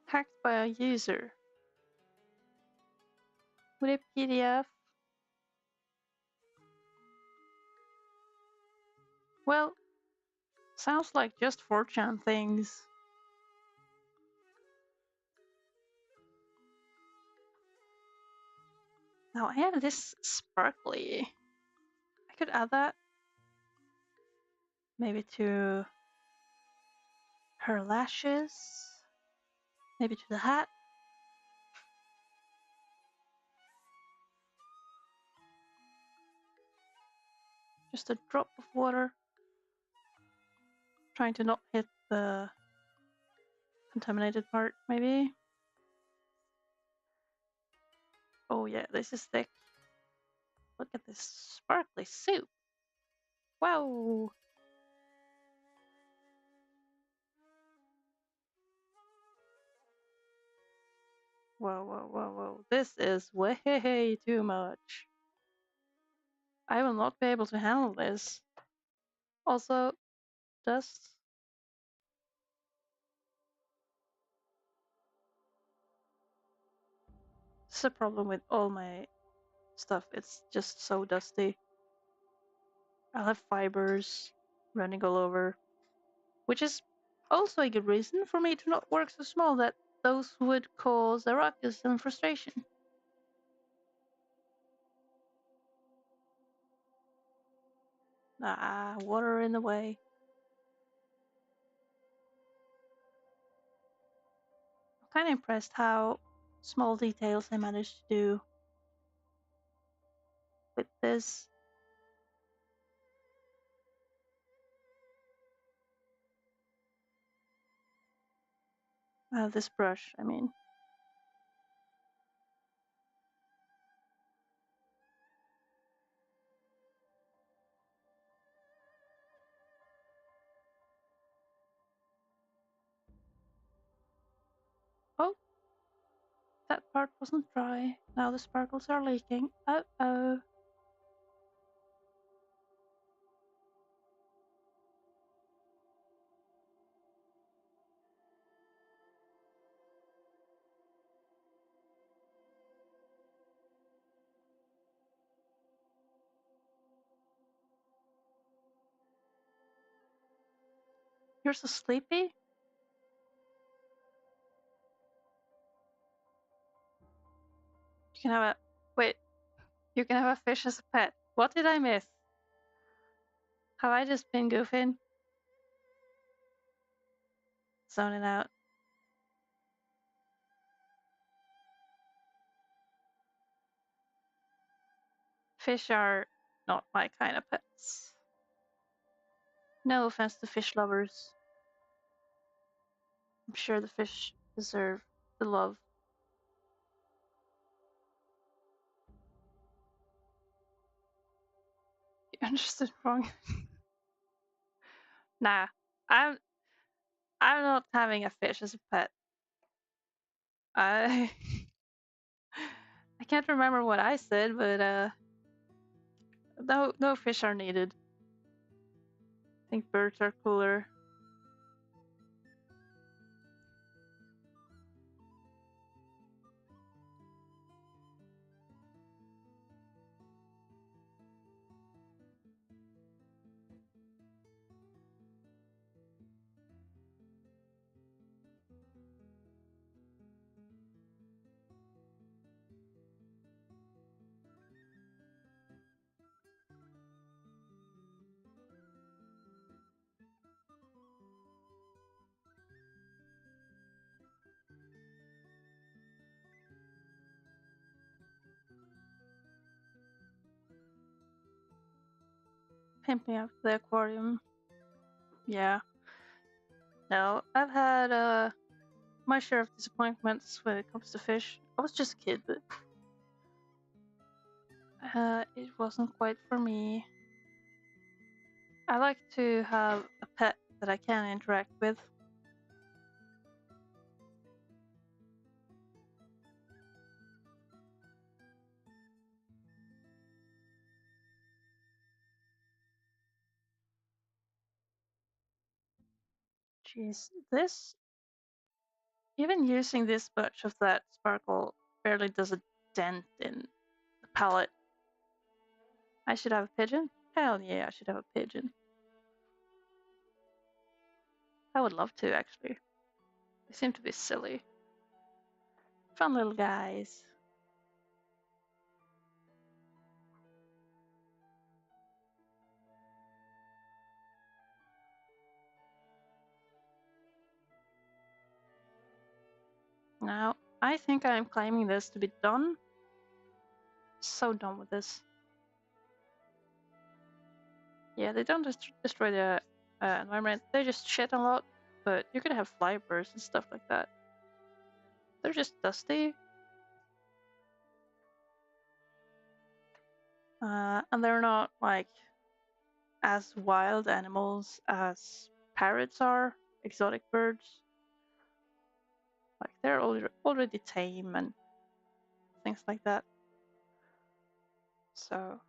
[SPEAKER 1] Hacked by a user. With a PDF. Well, sounds like just 4chan things. Now I have this sparkly. I could add that. Maybe to her lashes. Maybe to the hat. Just a drop of water. Trying to not hit the contaminated part, maybe. Oh yeah, this is thick. Look at this sparkly soup. Wow. Whoa, whoa, whoa, whoa. This is way too much. I will not be able to handle this. Also, dust. This is a problem with all my stuff. It's just so dusty. I'll have fibers running all over. Which is also a good reason for me to not work so small that those would cause a ruckus and frustration. Ah, water in the way. I'm kind of impressed how small details I managed to do with this. This brush, I mean. Oh, that part wasn't dry. Now the sparkles are leaking. Uh-oh. You're so sleepy? You can have a... Wait. You can have a fish as a pet. What did I miss? Have I just been goofing? Zoning out. Fish are not my kind of pets. No offense to fish lovers. I'm sure the fish deserve the love. You understood wrong. Nah, I'm not having a fish as a pet. I I can't remember what I said, but no fish are needed. I think birds are cooler. Pimping up the aquarium. Yeah. No, I've had my share of disappointments when it comes to fish. I was just a kid, but it wasn't quite for me. I like to have a pet that I can interact with. Jeez, this, even using this much of that sparkle barely does a dent in the palette. I should have a pigeon? Hell yeah, I should have a pigeon. I would love to, actually. They seem to be silly. Fun little guys. Now, I think I'm claiming this to be done. So done with this. Yeah, they don't destroy the environment. They just shit a lot, but you can have flyers and stuff like that. They're just dusty. And they're not like as wild animals as parrots are, exotic birds. Like they're already tame and things like that. So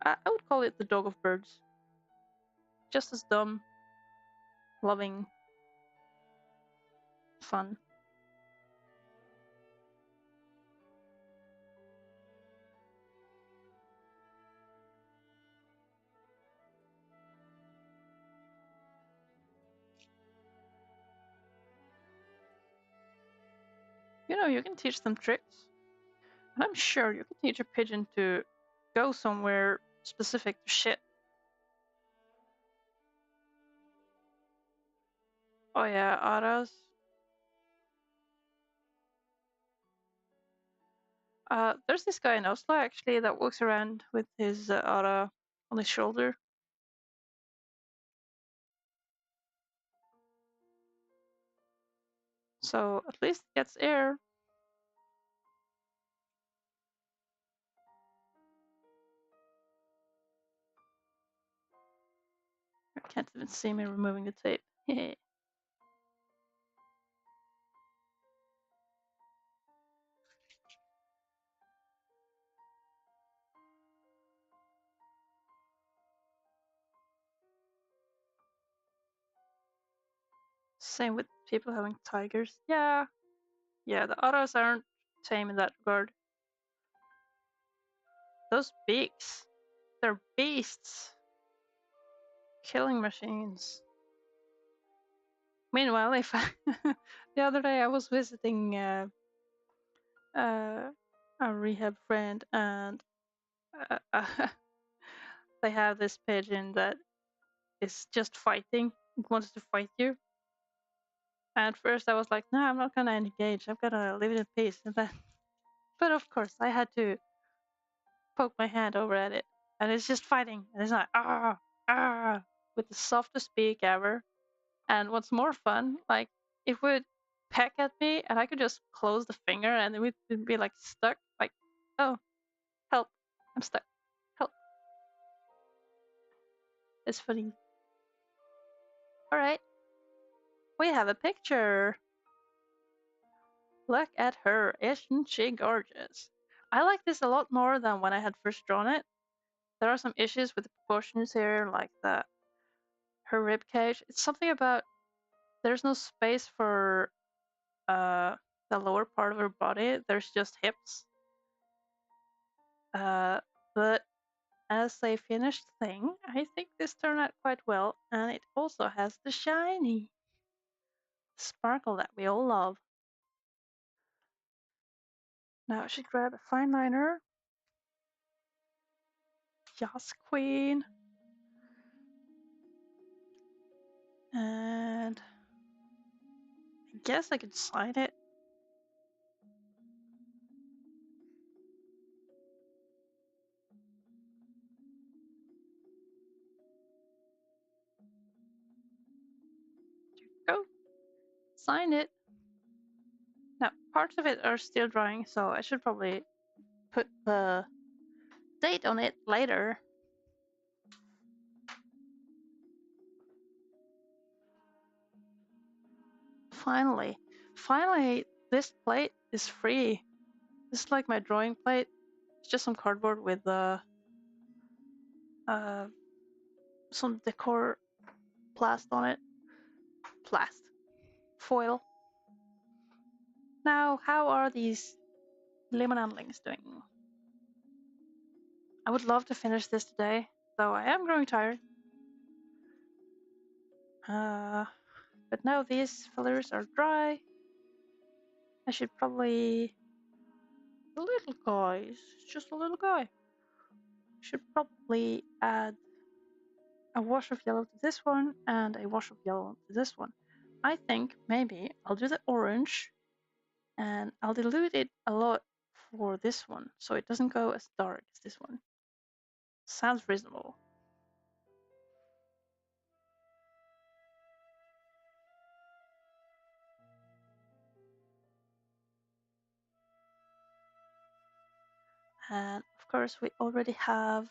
[SPEAKER 1] I would call it the dog of birds. Just as dumb, loving, fun. You know, you can teach them tricks. And I'm sure you can teach a pigeon to go somewhere specific to shit. Oh yeah, Urdas. There's this guy in Oslo actually that walks around with his Urda on his shoulder. So at least it gets air. I can't even see me removing the tape. Same with people having tigers. Yeah, the Urdas aren't tame in that regard. Those beaks, they're beasts. Killing machines. Meanwhile, if I the other day I was visiting a rehab friend, and they have this pigeon that is just fighting. It wants to fight you. And at first I was like, no, I'm not gonna engage. I'm gonna leave it in peace. And then, but of course, I had to poke my hand over at it, and it's just fighting. And it's like with the softest beak ever. And what's more fun, like it would peck at me, and I could just close the finger, and it would be like stuck. Like, oh, help! I'm stuck. Help! It's funny. All right, we have a picture. Look at her, isn't she gorgeous? I like this a lot more than when I had first drawn it. There are some issues with the proportions here, like her rib cage. It's something about there's no space for the lower part of her body. There's just hips. But as a finished thing, I think this turned out quite well, and it also has the shiny sparkle that we all love. Now I should grab a fine liner. Yes, queen. And I guess I could sign it. Go. Sign it. Now, parts of it are still drying, so I should probably put the date on it later. Finally, this plate is free. This is like my drawing plate. It's just some cardboard with some decor plast on it. Plast. Foil. Now, how are these Limonandlings doing? I would love to finish this today, though I am growing tired. But now these fillers are dry. I should probably... The little guys. It's just a little guy. Should probably add a wash of yellow to this one and a wash of yellow to this one. I think maybe I'll do the orange and I'll dilute it a lot for this one so it doesn't go as dark as this one. Sounds reasonable. And of course we already have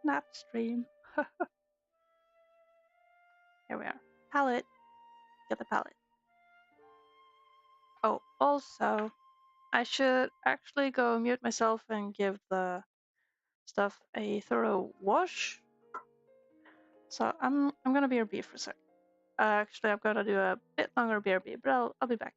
[SPEAKER 1] nap stream. Here we are. Palette. Get the palette. Oh, also, I should actually go mute myself and give the stuff a thorough wash. So I'm gonna BRB for a sec. Actually, I'm gonna do a bit longer BRB, but I'll be back.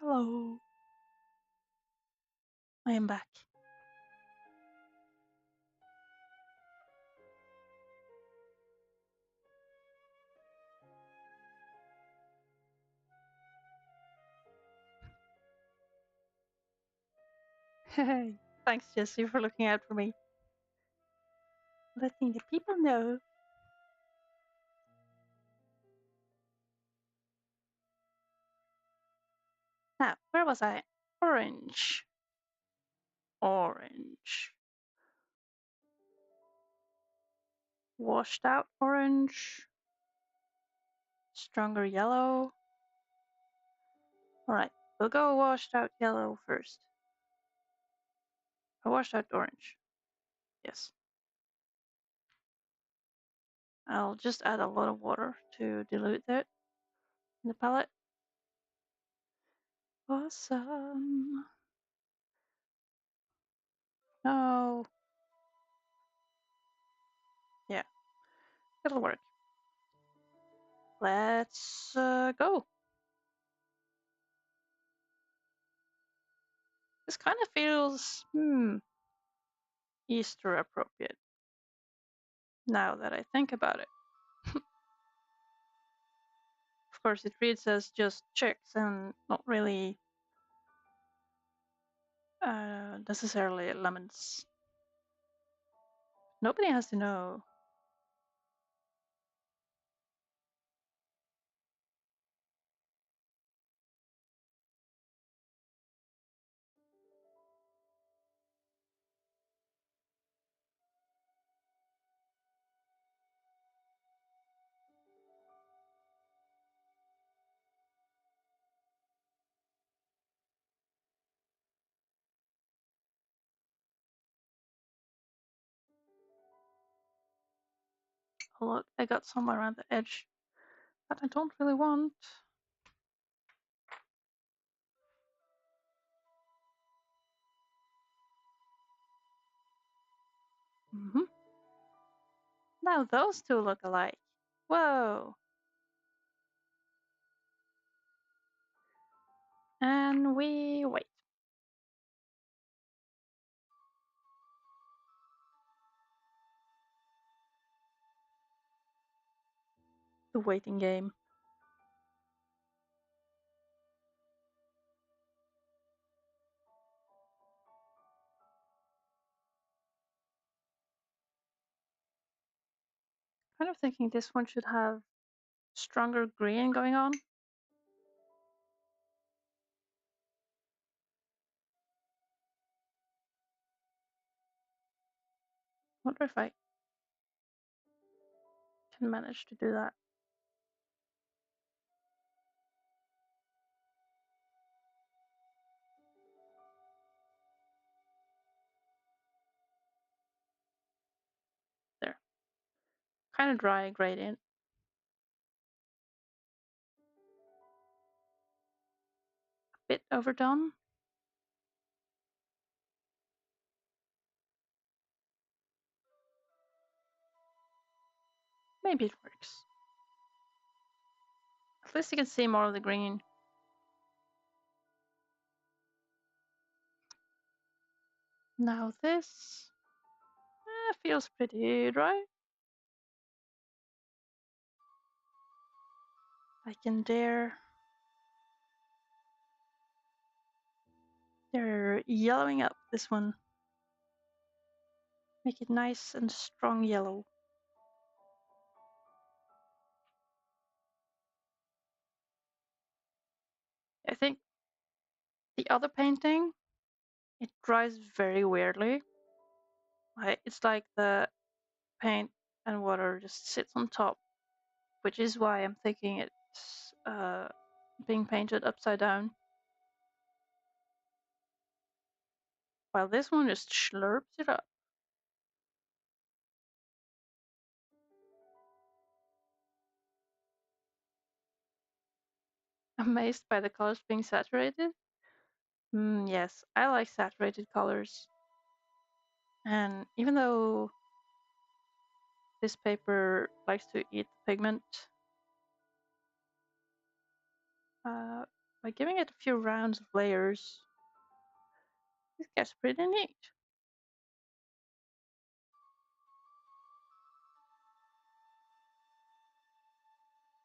[SPEAKER 1] Hello. I am back. Hey, thanks, Jesse, for looking out for me. letting the people know. Now, where was I? Orange. Orange. Washed out orange. Stronger yellow. Alright, we'll go washed out yellow first. Or washed out orange. Yes. I'll just add a lot of water to dilute it in the palette. Awesome. No. Yeah, it'll work. Let's go. This kind of feels Easter appropriate now that I think about it. Of course, it reads as just chicks and not really necessarily lemons. Nobody has to know. Oh, look, I got some around the edge that I don't really want. Now those two look alike. Whoa. And we wait. The waiting game. Kind of thinking this one should have stronger green going on. Wonder if I can manage to do that. There. Kind of dry gradient. A bit overdone. Maybe it works. At least you can see more of the green. Now this feels pretty dry. I can dare. They're yellowing up this one. Make it nice and strong yellow. I think the other painting, it dries very weirdly. It's like the paint and water just sits on top, which is why I'm thinking it's being painted upside down. While this one just slurps it up. Amazed by the colors being saturated? Yes, I like saturated colors. And even though this paper likes to eat pigment, by giving it a few rounds of layers, it gets pretty neat.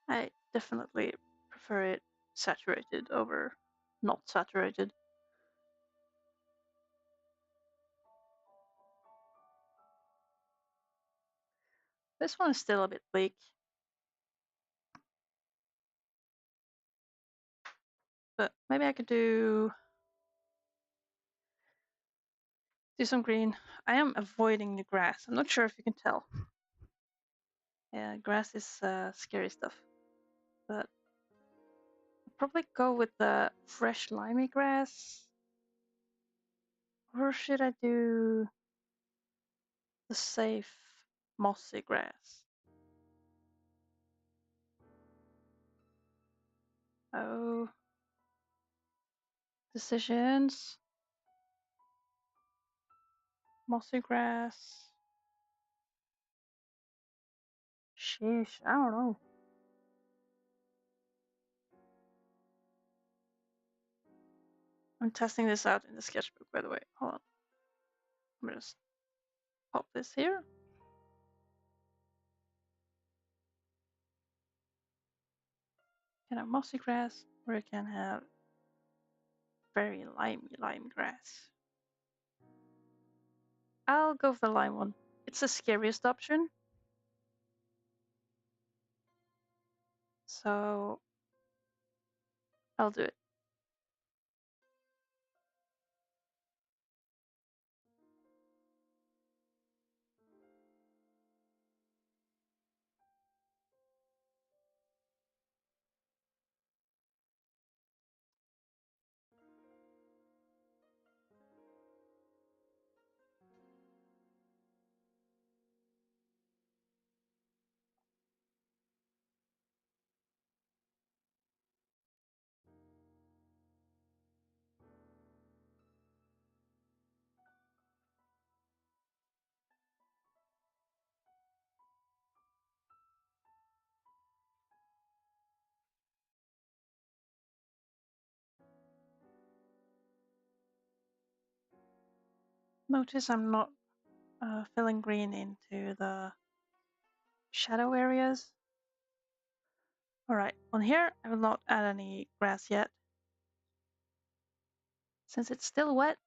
[SPEAKER 1] I definitely prefer it saturated over not saturated. This one is still a bit bleak. But maybe I could do some green. I am avoiding the grass. I'm not sure if you can tell. Yeah, grass is scary stuff. But I'll probably go with the fresh limey grass. Or should I do the safe mossy grass? Oh, decisions. Mossy grass. Sheesh, I don't know. I'm testing this out in the sketchbook, by the way. Hold on. Let me just pop this here. You can have mossy grass, or you can have very lime grass. I'll go for the lime one. It's the scariest option. So I'll do it. Notice I'm not filling green into the shadow areas. Alright, on here I will not add any grass yet, since it's still wet.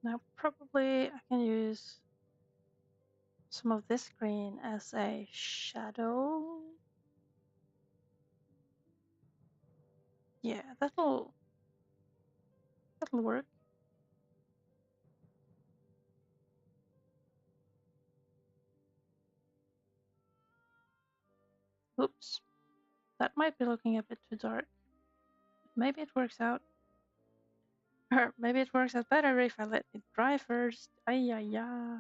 [SPEAKER 1] Now probably I can use some of this green as a shadow. Yeah, that'll work. Oops, that might be looking a bit too dark. Maybe it works out. Or maybe it works out better if I let it dry first. Ay, ay, ay.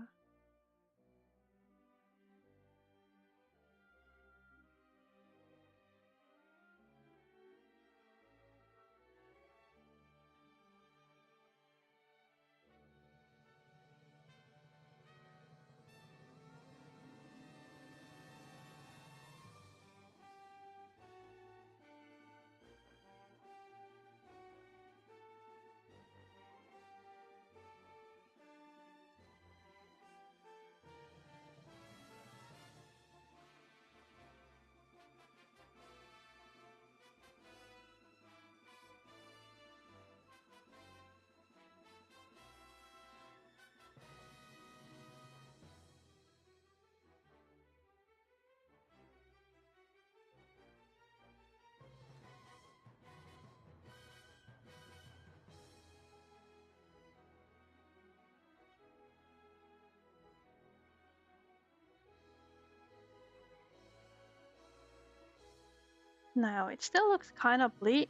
[SPEAKER 1] Now it still looks kind of bleak.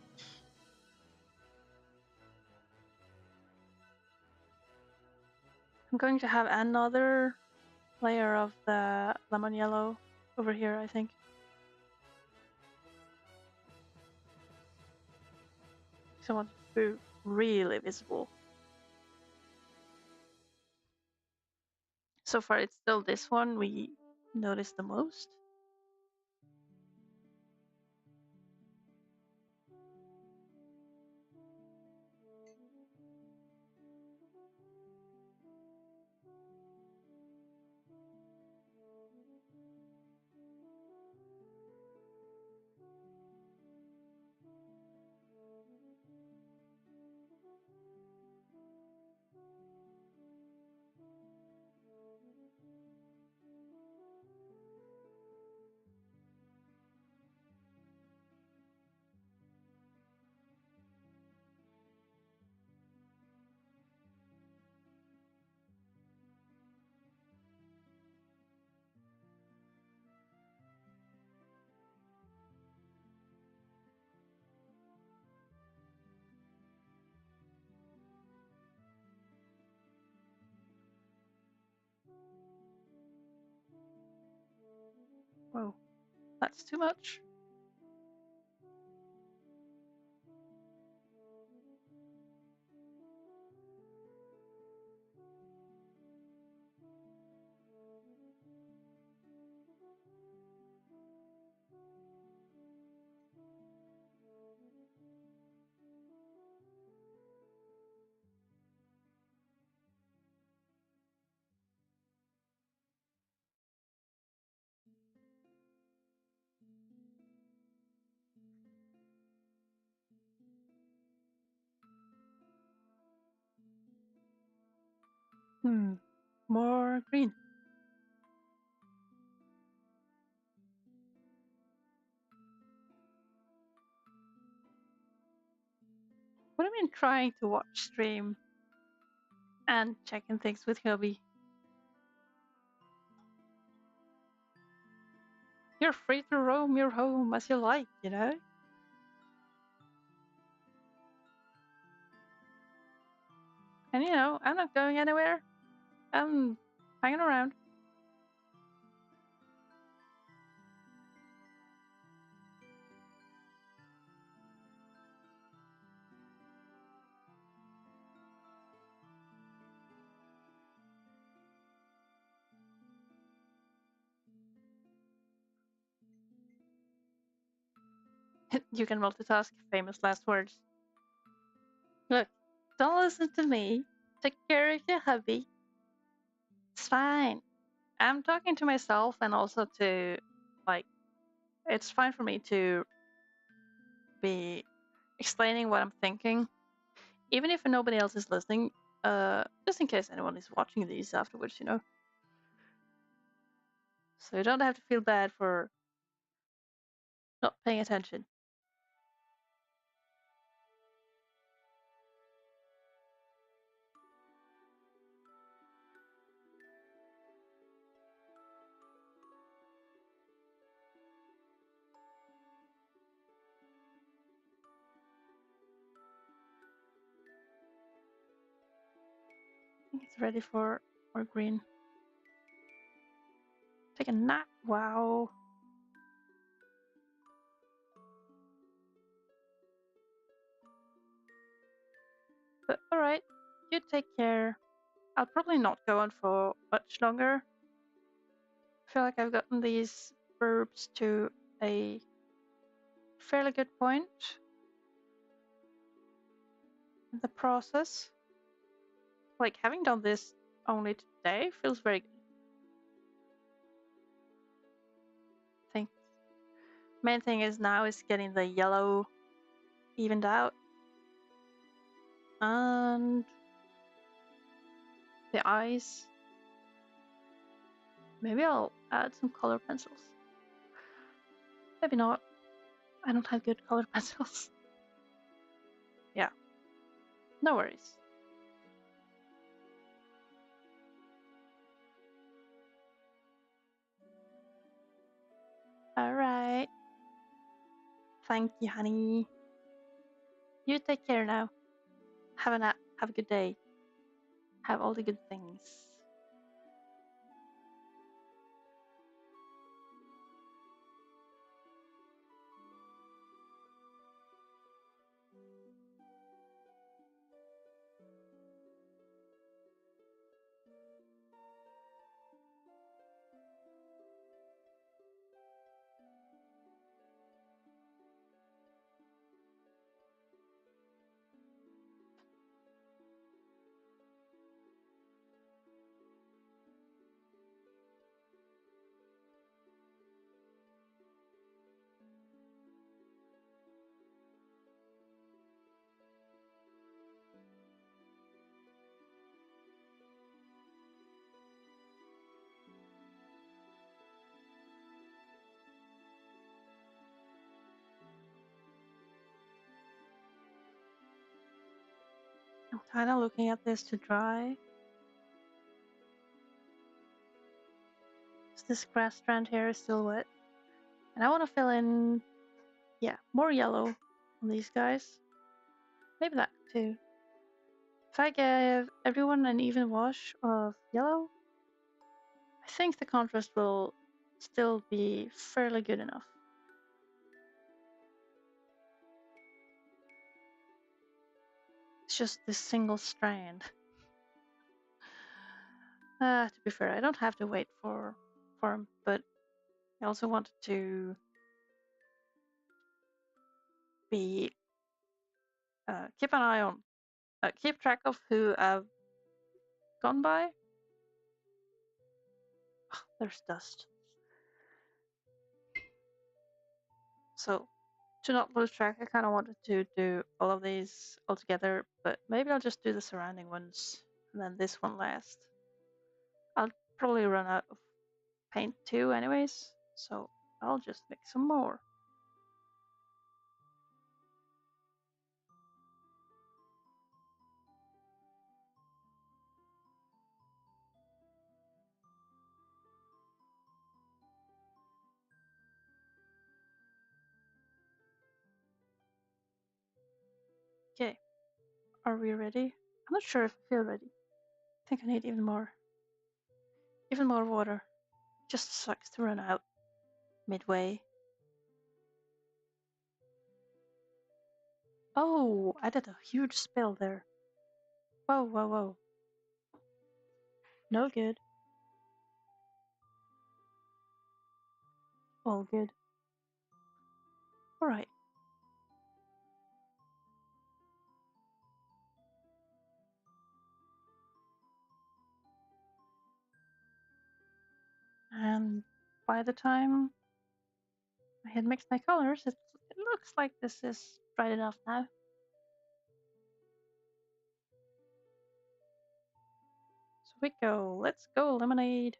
[SPEAKER 1] I'm going to have another layer of the lemon yellow over here, I think. So I want it to be really visible. So far, it's still this one we notice the most. Whoa, that's too much. More green. What do you mean trying to watch stream and checking things with hubby? You're free to roam your home as you like, you know? And you know, I'm not going anywhere. I'm hanging around. You can multitask, famous last words. Look, don't listen to me. Take care of your hubby. It's fine. I'm talking to myself and also to, like, it's fine for me to be explaining what I'm thinking, even if nobody else is listening, just in case anyone is watching these afterwards, you know? So you don't have to feel bad for not paying attention. I think it's ready for more green. Take a nap. Wow. But alright, you take care. I'll probably not go on for much longer. I feel like I've gotten these verbs to a fairly good point in the process. Like, having done this only today feels very good. I think main thing is now is getting the yellow evened out. And the eyes. Maybe I'll add some color pencils. Maybe not. I don't have good color pencils. Yeah. No worries. Alright. Thank you, honey. You take care now. Have a nap. Have a good day. have all the good things. I'm kind of looking at this to dry. This grass strand here is still wet. And I want to fill in, yeah, more yellow on these guys. Maybe that too. If I give everyone an even wash of yellow, I think the contrast will still be fairly good enough. It's just this single strand. To be fair, I don't have to wait for him, but I also wanted to be keep an eye on, keep track of who I've gone by. Ugh, there's dust. So to not lose track, I kind of wanted to do all of these all together, but maybe I'll just do the surrounding ones and then this one last. I'll probably run out of paint too anyways, so I'll just make some more. Okay, are we ready? I'm not sure if I feel ready. I think I need even more water. Just sucks to run out midway. Oh, I did a huge spill there. Whoa, whoa, whoa. No good. All good. Alright. And by the time I had mixed my colors, it looks like this is bright enough now. So we go. Let's go, lemonade.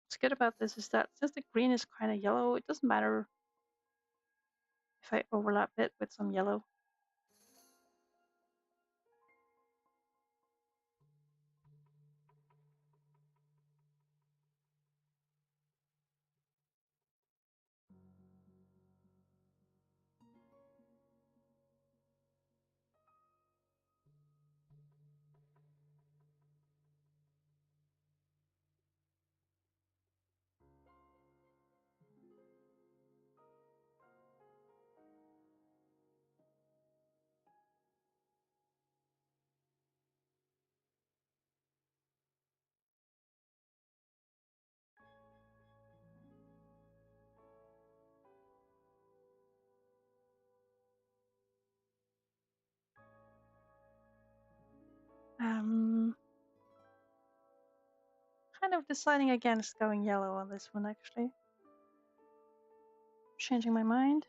[SPEAKER 1] What's good about this is that since the green is kind of yellow, it doesn't matter if I overlap it with some yellow. Kind of deciding against going yellow on this one actually. Changing my mind.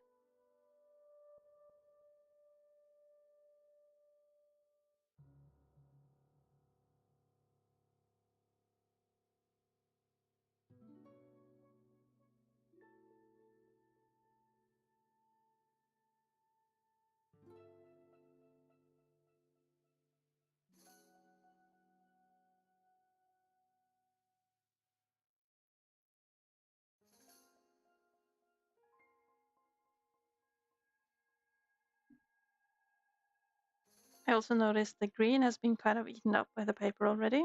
[SPEAKER 1] I also noticed the green has been kind of eaten up by the paper already.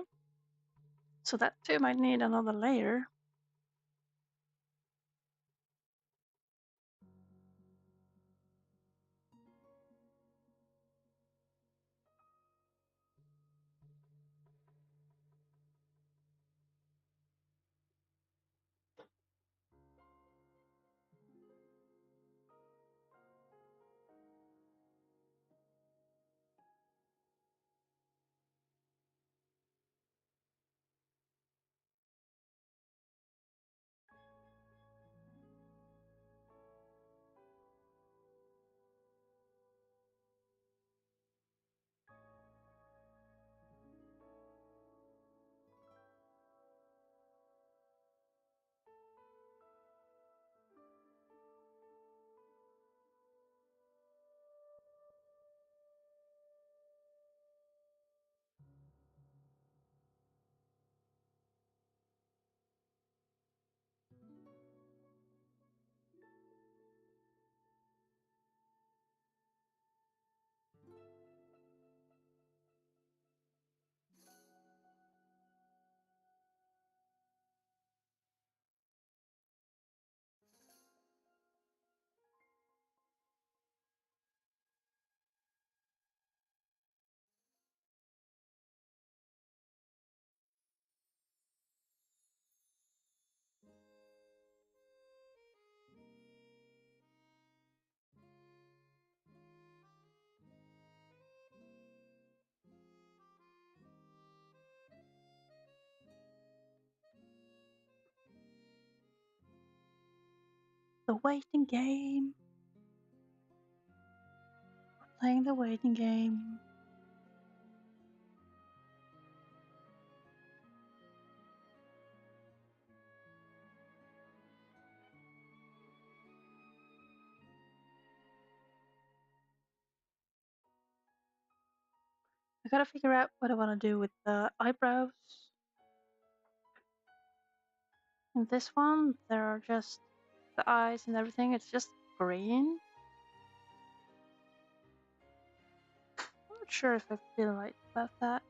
[SPEAKER 1] So that too might need another layer. The waiting game. We're playing the waiting game. I gotta figure out what I want to do with the eyebrows. In this one, there are just the eyes and everything. It's just green. I'm not sure if I feel right about that.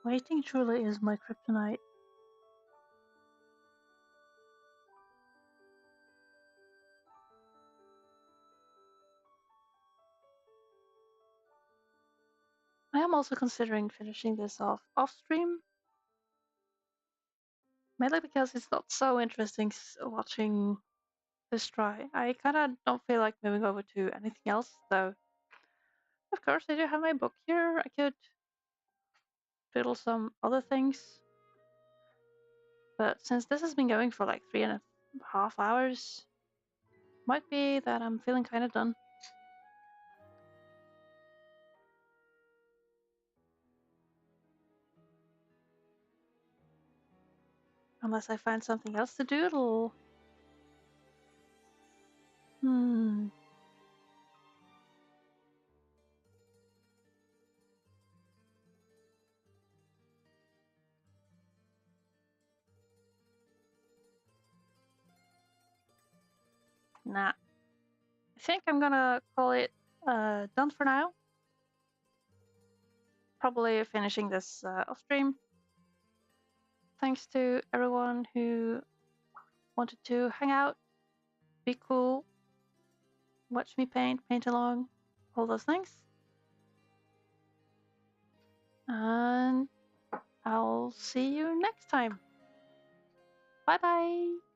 [SPEAKER 1] Waiting truly is my kryptonite. I am also considering finishing this off stream. Mainly because it's not so interesting watching this dry. I kinda don't feel like moving over to anything else, though. Of course, I do have my book here. I could fiddle some other things. But since this has been going for like 3.5 hours, might be that I'm feeling kind of done. Unless I find something else to doodle. Hmm. Nah. I think I'm gonna call it done for now. Probably finishing this off stream. Thanks to everyone who wanted to hang out, be cool, watch me paint along, all those things. And I'll see you next time. Bye bye.